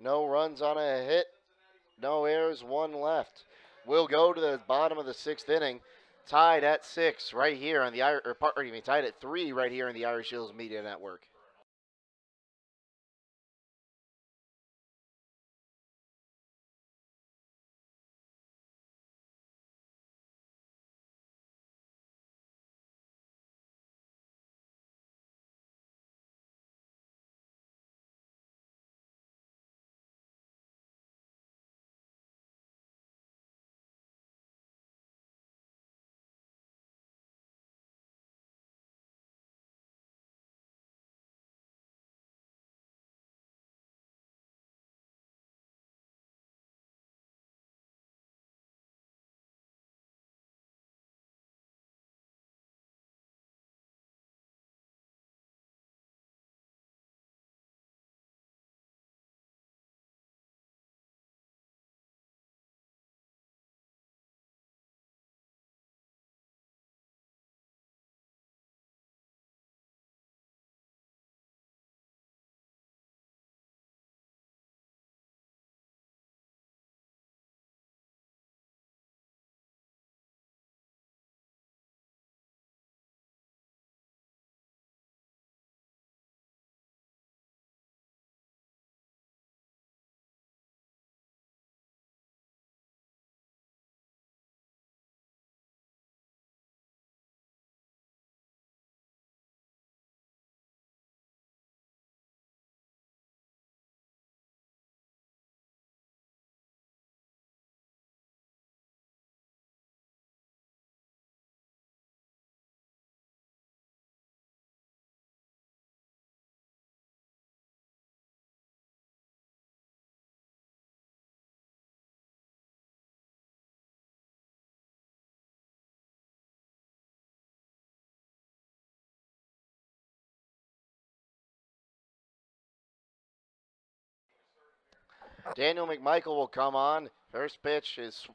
No runs on a hit, no errors, 1 left. We'll go to the bottom of the 6th inning, tied at 6 right here on the tied at 3 right here on the Irish Hills Media Network. Daniel McMichael will come on. First pitch is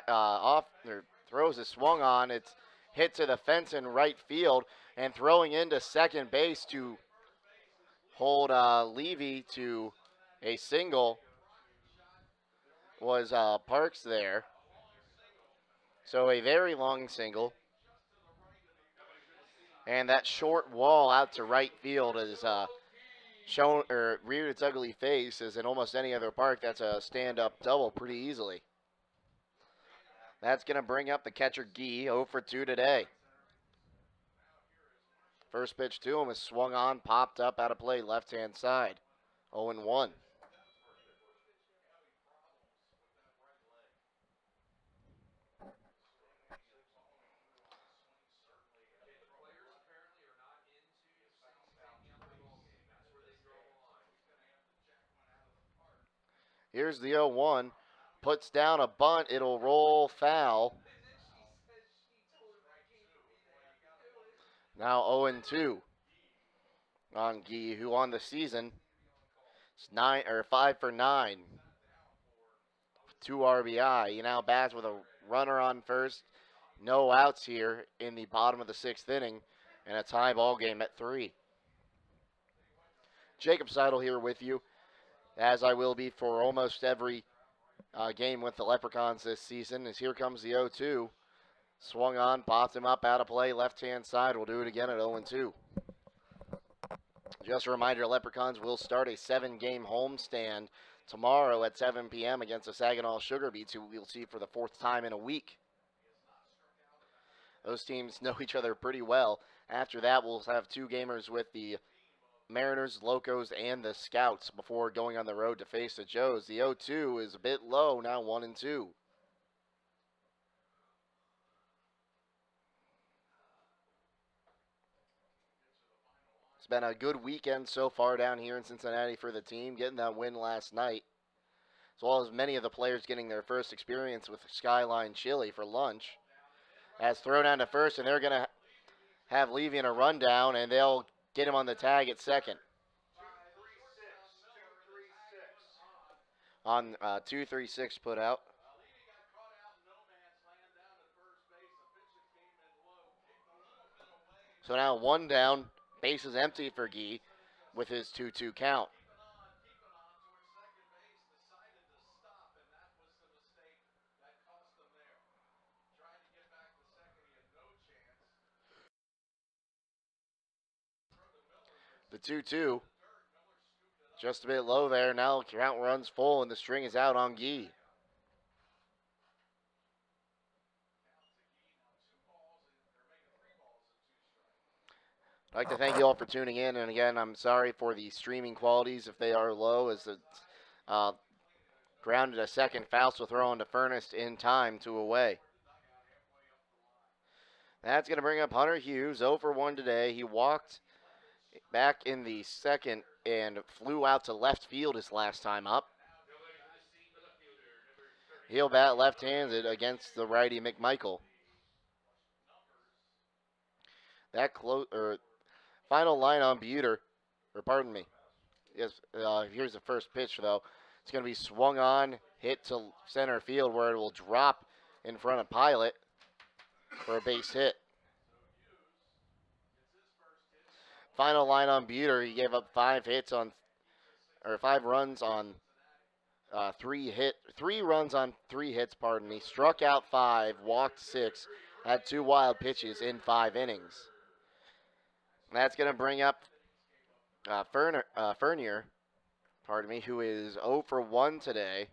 off or throws is swung on. It's hit to the fence in right field and throwing into second base to hold Levy to a single was Parks there. So a very long single. And that short wall out to right field is shown or reared its ugly face as in almost any other park. That's a stand-up double pretty easily. That's going to bring up the catcher Gee, 0 for 2 today. First pitch to him is swung on, popped up out of play, left-hand side. 0-1. Here's the 0-1. Puts down a bunt. It'll roll foul. Now 0-2 on Gee, who on the season is 5 for 9. 2 RBI. He now bats with a runner on first. No outs here in the bottom of the 6th inning, and a tie ball game at 3. Jacob Seidel here with you, as I will be for almost every game with the Leprechauns this season. As here comes the 0-2. Swung on, popped him up out of play, left-hand side. We'll do it again at 0-2. Just a reminder, Leprechauns will start a 7-game homestand tomorrow at 7 p.m. against the Saginaw Sugar Beets, who we'll see for the 4th time in a week. Those teams know each other pretty well. After that, we'll have 2 gamers with the Mariners, Locos, and the Scouts before going on the road to face the Joes. The 0-2 is a bit low, now 1-2. It's been a good weekend so far down here in Cincinnati for the team, getting that win last night, as well as many of the players getting their first experience with Skyline Chili for lunch. As thrown down to first, and they're going to have Levy in a rundown, and they'll get him on the tag at second. On 2-3-6 put out. So now one down, bases empty for Gee with his 2-2 count. The 2-2, just a bit low there. Now count runs full, and the string is out on Gee. I'd like to thank you all for tuning in, and again, I'm sorry for the streaming qualities if they are low, as the grounded a second. Fausto throwing to Furness in time, 2 away. That's going to bring up Hunter Hughes, 0 for 1 today. He walked back in the second and flew out to left field his last time up. He'll bat left-handed against the righty McMichael. That final line on Buter, or pardon me. Yes, here's the first pitch though. It's going to be swung on, hit to center field where it will drop in front of Pilot for a base hit. Final line on Buter, he gave up 5 runs on 3 runs on 3 hits. Pardon me. Struck out 5, walked 6, had 2 wild pitches in 5 innings. That's going to bring up Fernier, pardon me, who is 0 for 1 today.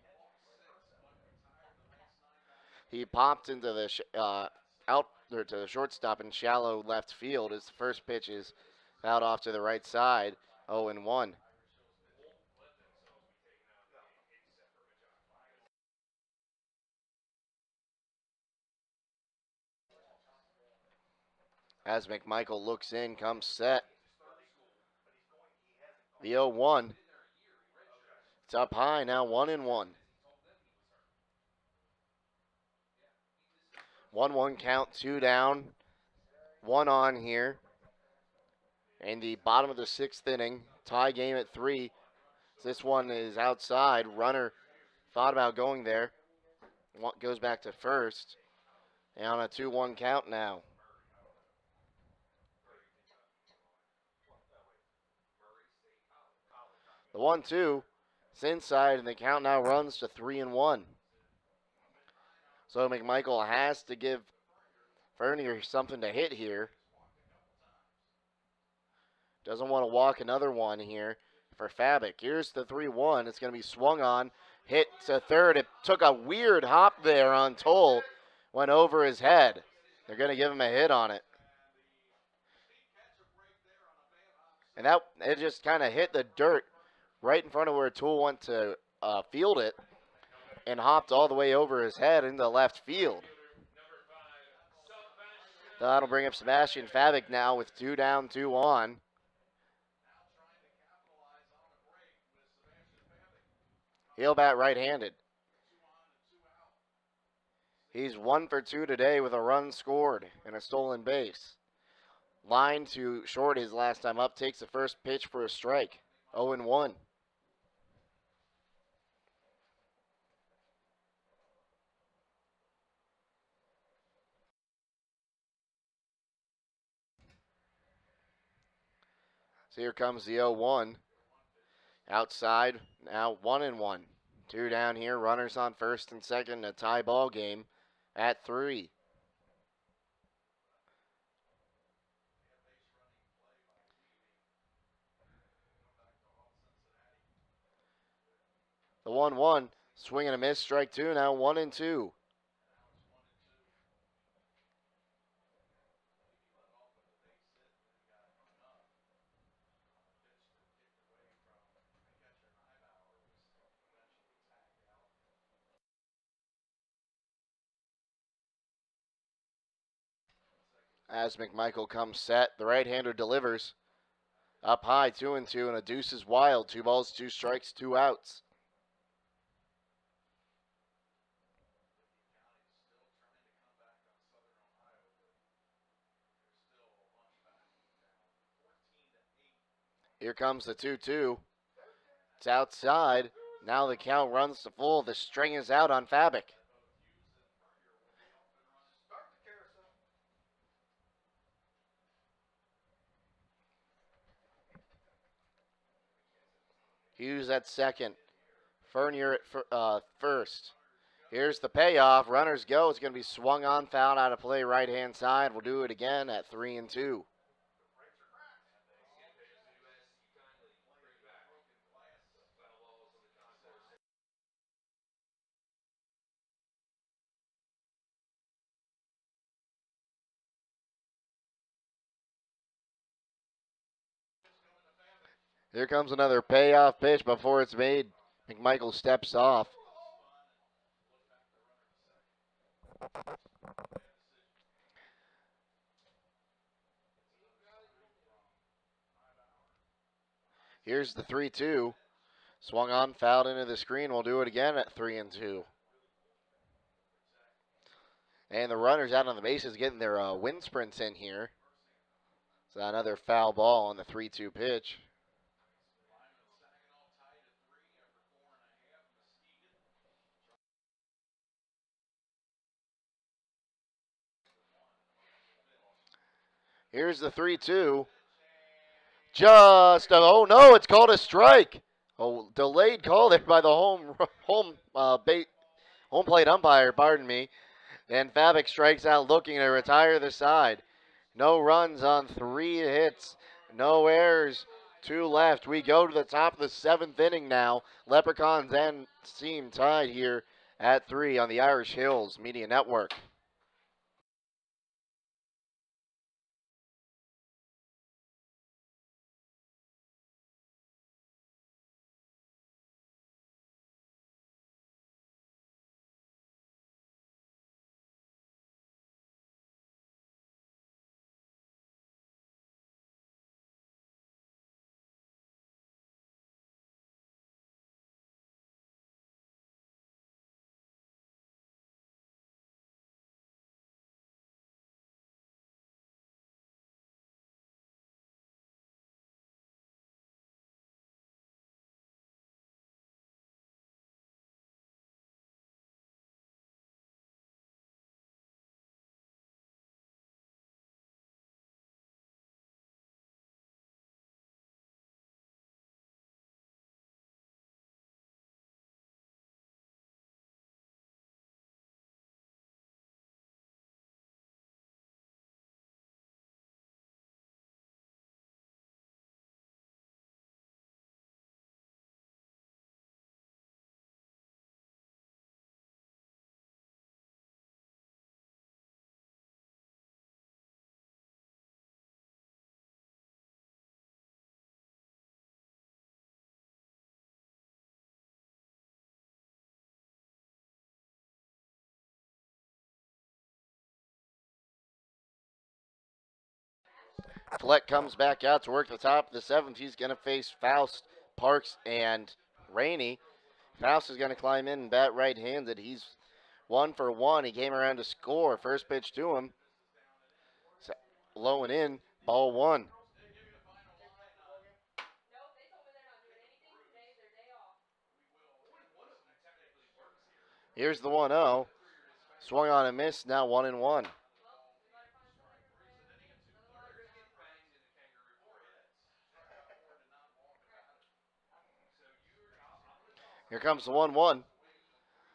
He popped into the out or to the shortstop in shallow left field. His first pitch is out off to the right side, 0-1. As McMichael looks in, comes set. The 0-1. It's up high now, 1-1. 1-1 count, 2 down, 1 on here. In the bottom of the 6th inning, tie game at 3. This one is outside. Runner thought about going there. Goes back to first. And on a 2-1 count now. The 1-2. It's inside, and the count now runs to 3-1. So McMichael has to give Fernier something to hit here. Doesn't want to walk another one here for Fabic. Here's the 3-1. It's going to be swung on. Hit to third. It took a weird hop there on Toll. Went over his head. They're going to give him a hit on it. And it just kind of hit the dirt right in front of where Tool went to field it and hopped all the way over his head into left field. That'll bring up Sebastian Fabic now with 2 down, 2 on. He'll bat right-handed. He's 1 for 2 today with a run scored and a stolen base. Line to short his last time up, takes the first pitch for a strike. 0-1. So here comes the 0-1. Outside, now 1-1. 2 down here, runners on first and second, a tie ball game at 3. The 1-1, swing and a miss, strike 2, now 1-2. As McMichael comes set, the right-hander delivers. Up high, 2-2, and a deuce is wild. 2 balls, 2 strikes, 2 outs. Here comes the 2-2. It's outside. Now the count runs to full. The string is out on Fabic. Hughes at second. Fernier at first. Here's the payoff. Runners go. It's going to be swung on, fouled out of play right hand side. We'll do it again at 3-2. Here comes another payoff pitch before it's made. McMichael steps off. Here's the 3-2. Swung on, fouled into the screen. We'll do it again at 3-2. And the runners out on the bases getting their wind sprints in here. So another foul ball on the 3-2 pitch. Here's the 3-2. Oh no, it's called a strike. Oh, delayed call there by the home plate umpire. Pardon me. And Fabic strikes out, looking to retire the side. No runs on 3 hits, no errors, 2 left. We go to the top of the 7th inning now. Leprechauns and Team tied here at 3 on the Irish Hills Media Network. Fleck comes back out to work the top of the 7th. He's going to face Faust, Parks, and Rainey. Faust is going to climb in and bat right-handed. He's 1 for 1. He came around to score. First pitch to him. Low and in. Ball 1. Here's the 1-0. Swung on and missed. Now 1-1. Here comes the 1-1.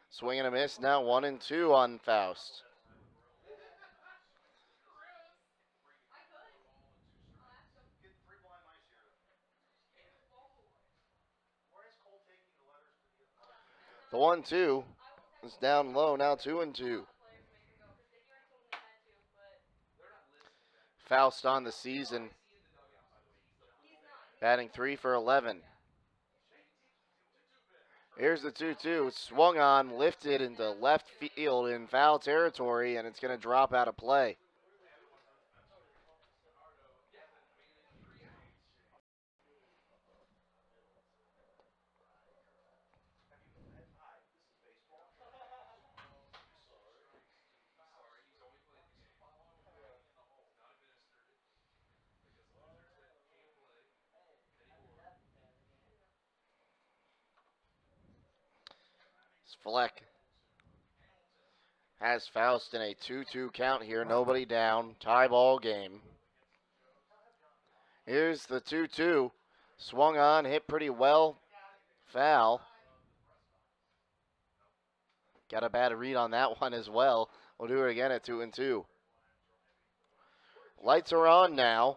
Swing and a miss. Now 1-2 on Faust. The 1-2 is down low. Now 2-2. Faust on the season, batting 3 for 11. Here's the 2-2. Swung on, lifted into left field in foul territory, and it's going to drop out of play. Fleck has Faust in a 2-2 count here. Nobody down. Tie ball game. Here's the 2-2. Swung on, hit pretty well. Foul. Got a bad read on that one as well. We'll do it again at 2-2. Lights are on now.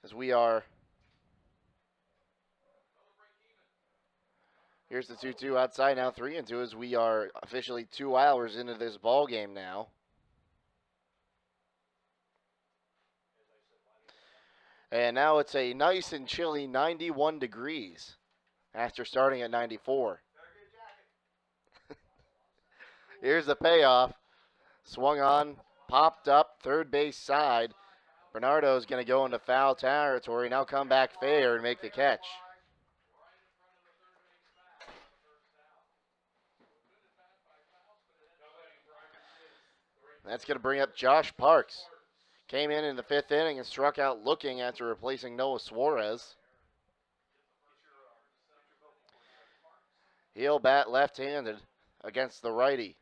As we are. Here's the 2-2 outside now. 3-2 as we are officially 2 hours into this ball game now. And now it's a nice and chilly 91 degrees after starting at 94. Here's the payoff. Swung on, popped up, third base side. Bernardo's going to go into foul territory. Now come back fair and make the catch. That's going to bring up Josh Parks. Came in the 5th inning and struck out looking after replacing Noah Suarez. He'll bat left-handed against the righty.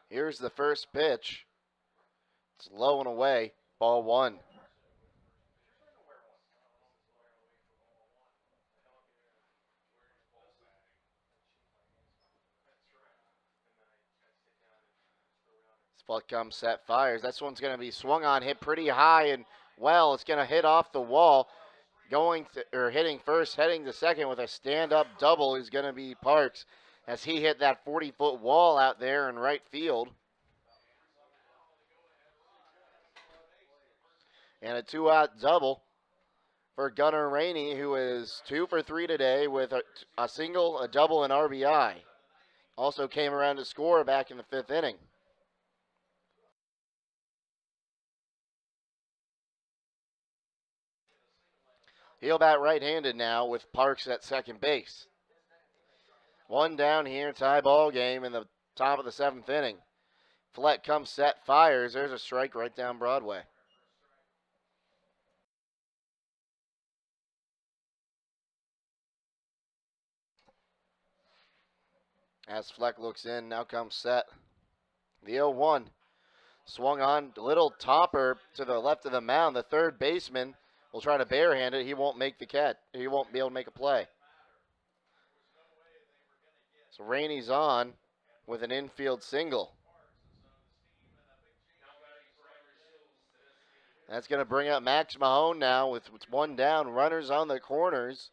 Here's the first pitch. It's low and away. Ball 1. Fleck comes, set, fires. This one's going to be swung on, hit pretty high, and well, it's going to hit off the wall. Hitting first, heading to second with a stand-up double is going to be Parks as he hit that 40-foot wall out there in right field. And a 2-out double for Gunnar Rainey, who is 2 for 3 today with a single, a double, and RBI. Also came around to score back in the 5th inning. He'll bat right-handed now with Parks at second base. 1 down here, tie ball game in the top of the 7th inning. Fleck comes, set, fires. There's a strike right down Broadway. As Fleck looks in, now comes set. The 0-1. Swung on, little topper to the left of the mound. The third baseman will try to barehand it. He won't make the catch. He won't be able to make a play. So Rainey's on with an infield single. That's going to bring up Max Mahone now with 1 down. Runners on the corners.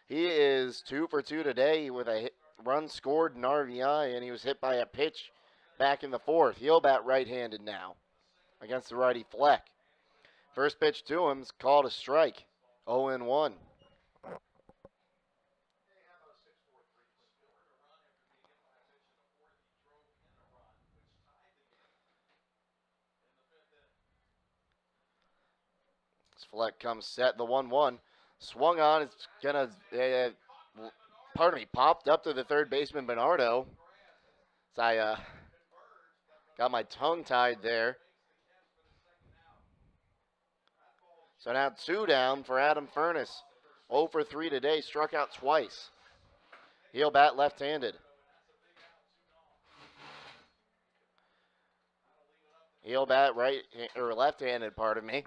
He is 2 for 2 today with a run scored in RBI, and he was hit by a pitch back in the 4th. He'll bat right-handed now against the righty Fleck. First pitch to him is called a strike. 0-1. Fleck comes set, the 1-1. Swung on, it's going to, popped up to the third baseman, Bernardo. So I got my tongue tied there. So now 2 down for Adam Furness. 0 for 3 today, struck out twice. He'll bat left-handed. He'll bat left-handed, pardon me.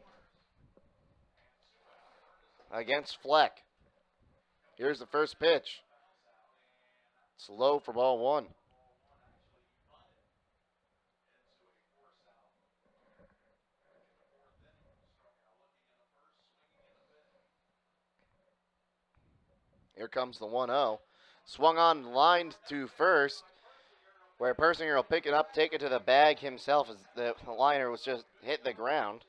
Against Fleck. Here's the first pitch. It's low for ball 1. Here comes the 1-0. Swung on, lined to first, where Persinger will pick it up, take it to the bag himself as the liner was just hit the ground.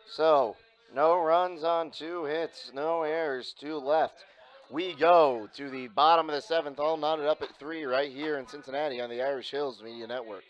So, no runs on 2 hits, no errors, 2 left. We go to the bottom of the 7th, all knotted up at 3 right here in Cincinnati on the Irish Hills Media Network.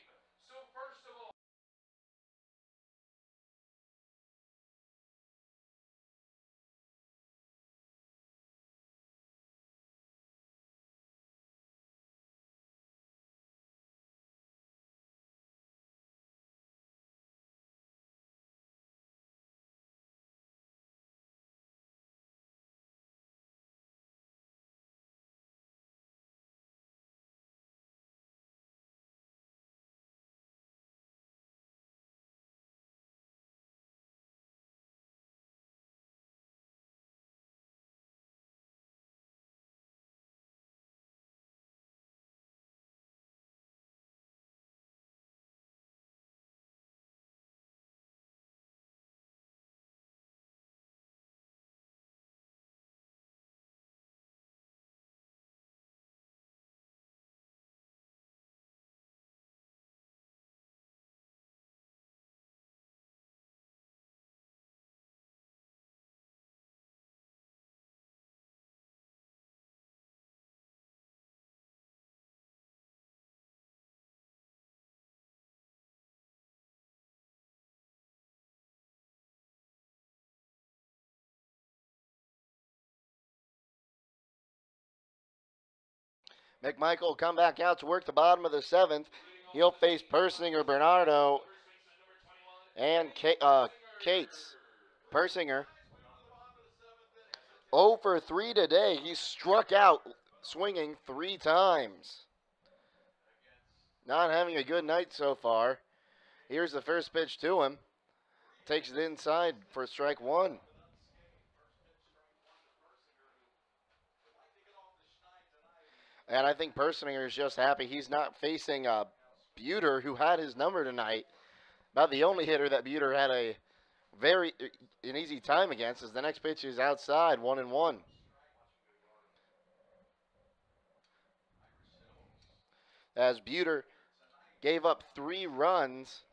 McMichael will come back out to work the bottom of the seventh. He'll face Persinger, Bernardo, and Cates. Persinger 0 for 3 today. He struck out swinging 3 times. Not having a good night so far. Here's the first pitch to him. Takes it inside for strike one. And I think Persinger is just happy he's not facing Buter, who had his number tonight. About the only hitter that Buter had very an easy time against. As the next pitch is outside, 1-1. As Buter gave up 3 runs.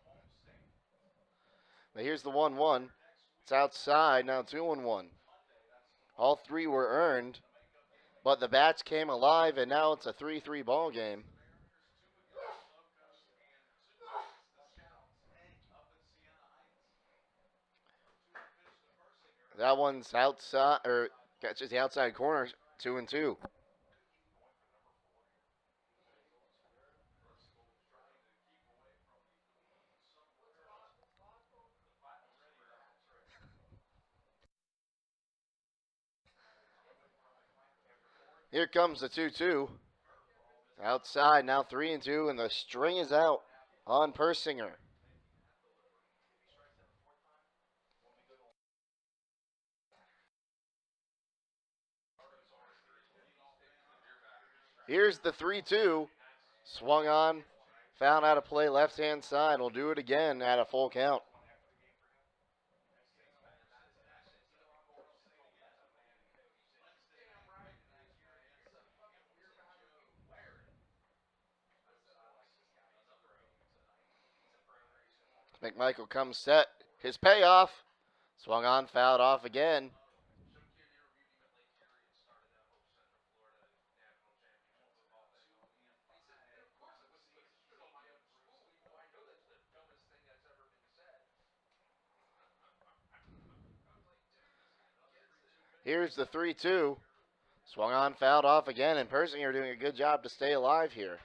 But here's the 1-1. It's outside, now 2-1. All 3 were earned, but the bats came alive, and now it's a 3-3 ball game. That one's outside, or catches the outside corner, 2-2. Here comes the 2-2. Outside, now 3-2, and the string is out on Persinger. Here's the 3-2. Swung on, found out to play left-hand side. We'll do it again at a full count. McMichael comes set. His payoff. Swung on, fouled off again. Here's the 3-2. Swung on, fouled off again, and Persinger doing a good job to stay alive here.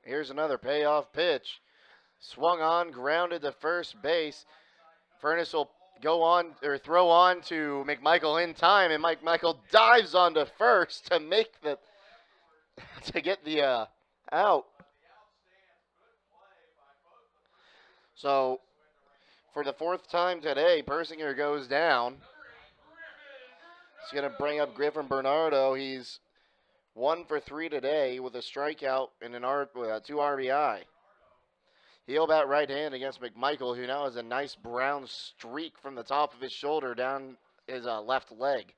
Here's another payoff pitch. Swung on, grounded to first base. Furness will go on or throw on to McMichael in time, and McMichael dives onto first to make the to get the out. So for the 4th time today, Persinger goes down. It's going to bring up Griffin Bernardo. He's 1 for 3 today with a strikeout and 2 RBI. Heel bat right hand against McMichael, who now has a nice brown streak from the top of his shoulder down his left leg.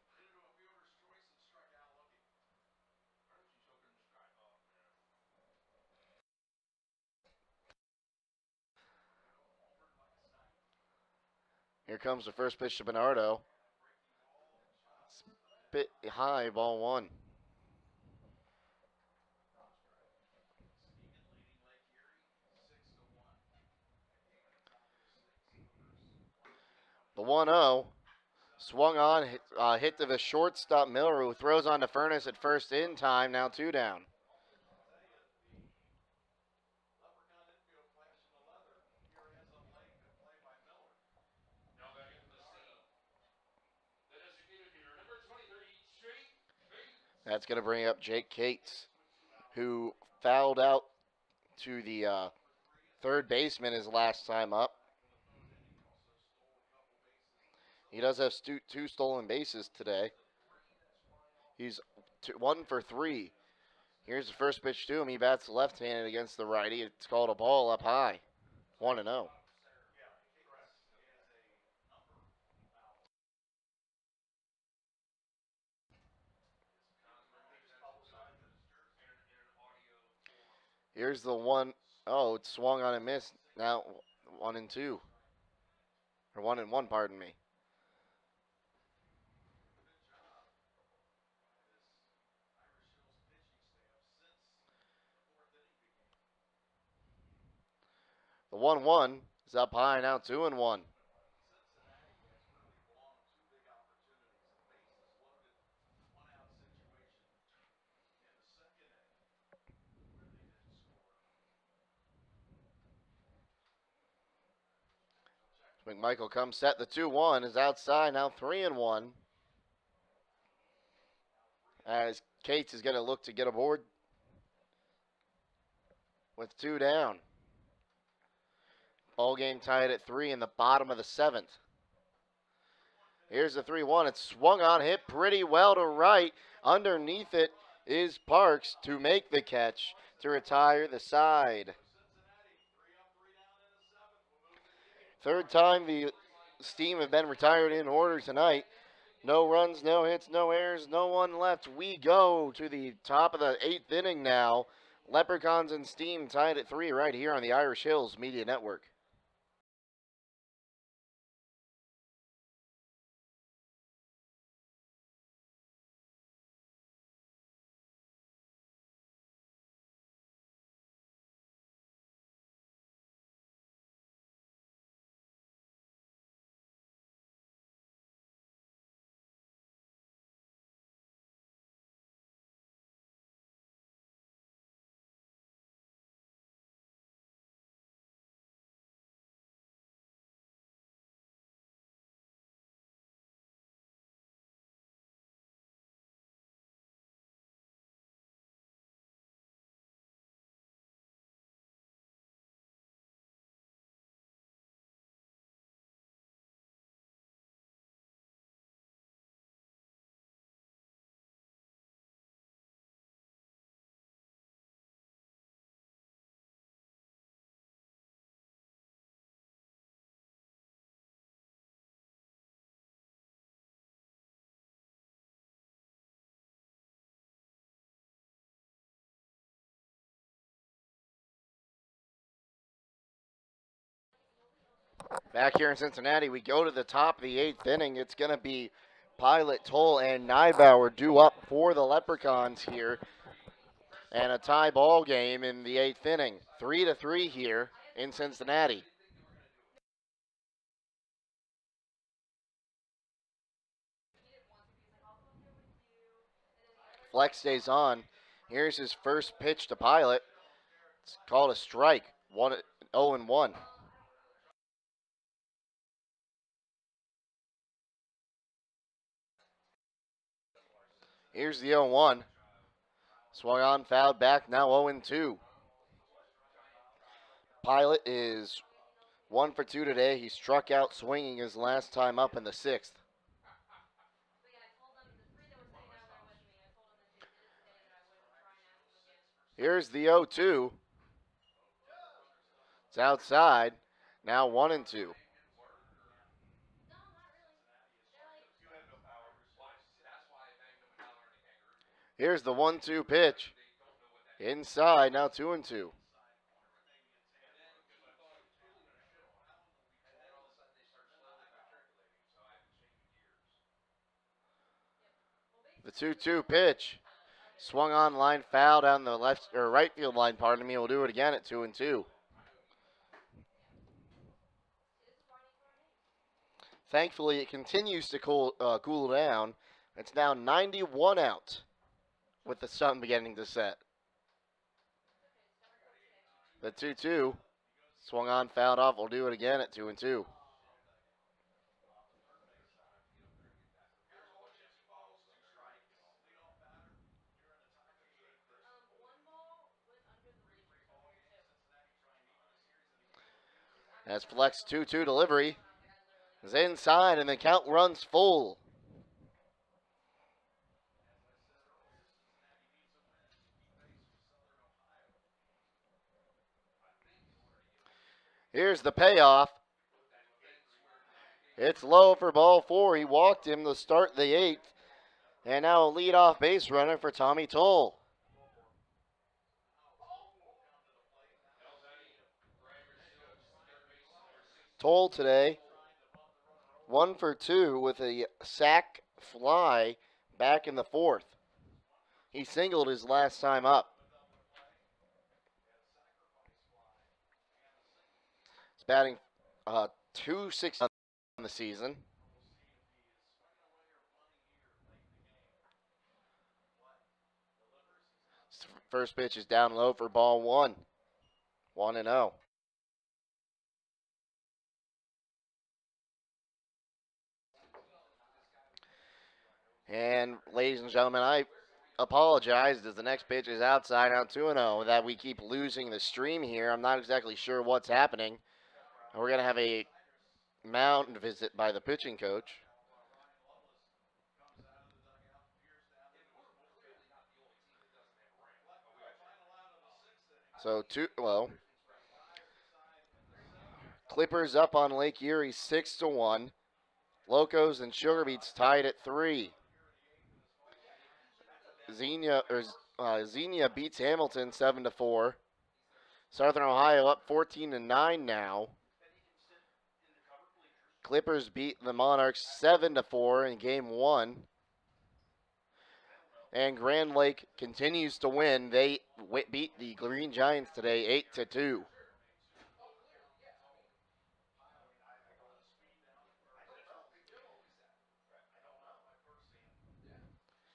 Here comes the first pitch to Bernardo. It's a bit high, ball 1. The 1-0. Swung on, hit to the shortstop Miller, who throws on to Furness at first in time, now 2 down. That's going to bring up Jake Cates, who fouled out to the third baseman his last time up. He does have 2 stolen bases today. He's 1 for 3. Here's the first pitch to him. He bats left-handed against the righty. It's called a ball up high. 1-0. Here's the 1. Oh, it's swung on and missed. Now 1-2. Or 1-1, pardon me. The 1-1 is up high now, 2-1. McMichael comes set. The 2-1 is outside now, 3-1. As Cates is going to look to get aboard with 2 down. Ball game tied at 3 in the bottom of the 7th. Here's the 3-1. It's swung on, hit pretty well to right. Underneath it is Parks to make the catch to retire the side. Third time the Steam have been retired in order tonight. No runs, no hits, no errors, no one left. We go to the top of the 8th inning now. Leprechauns and Steam tied at 3 right here on the Irish Hills Media Network. Back here in Cincinnati, we go to the top of the 8th inning. It's going to be Pilot, Toll, and Neibauer due up for the Leprechauns here. And a tie ball game in the 8th inning. 3-3 here in Cincinnati. Flex stays on. Here's his first pitch to Pilot. It's called a strike. 0-1. Here's the 0-1. Swung on, fouled back, now 0-2. Pilot is 1 for 2 today. He struck out swinging his last time up in the 6th. Here's the 0-2. It's outside. Now 1-2. Here's the 1-2 pitch. Inside, now 2-2. The 2-2 pitch. Swung on, line foul down the left or right field line, pardon me. We'll do it again at 2-2. Thankfully, it continues to cool down. It's now 91 out with the sun beginning to set. The 2-2 swung on, fouled off. We'll do it again at 2-2. As Flex 2-2 delivery is inside, and the count runs full. Here's the payoff. It's low for ball 4. He walked him to start the 8th. And now a leadoff base runner for Tommy Toll. Toll today, 1 for 2 with a sac fly back in the 4th. He singled his last time up. batting 260 on the season. First pitch is down low for ball one. 1-0. And ladies and gentlemen, I apologize as the next pitch is outside on 2-0 that we keep losing the stream here. I'm not exactly sure what's happening. We're going to have a mound visit by the pitching coach. So, Clippers up on Lake Erie 6-1. Locos and Sugar Beets tied at 3. Xenia beats Hamilton 7-4. Southern Ohio up 14-9 now. Clippers beat the Monarchs 7-4 in game 1. And Grand Lake continues to win. They beat the Green Giants today 8-2.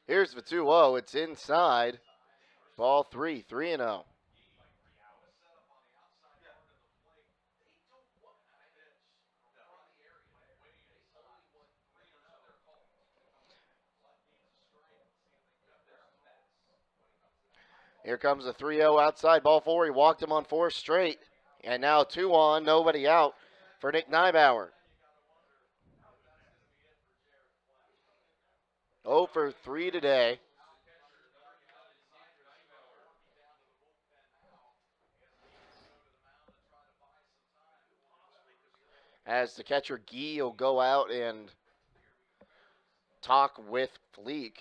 Here's the 2-0. It's inside. Ball 3-0. Here comes a 3-0 outside. Ball 4. He walked him on 4 straight. And now 2 on, nobody out for Nick Neibauer. 0 for 3 today. As the catcher Gee will go out and talk with Fleek.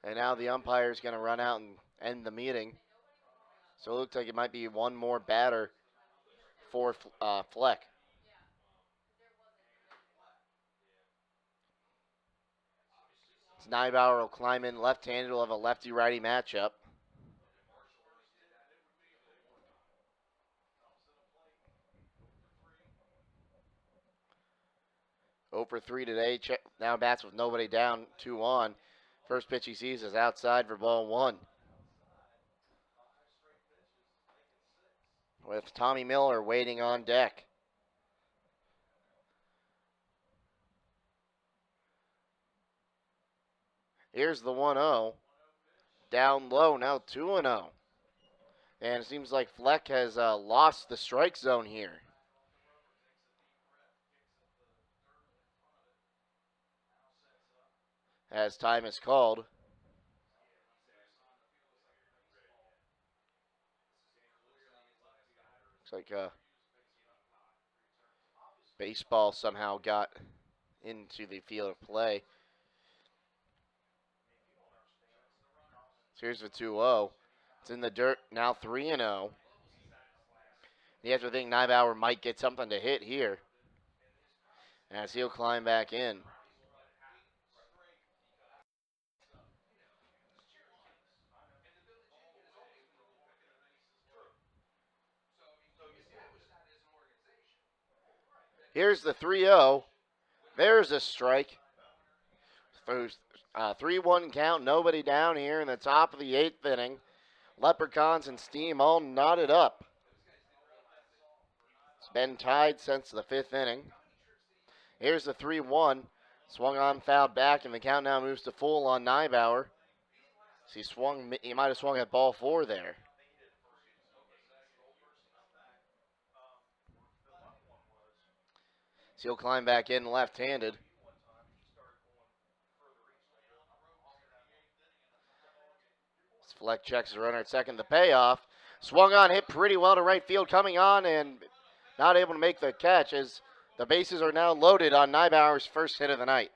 And now the umpire is going to run out and end the meeting. So it looks like it might be one more batter for Fleck. Neibauer will climb in left-handed. Will have a lefty-righty matchup. Oh for 3 today. Now bats with nobody down, 2 on. First pitch he sees is outside for ball 1. With Tommy Miller waiting on deck. Here's the 1-0. Down low, now 2-0. And it seems like Fleck has lost the strike zone here. As time is called. Looks like baseball somehow got into the field of play. So here's the 2-0. It's in the dirt, now 3-0. You have to think Neibauer might get something to hit here. As he'll climb back in. Here's the 3-0. There's a strike. 3-1 count, nobody down here in the top of the 8th inning. Leprechauns and Steam all knotted up. It's been tied since the 5th inning. Here's the 3-1. Swung on, fouled back, and the count now moves to full on Neibauer. So he might have swung at ball 4 there. So he'll climb back in left-handed. Fleck checks the runner at second. The payoff. Swung on, hit pretty well to right field, coming on and not able to make the catch as the bases are now loaded on Neibauer's first hit of the night.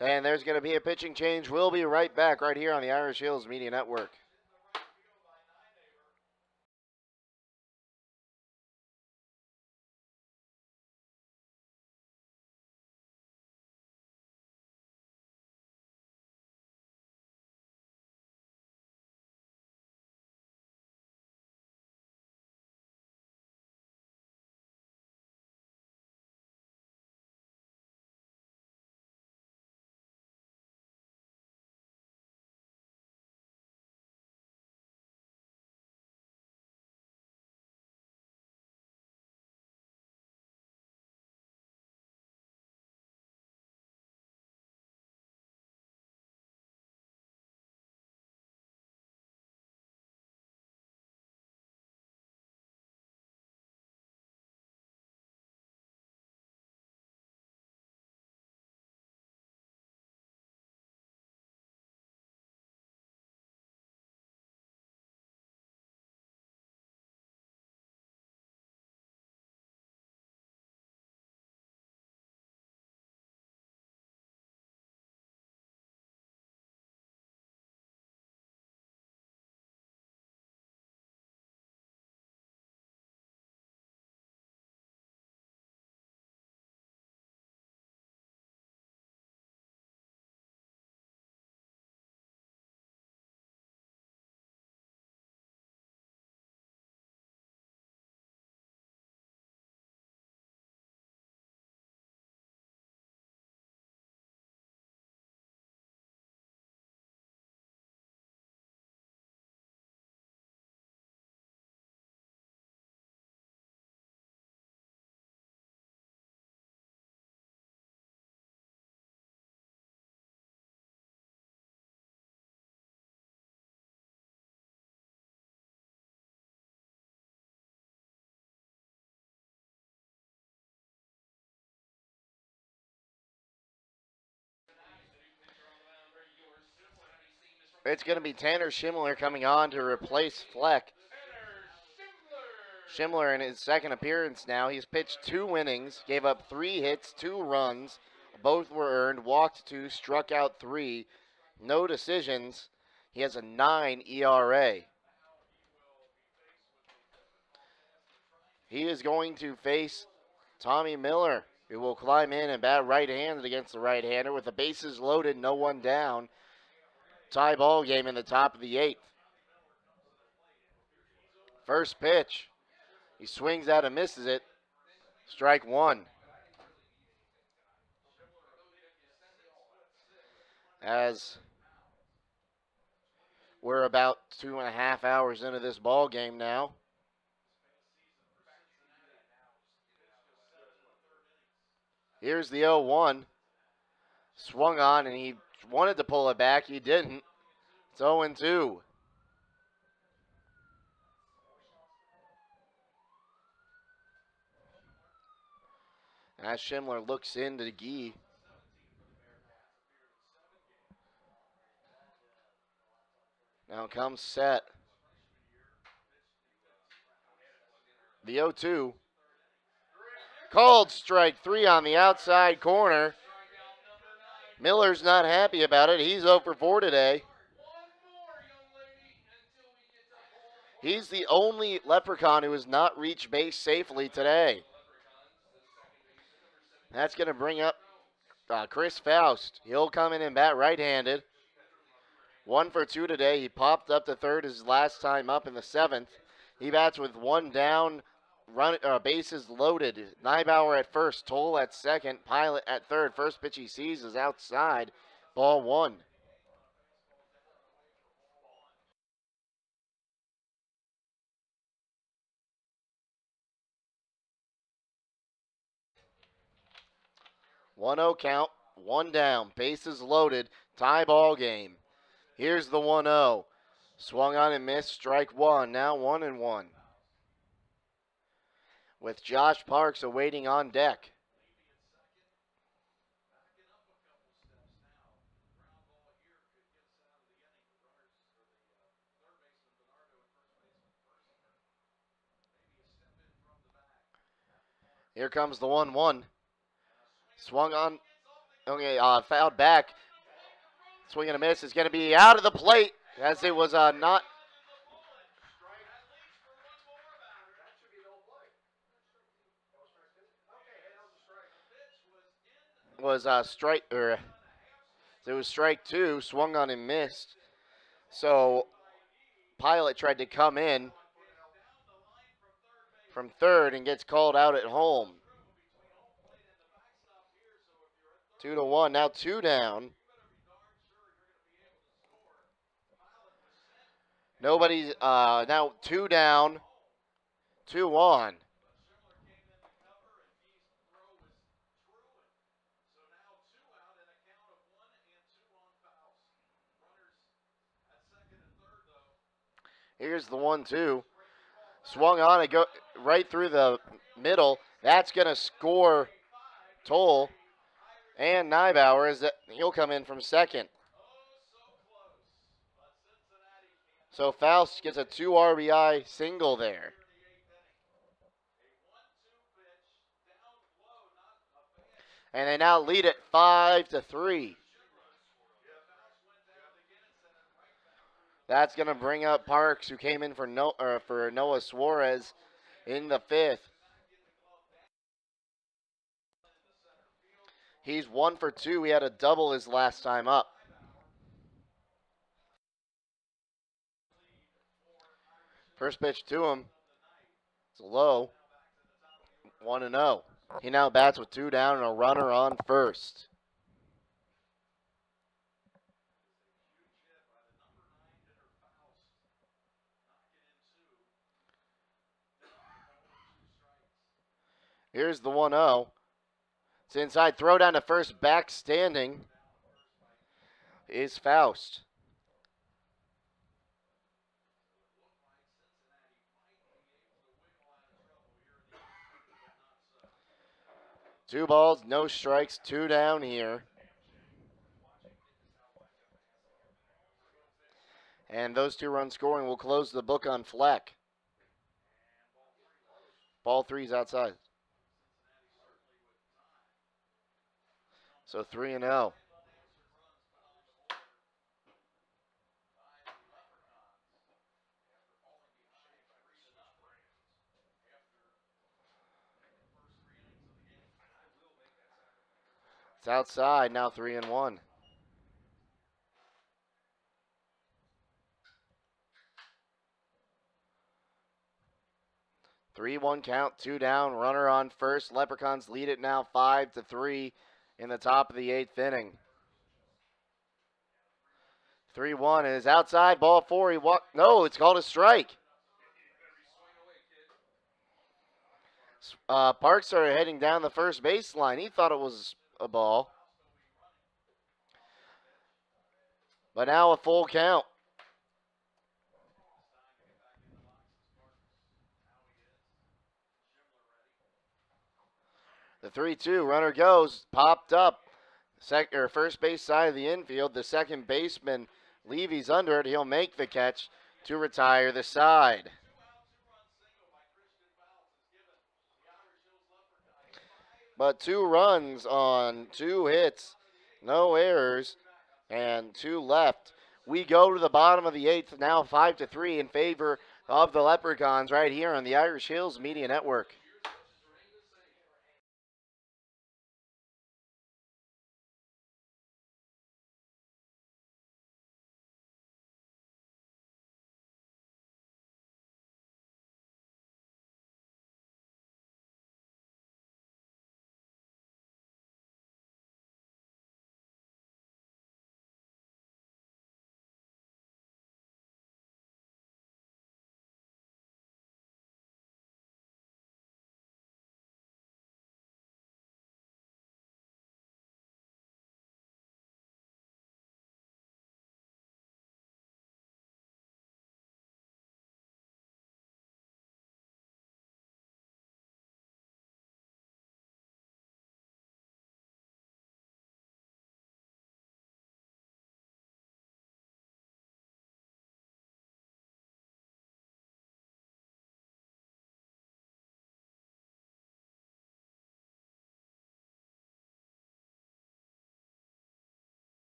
And there's going to be a pitching change. We'll be right back right here on the Irish Hills Media Network. It's going to be Tanner Schimler coming on to replace Fleck. Schimler in his second appearance now. He's pitched 2 innings, gave up 3 hits, 2 runs. Both were earned, walked 2, struck out 3. No decisions. He has a 9 ERA. He is going to face Tommy Miller, who will climb in and bat right-handed against the right-hander with the bases loaded, no one down. Tie ball game in the top of the 8th. First pitch. He swings out and misses it. Strike 1. As we're about 2.5 hours into this ball game now. Here's the 0-1. Swung on and he wanted to pull it back. He didn't. It's 0-2. As Schimler looks into Gee. Now comes set. The 0-2. Called strike 3 on the outside corner. Miller's not happy about it. He's 0 for 4 today. He's the only Leprechaun who has not reached base safely today. That's going to bring up Chris Faust. He'll come in and bat right-handed. 1 for 2 today. He popped up to third his last time up in the 7th. He bats with 1 down, bases loaded. Neibauer at first, Toll at second, Pilot at third. First pitch he sees is outside. Ball 1. One 0 count, 1 down, bases loaded, tie ball game. Here's the 1-0. Swung on and missed, strike 1, now 1-1. With Josh Parks awaiting on deck. Here comes the 1-1. Swung on, okay, fouled back. Swing and a miss is going to be out of the plate as it was not. Was strike or it was strike 2. Swung on and missed. So Pilot tried to come in from third and gets called out at home. 2-1. Now 2 down. Nobody's now 2 down, 2 on. Here's the 1-2. Swung on and go right through the middle. That's going to score Toll and Neibauer as he'll come in from second. So Faust gets a 2 RBI single there. And they now lead it 5-3. That's going to bring up Parks, who came in for Noah Suarez in the 5th. He's 1 for 2. He had a double his last time up. First pitch to him. It's low. 1-0. He now bats with 2 down and a runner on first. Here's the 1-0. It's inside. Throw down to first. Back standing is Faust. Two balls, no strikes, 2 down here. And those 2 runs scoring will close the book on Fleck. Ball 3's outside. So 3-0. It's outside, now 3-1. 3-1 count, 2 down, runner on first. Leprechauns lead it now 5-3 in the top of the 8th inning. 3-1 is outside, ball 4. He walked. No, it's called a strike. Parks started heading down the first baseline. He thought it was a ball. But now a full count. The 3-2 runner goes, popped up. First base side of the infield. The second baseman, Levy's under it. He'll make the catch to retire the side. But 2 runs on 2 hits, no errors, and 2 left. We go to the bottom of the 8th, now 5-3 in favor of the Leprechauns right here on the Irish Hills Media Network.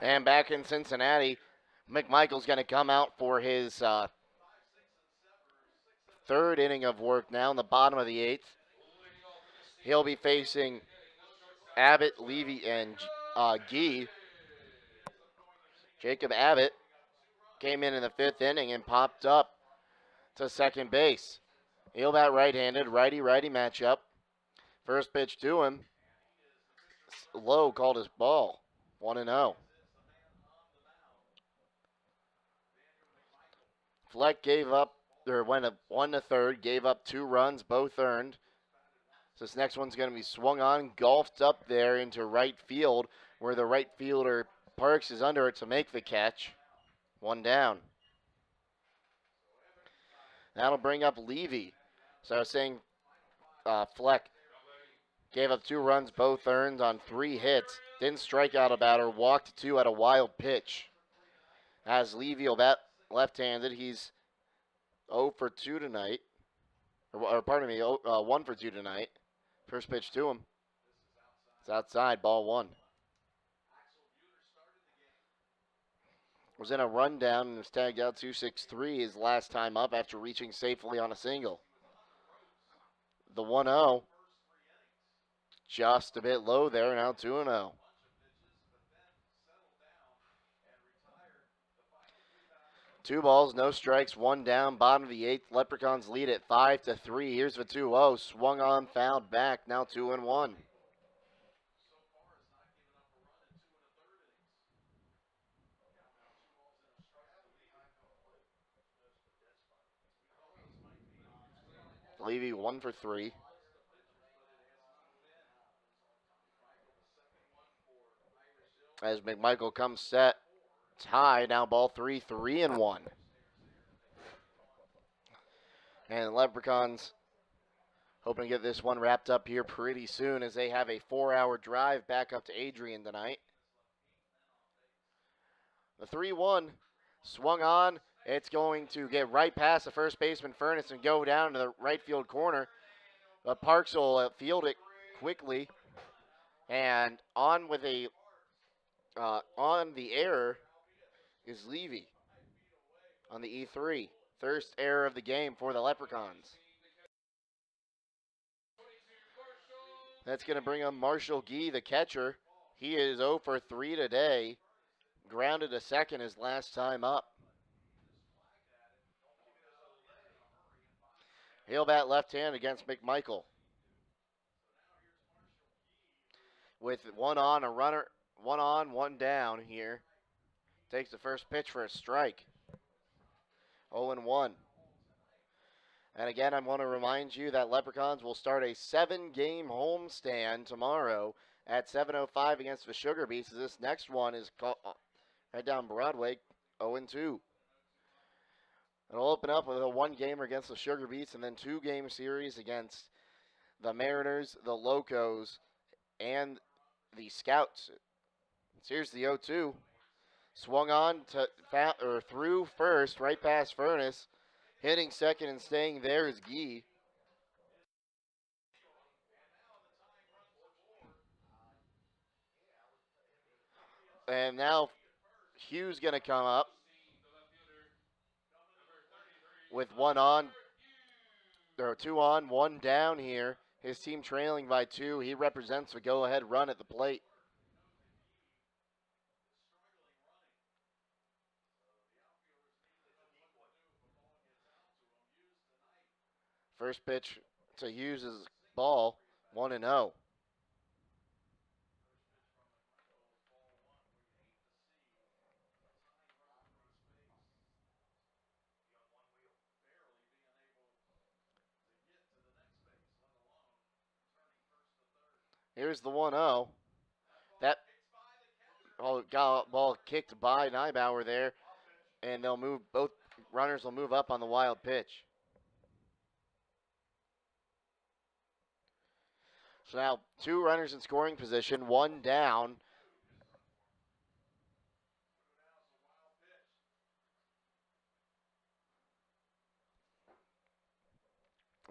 And back in Cincinnati, McMichael's going to come out for his 3rd inning of work now in the bottom of the 8th. He'll be facing Abbott, Levy, and Gee. Jacob Abbott came in the 5th inning and popped up to second base. He'll bat right-handed, righty-righty matchup. First pitch to him. Low called his ball. 1-0. Fleck gave up, or went 1-3rd, gave up 2 runs, both earned. So this next one's going to be swung on, golfed up there into right field, where the right fielder Parks is under it to make the catch. 1 down. That'll bring up Levy. So I was saying Fleck gave up 2 runs, both earned on 3 hits. Didn't strike out a batter, walked 2 at a wild pitch. As Levy will bat left-handed, he's 0 for 2 tonight. Or pardon me, 1 for 2 tonight. First pitch to him. It's outside, ball 1. Was in a rundown and was tagged out 2-6-3 his last time up after reaching safely on a single. The 1-0, just a bit low there, now 2-0. Two balls, no strikes, 1 down, bottom of the 8th. Leprechauns lead at 5-3. Here's the 2-0, swung on, fouled back, now 2-1. Levy 1 for 3. As McMichael comes set, tie, now ball 3, 3-1. And Leprechauns hoping to get this one wrapped up here pretty soon as they have a 4-hour drive back up to Adrian tonight. The 3-1 swung on. It's going to get right past the first baseman Furness and go down to the right field corner. But Parks will field it quickly. And on with on the error is Levy on the E3. First error of the game for the Leprechauns. That's going to bring up Marshall Gee, the catcher. He is 0 for 3 today. Grounded a second his last time up. He'll bat left hand against McMichael. With one on, a runner, one on, one down here. Takes the first pitch for a strike. 0-1. And again, I want to remind you that Leprechauns will start a 7-game homestand tomorrow at 7:05 against the Sugar Beets. This next one is right down Broadway, 0-2. It'll open up with a 1-gamer against the Sugar Beets and then 2-game series against the Mariners, the Locos, and the Scouts. So here's the 0-2. Swung on to through first, right past Furness. Hitting second and staying there is Gee. And now Hughes going to come up with one on, or 2 on, 1 down here. His team trailing by 2. He represents the go-ahead run at the plate. First pitch to Hughes' ball, 1-0. Here's the 1-0. That ball kicked by Neibauer there, and they'll move. Both runners will move up on the wild pitch. So now 2 runners in scoring position, 1 down.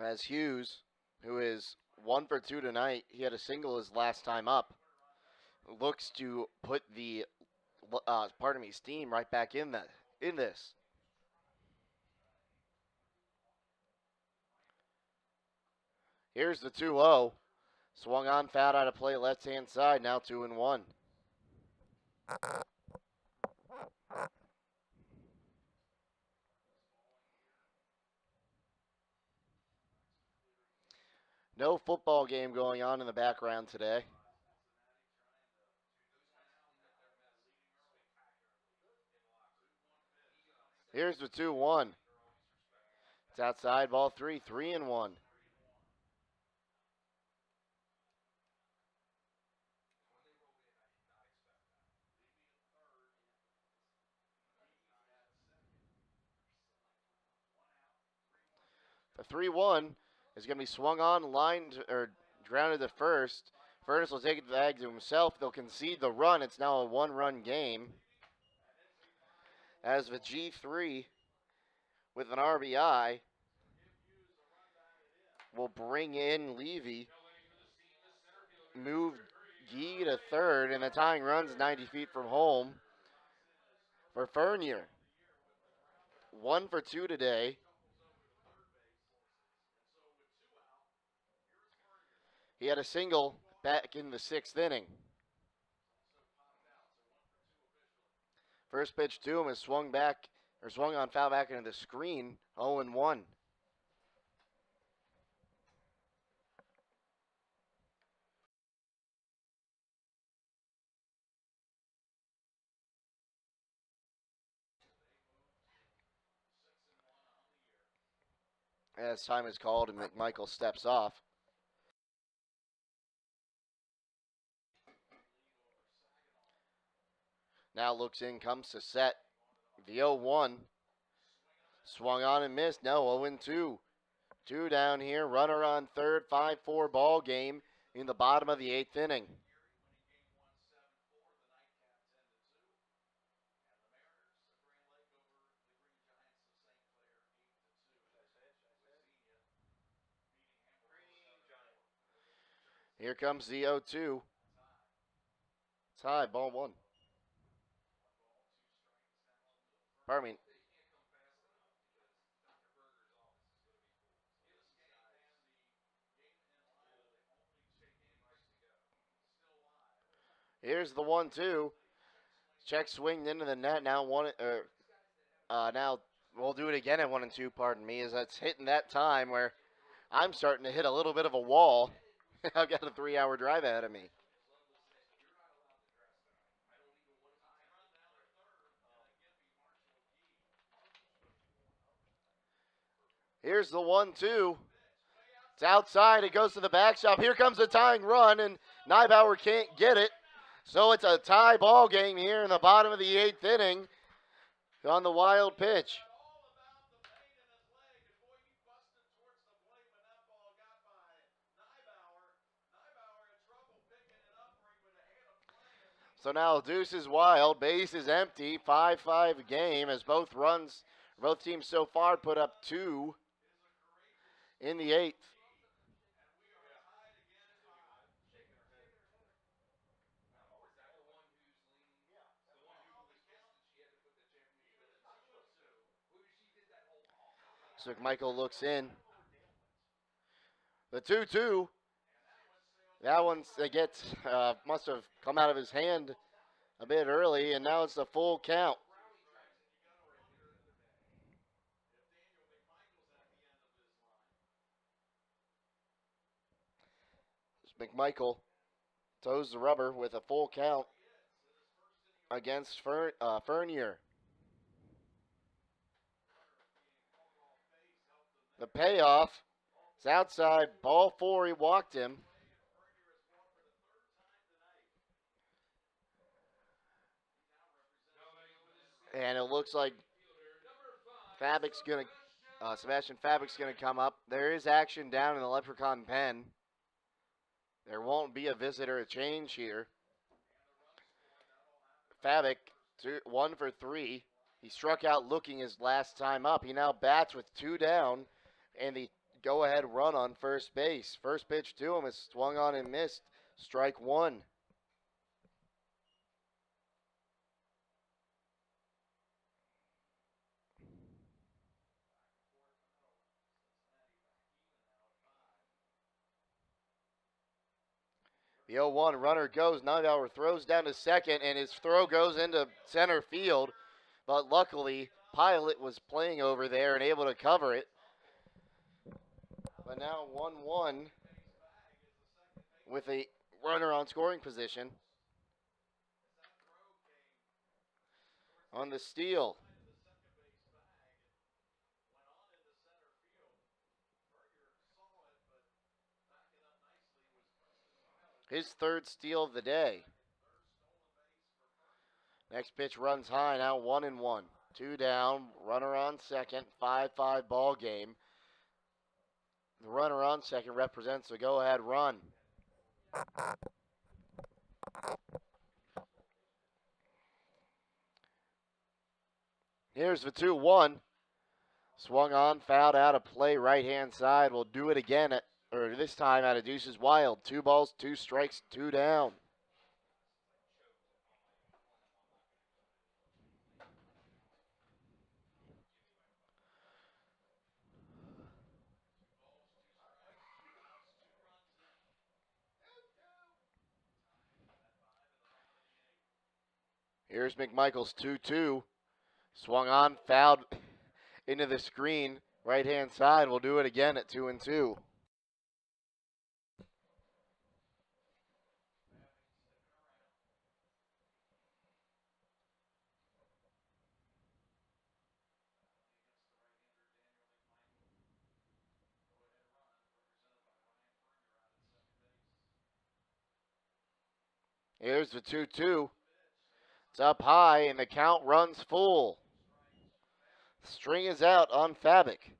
As Hughes, who is 1 for 2 tonight, he had a single his last time up, looks to put the steam right back in this. Here's the 2-0. Swung on, fouled out of play, left hand side. Now 2-1. No football game going on in the background today. Here's the 2-1. It's outside, ball 3, 3-1. The 3-1 is going to be swung on, lined, or grounded to first. Furness will take it to the bag to himself. They'll concede the run. It's now a 1-run game. As the G3 with an RBI will bring in Levy, move Gee to third, and the tying run's 90 feet from home for Fernier. 1 for 2 today. He had a single back in the 6th inning. First pitch to him is swung on foul back into the screen, 0-1. As time is called and McMichael steps off. Now looks in, comes to set. The 0-1. Swung on and missed. No, 0-2. Two down here. Runner on third. 5-4 ball game in the bottom of the 8th inning. Here comes the 0-2. It's high, ball one. Pardon me. Here's the 1-2. Check swinged into the net. Now now we'll do it again at 1-2. Pardon me, as that's hitting that time where I'm starting to hit a little bit of a wall. I've got a 3-hour drive ahead of me. Here's the 1-2. It's outside. It goes to the backstop. Here comes the tying run, and Neibauer can't get it. So it's a tie ball game here in the bottom of the 8th inning on the wild pitch. So now Deuce is wild. Base is empty. 5-5 game as both teams so far put up 2 in the 8th. So McMichael looks in. The 2-2. That one must have come out of his hand a bit early, and now it's a full count. McMichael toes the rubber with a full count against Fernier. The payoff is outside. Ball 4, he walked him. And it looks like Sebastian Fabic's going to come up. There is action down in the Leprechaun pen. There won't be a visitor change here. Fabic, 1 for 3. He struck out looking his last time up. He now bats with 2 down, and the go-ahead run on first base. First pitch to him is swung on and missed. Strike 1. The 0-1 runner goes. Neibauer throws down to second, and his throw goes into center field. But luckily, Pilot was playing over there and able to cover it. But now 1-1 with a runner on scoring position. On the steal. His third steal of the day. Next pitch runs high, now 1-1. 2 down, runner on second, 5-5 ball game. The runner on second represents a go-ahead run. Here's the 2-1. Swung on, fouled out of play, right-hand side. We'll do it again, this time out of Deuces Wild. 2 balls, 2 strikes, 2 down. Here's McMichael's 2-2. Swung on, fouled into the screen, right-hand side. We'll do it again at 2-2. Here's the 2-2. It's up high, and the count runs full. String is out on Fabic.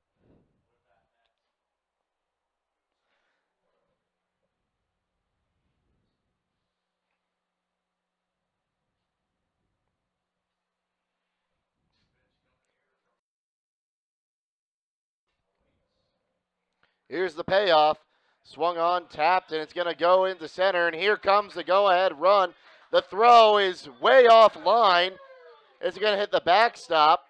Here's the payoff. Swung on, tapped, and it's going to go into center. And here comes the go-ahead run. The throw is way off line. It's going to hit the backstop.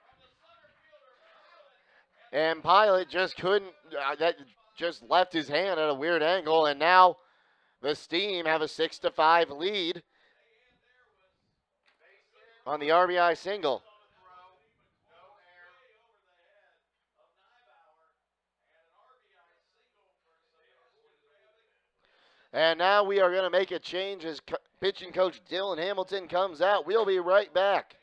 And Pilot just couldn't, that just left his hand at a weird angle. And now the Steam have a 6-5 lead on the RBI single. And now we are going to make a change as pitching coach Dylan Hamilton comes out. We'll be right back.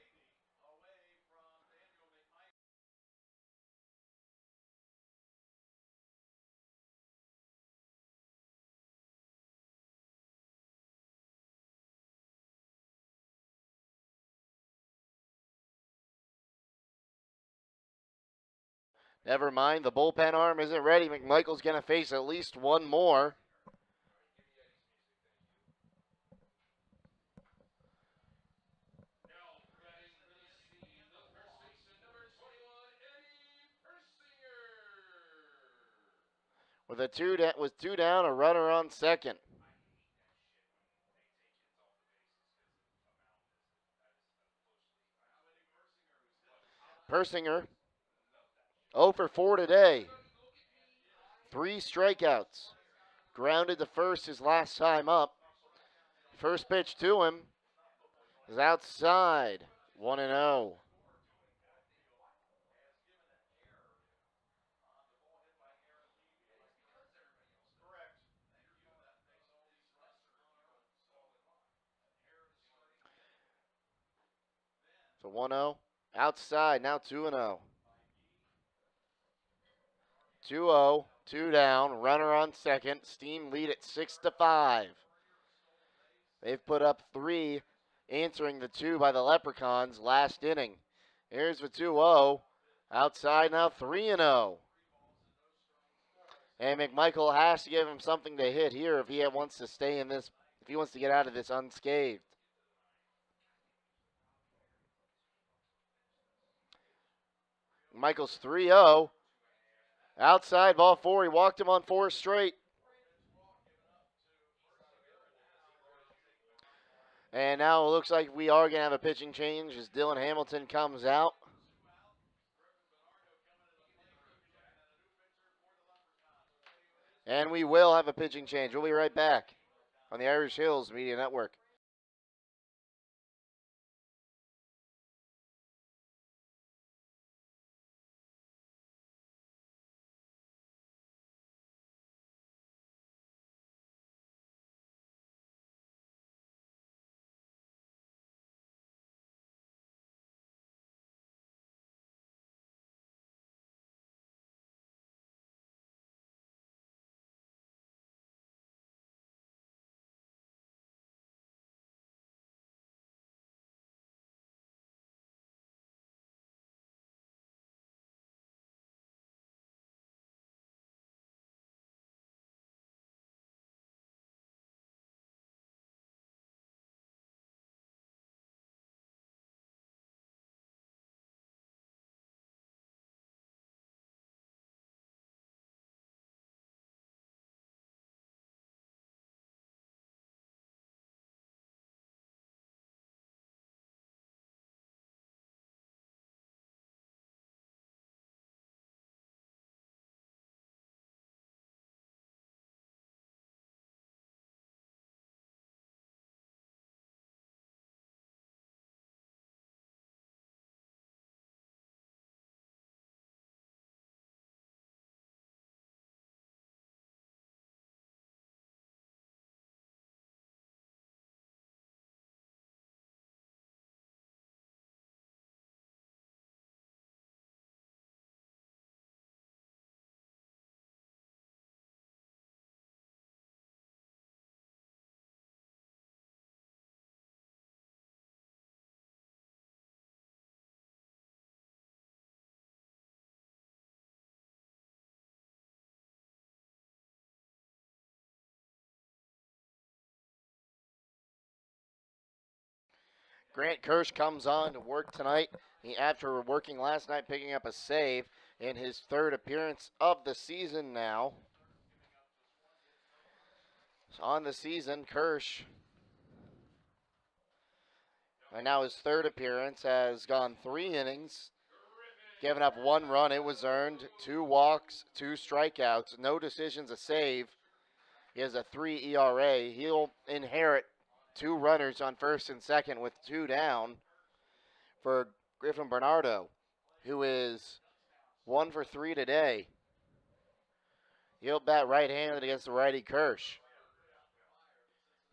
Never mind, the bullpen arm isn't ready. McMichael's going to face at least one more. With two down, a runner on second. Persinger, 0 for 4 today. 3 strikeouts. Grounded to first his last time up. First pitch to him is outside. 1-0. So 1-0. Outside, now 2-0. 2-0, 2 down, runner on second. Steam lead at 6-5. They've put up 3, answering the 2 by the Leprechauns last inning. Here's the 2-0. Outside now 3-0. And McMichael has to give him something to hit here if he wants to stay in this, if he wants to get out of this unscathed. Michael's 3-0. Outside, ball 4. He walked him on 4 straight. And now it looks like we are going to have a pitching change as Dylan Hamilton comes out. And we will have a pitching change. We'll be right back on the Irish Hills Media Network. Grant Kirsch comes on to work tonight. After working last night, picking up a save in his 3rd appearance of the season now. on the season, Kirsch, and now his third appearance, has gone 3 innings, given up 1 run. It was earned, 2 walks, 2 strikeouts, no decisions, a save. He has a 3 ERA. He'll inherit 2 runners on first and second with 2 down for Griffin Bernardo, who is 1 for 3 today. He'll bat right-handed against the righty Kirsch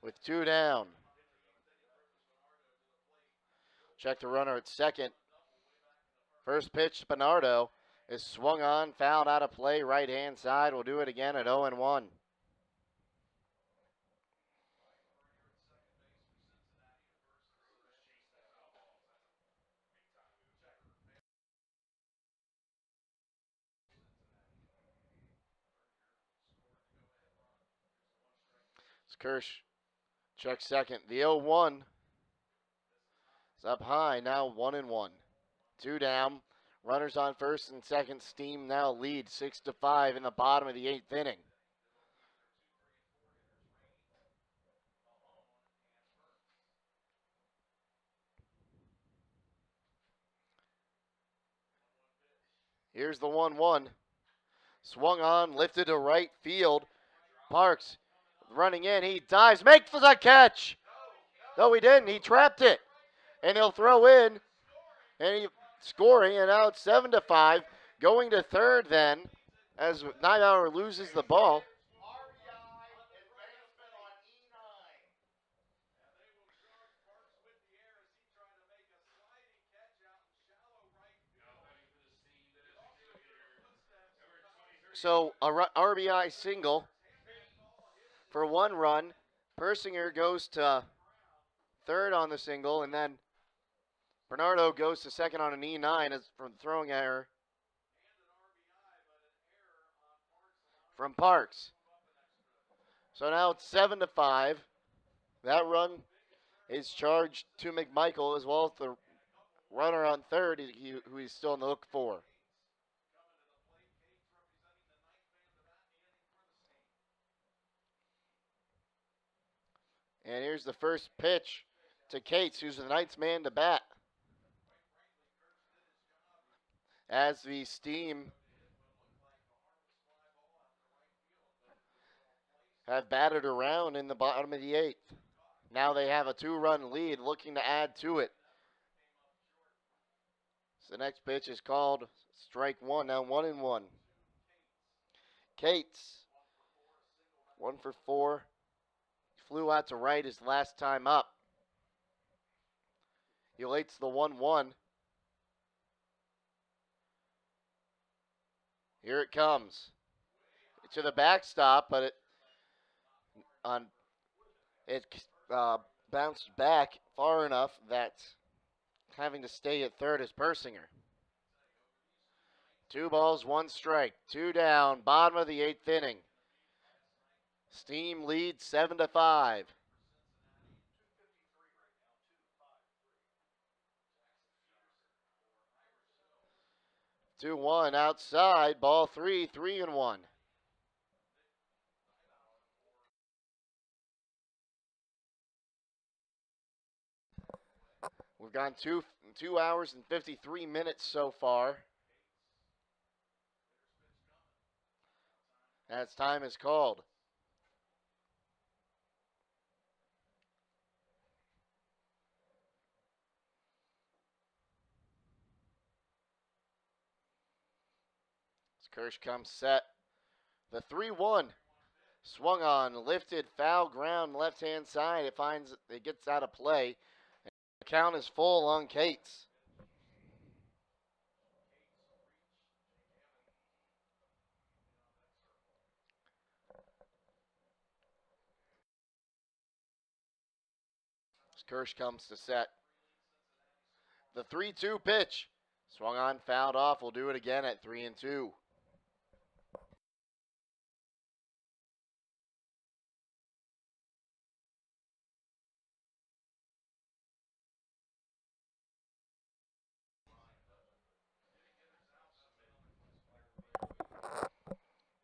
with 2 down. Check the runner at second. First pitch, Bernardo is swung on, fouled out of play, right-hand side. We'll do it again at 0-1. Kirsch checks second. The 0-1 is up high, now 1-1. 2 down. Runners on first and second. Steam now lead 6-5 in the bottom of the 8th inning. Here's the 1-1. Swung on, lifted to right field. Parks running in. He dives, makes the catch. No, he didn't. He trapped it. And he'll throw in. And he scoring. And now it's 7-5. Going to third then as Nighthauer loses the ball. So a RBI single for 1 run. Persinger goes to third on the single, and then Bernardo goes to second on an E9 as from throwing error from Parks. So now it's 7-5. That run is charged to McMichael as well as the runner on third, who he's still in the look for. And here's the first pitch to Cates, who's the ninth man to bat. As the Steam have batted around in the bottom of the 8th. Now they have a 2-run lead, looking to add to it. So the next pitch is called strike 1, now 1-1. Cates, 1 for 4. Flew out to right his last time up. He awaits the 1-1. Here it comes. To the backstop, but it bounced back far enough that having to stay at third is Persinger. 2 balls, 1 strike, 2 down, bottom of the 8th inning. Steam leads 7-5. 2-1 outside, ball 3, 3-1. We've gone 2 hours and 53 minutes so far. As time is called. As Kirsch comes set. The 3-1 swung on, lifted, foul ground, left-hand side. It gets out of play. The count is full on Cates. As Kirsch comes to set. The 3-2 pitch. Swung on, fouled off. We'll do it again at 3-2.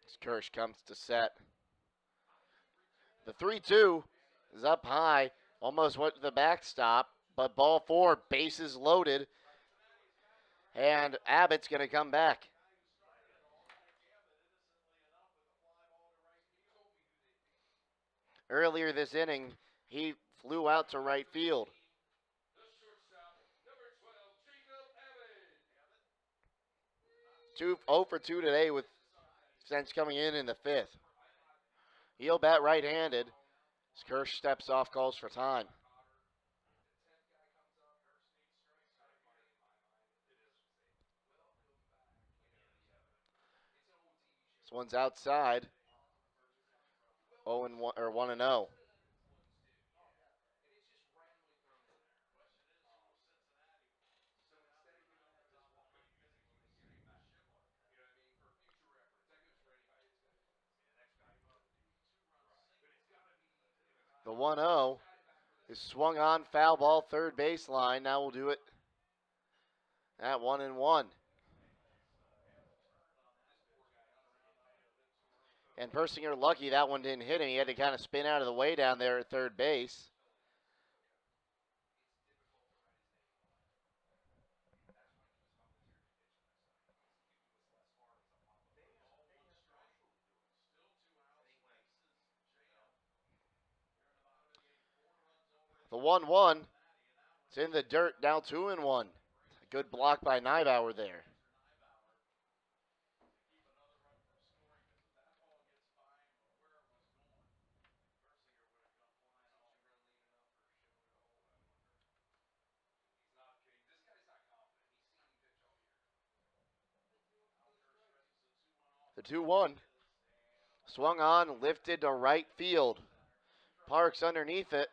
As Kirsch comes to set. The 3-2 is up high, almost went to the backstop, but ball four, bases loaded, and Abbott's going to come back. Earlier this inning, he flew out to right field. 0 for 2 today with since coming in the fifth. He'll bat right-handed. Kirsch steps off, calls for time. This one's outside. 0 and 1 or 1 and 0. The 1-0 is swung on, foul ball, third baseline. Now we'll do it at 1 and 1. And Persinger lucky that one didn't hit him. He had to kind of spin out of the way down there at third base. The 1-1. It's in the dirt, now 2 and 1. A good block by Neibauer there. The 2-1. Swung on, lifted to right field. Parks underneath it.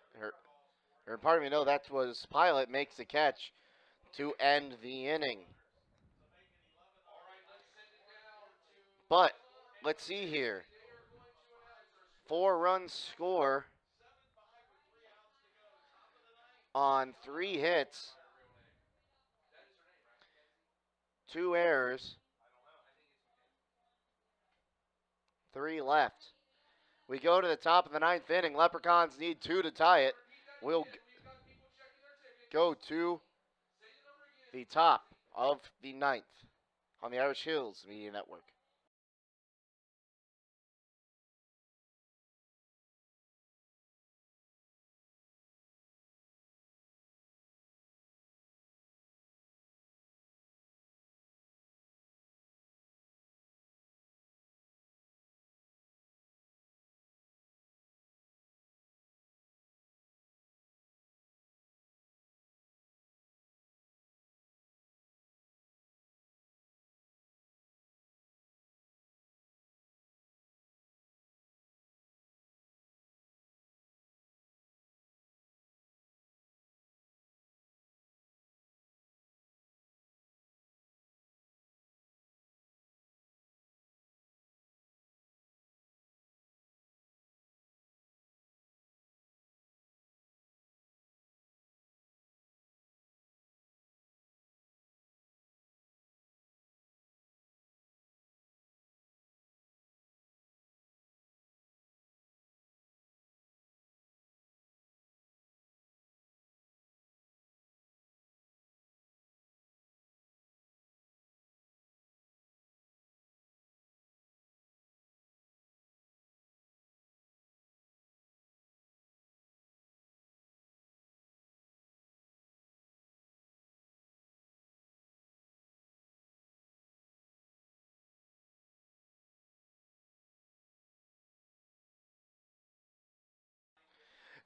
Or pardon me, no, that was Pilot makes the catch to end the inning. But let's see here. 4 runs score on 3 hits, 2 errors, 3 left. We go to the top of the 9th inning. Leprechauns need 2 to tie it. We'll go to the top of the 9th on the Irish Hills Media Network.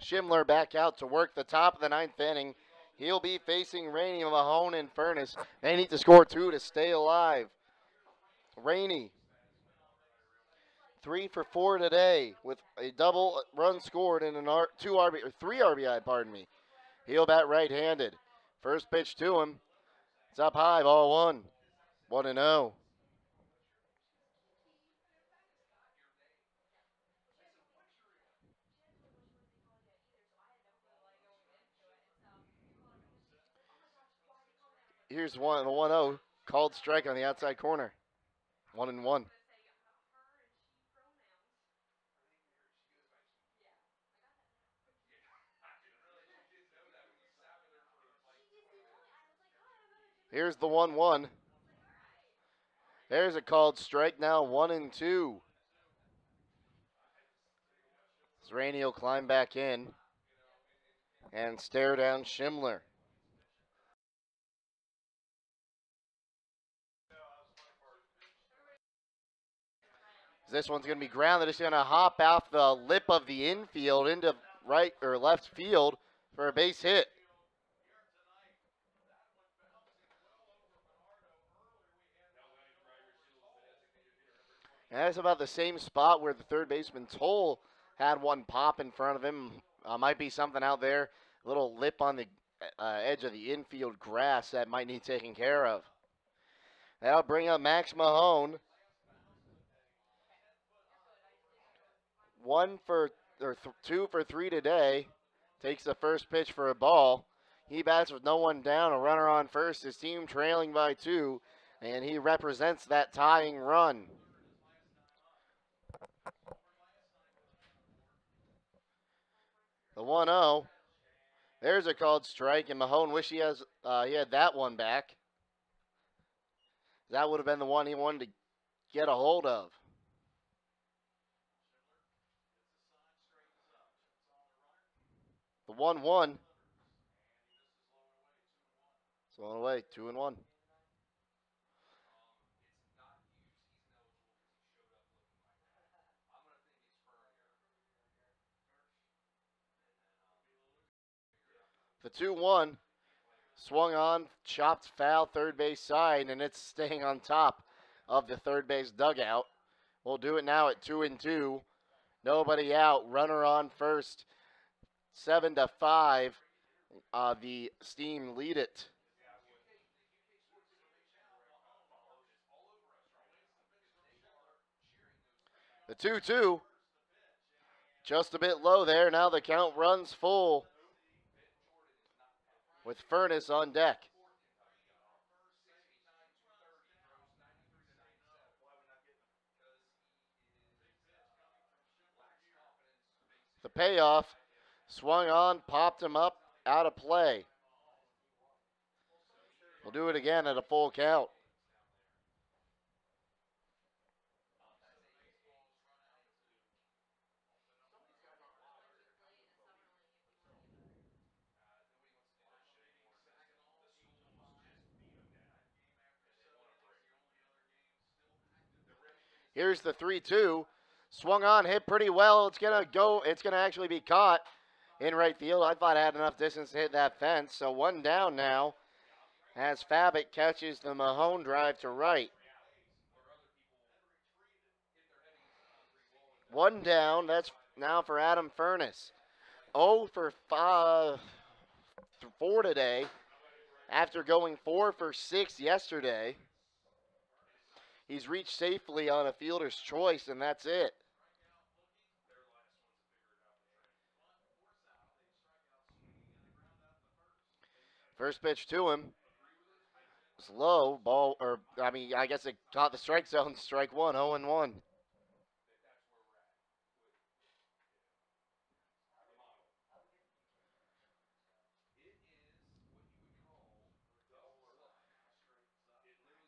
Schindler back out to work the top of the 9th inning. He'll be facing Rainey, Mahone, and Furnace. They need to score 2 to stay alive. Rainey, 3 for 4 today with a double run scored and three RBI, pardon me. He'll bat right-handed. First pitch to him. It's up high, ball 1. 1 and 0. Here's the 1-0. Called strike on the outside corner. 1 and 1. Here's the 1-1. There's a called strike now, 1-2. As Rainey will climb back in and stare down Schindler. This one's going to be grounded. It's going to hop off the lip of the infield into right or left field for a base hit. And that's about the same spot where the third baseman Toll had one pop in front of him. Might be something out there. A little lip on the edge of the infield grass that might need taken care of. That'll bring up Max Mahone. Two for three today. Takes the first pitch for a ball. He bats with no one down, a runner on first. His team trailing by 2, and he represents that tying run. The 1-0. There's a called strike, and Mahone wish he had that one back. That would have been the one he wanted to get a hold of. The 1-1. So on the way, 2-1. The 2-1 swung on, chopped foul third base side, and it's staying on top of the third base dugout. We'll do it now at 2-2. Nobody out. Runner on first. 7-5. The Steam lead it. The 2-2. Just a bit low there. Now the count runs full with Furnace on deck. The payoff. Swung on, popped him up, out of play. We'll do it again at a full count. Here's the 3-2. Swung on, hit pretty well. It's going to go. It's going to actually be caught in right field. I thought I had enough distance to hit that fence. So one down now as Fabit catches the Mahone drive to right. One down. That's now for Adam Furnace. 0 for 4 today after going 4 for 6 yesterday. He's reached safely on a fielder's choice, and that's it. First pitch to him. It's low. Ball, or, I guess it caught the strike zone. Strike one, 0-1.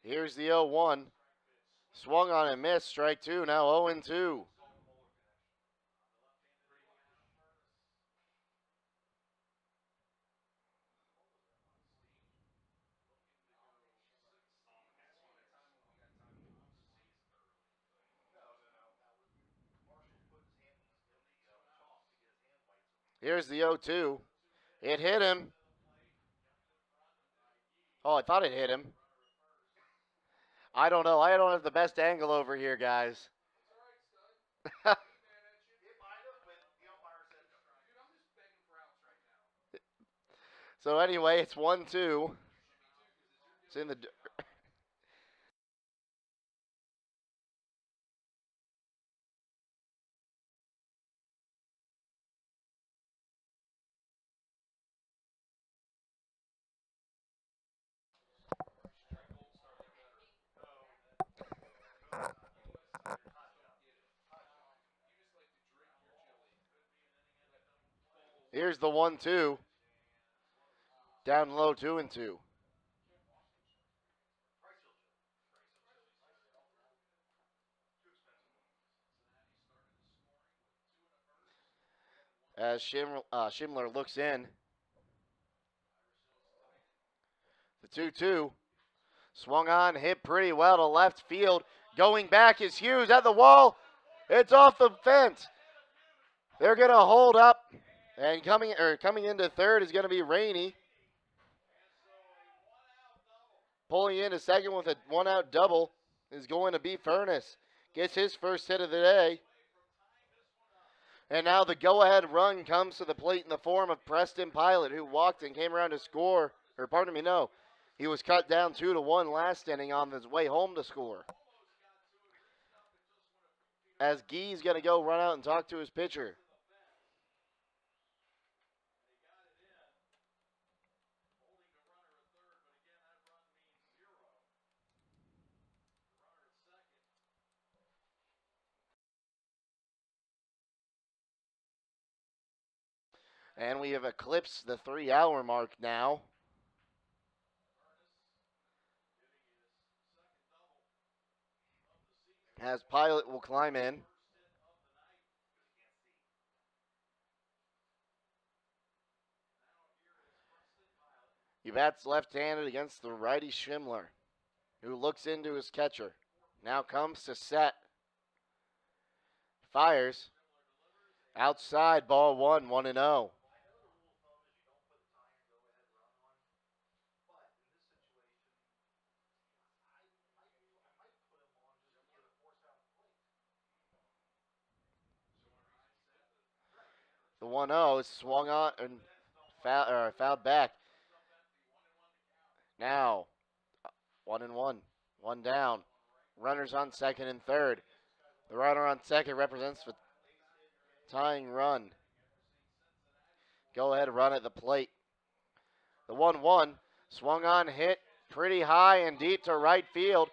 Here's the 0-1. Swung on and missed. Strike two. Now 0-2. Here's the 0-2. It hit him. Oh, I thought it hit him. I don't know. I don't have the best angle over here, guys. So anyway, it's 1-2. It's in the. Here's the 1-2. Down low, 2-2. as Schindler looks in. The 2-2 swung on, hit pretty well to left field. Going back is Hughes at the wall. It's off the fence. They're going to hold up. And coming into third is going to be Rainey. Pulling into second with a one-out double is going to be Furness. Gets his first hit of the day. And now the go-ahead run comes to the plate in the form of Preston Pilot, who walked and came around to score. Or pardon me, no. He was cut down 2-1 last inning on his way home to score. As Gee's going to go run out and talk to his pitcher. And we have eclipsed the 3-hour mark now. As Pilot will climb in. He bats left-handed against the righty Schindler, who looks into his catcher. Now comes to set. Fires. Outside, ball 1-0. The 1-0 is swung on and fouled back. Now, 1-1. One down. Runners on second and third. The runner on second represents the tying run. Go ahead, run at the plate. The 1-1 swung on, hit pretty high and deep to right field.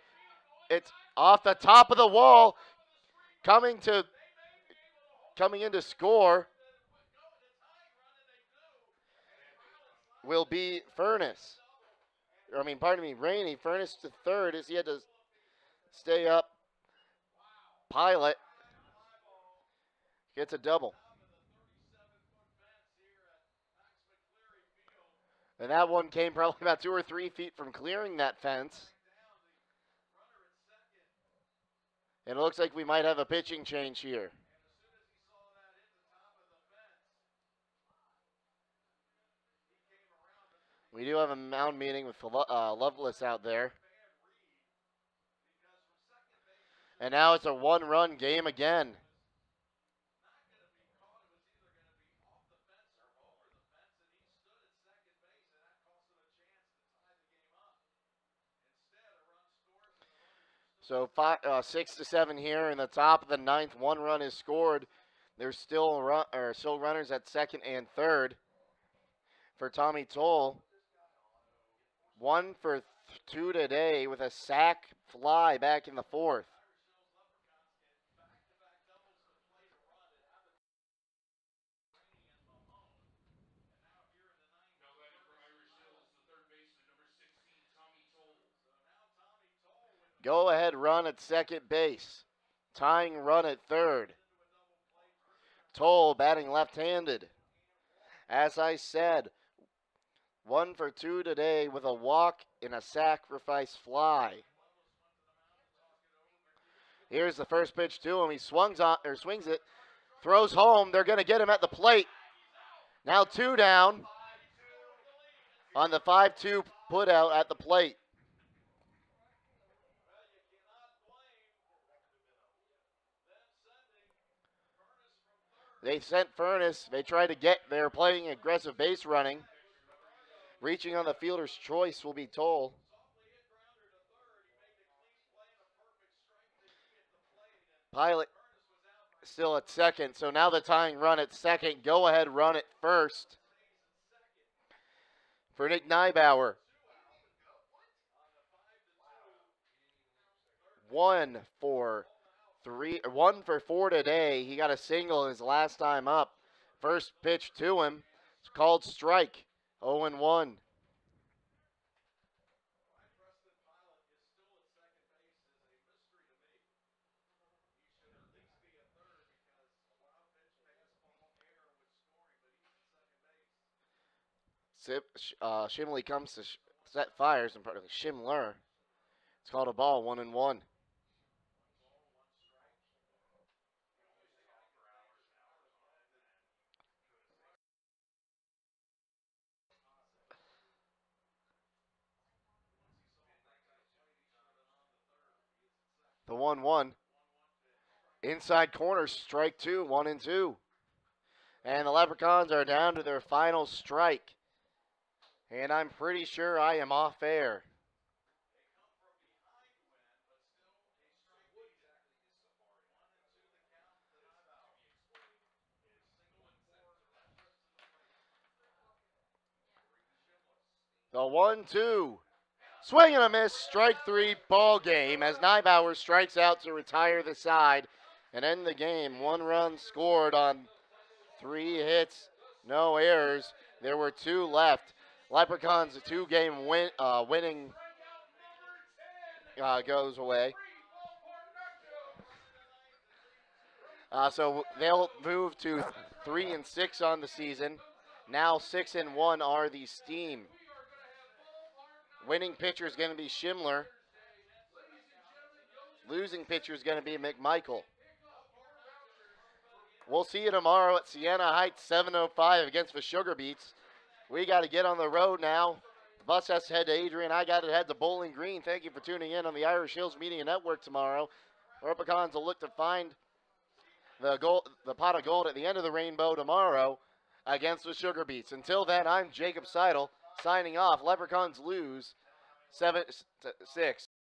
It's off the top of the wall. Coming in to score will be Furness. Rainey. Furness to third as he had to stay up. Pilot gets a double. And that one came probably about 2 or 3 feet from clearing that fence. And it looks like we might have a pitching change here. We do have a mound meeting with Lovelace out there. And now it's a one-run game again. So 6-7 here in the top of the ninth. One run is scored. There's still runners at second and third for Tommy Toll. 1 for 2 today with a sac fly back in the fourth. Go ahead run at second base. Tying run at third. Toll batting left-handed. As I said, 1 for 2 today with a walk and a sacrifice fly. Here's the first pitch to him. He swings it, throws home. They're going to get him at the plate. Now 2 down on the 5-2 put out at the plate. They sent Furness. They were playing aggressive base running. Reaching on the fielder's choice will be Toll. Pilot still at second. So now the tying run at second. Go ahead run at first for Nick Neibauer. 1 for 4 today. He got a single his last time up. First pitch to him. It's called strike. 0-1. Shimley comes to set fires, and partly Shimler. It's called a ball, 1-1. The 1-1. Inside corner, strike two, 1-2. And the Leprechauns are down to their final strike. And I'm pretty sure I am off air. The 1-2. Swing and a miss, strike three, ball game as Neibauer strikes out to retire the side and end the game. 1 run scored on 3 hits, no errors. There were 2 left. Leprechauns' 2-game winning goes away. So they'll move to 3-6 on the season. Now 6-1 are the Steam. Winning pitcher is going to be Shimler. Losing pitcher is going to be McMichael. We'll see you tomorrow at Siena Heights, 7:05 against the Sugar Beets. We got to get on the road now. The bus has to head to Adrian. I got to head to Bowling Green. Thank you for tuning in on the Irish Hills Media Network tomorrow. Leprechauns will look to find the pot of gold at the end of the rainbow tomorrow against the Sugar Beets. Until then, I'm Jacob Seidel signing off. Leprechauns lose 7-6.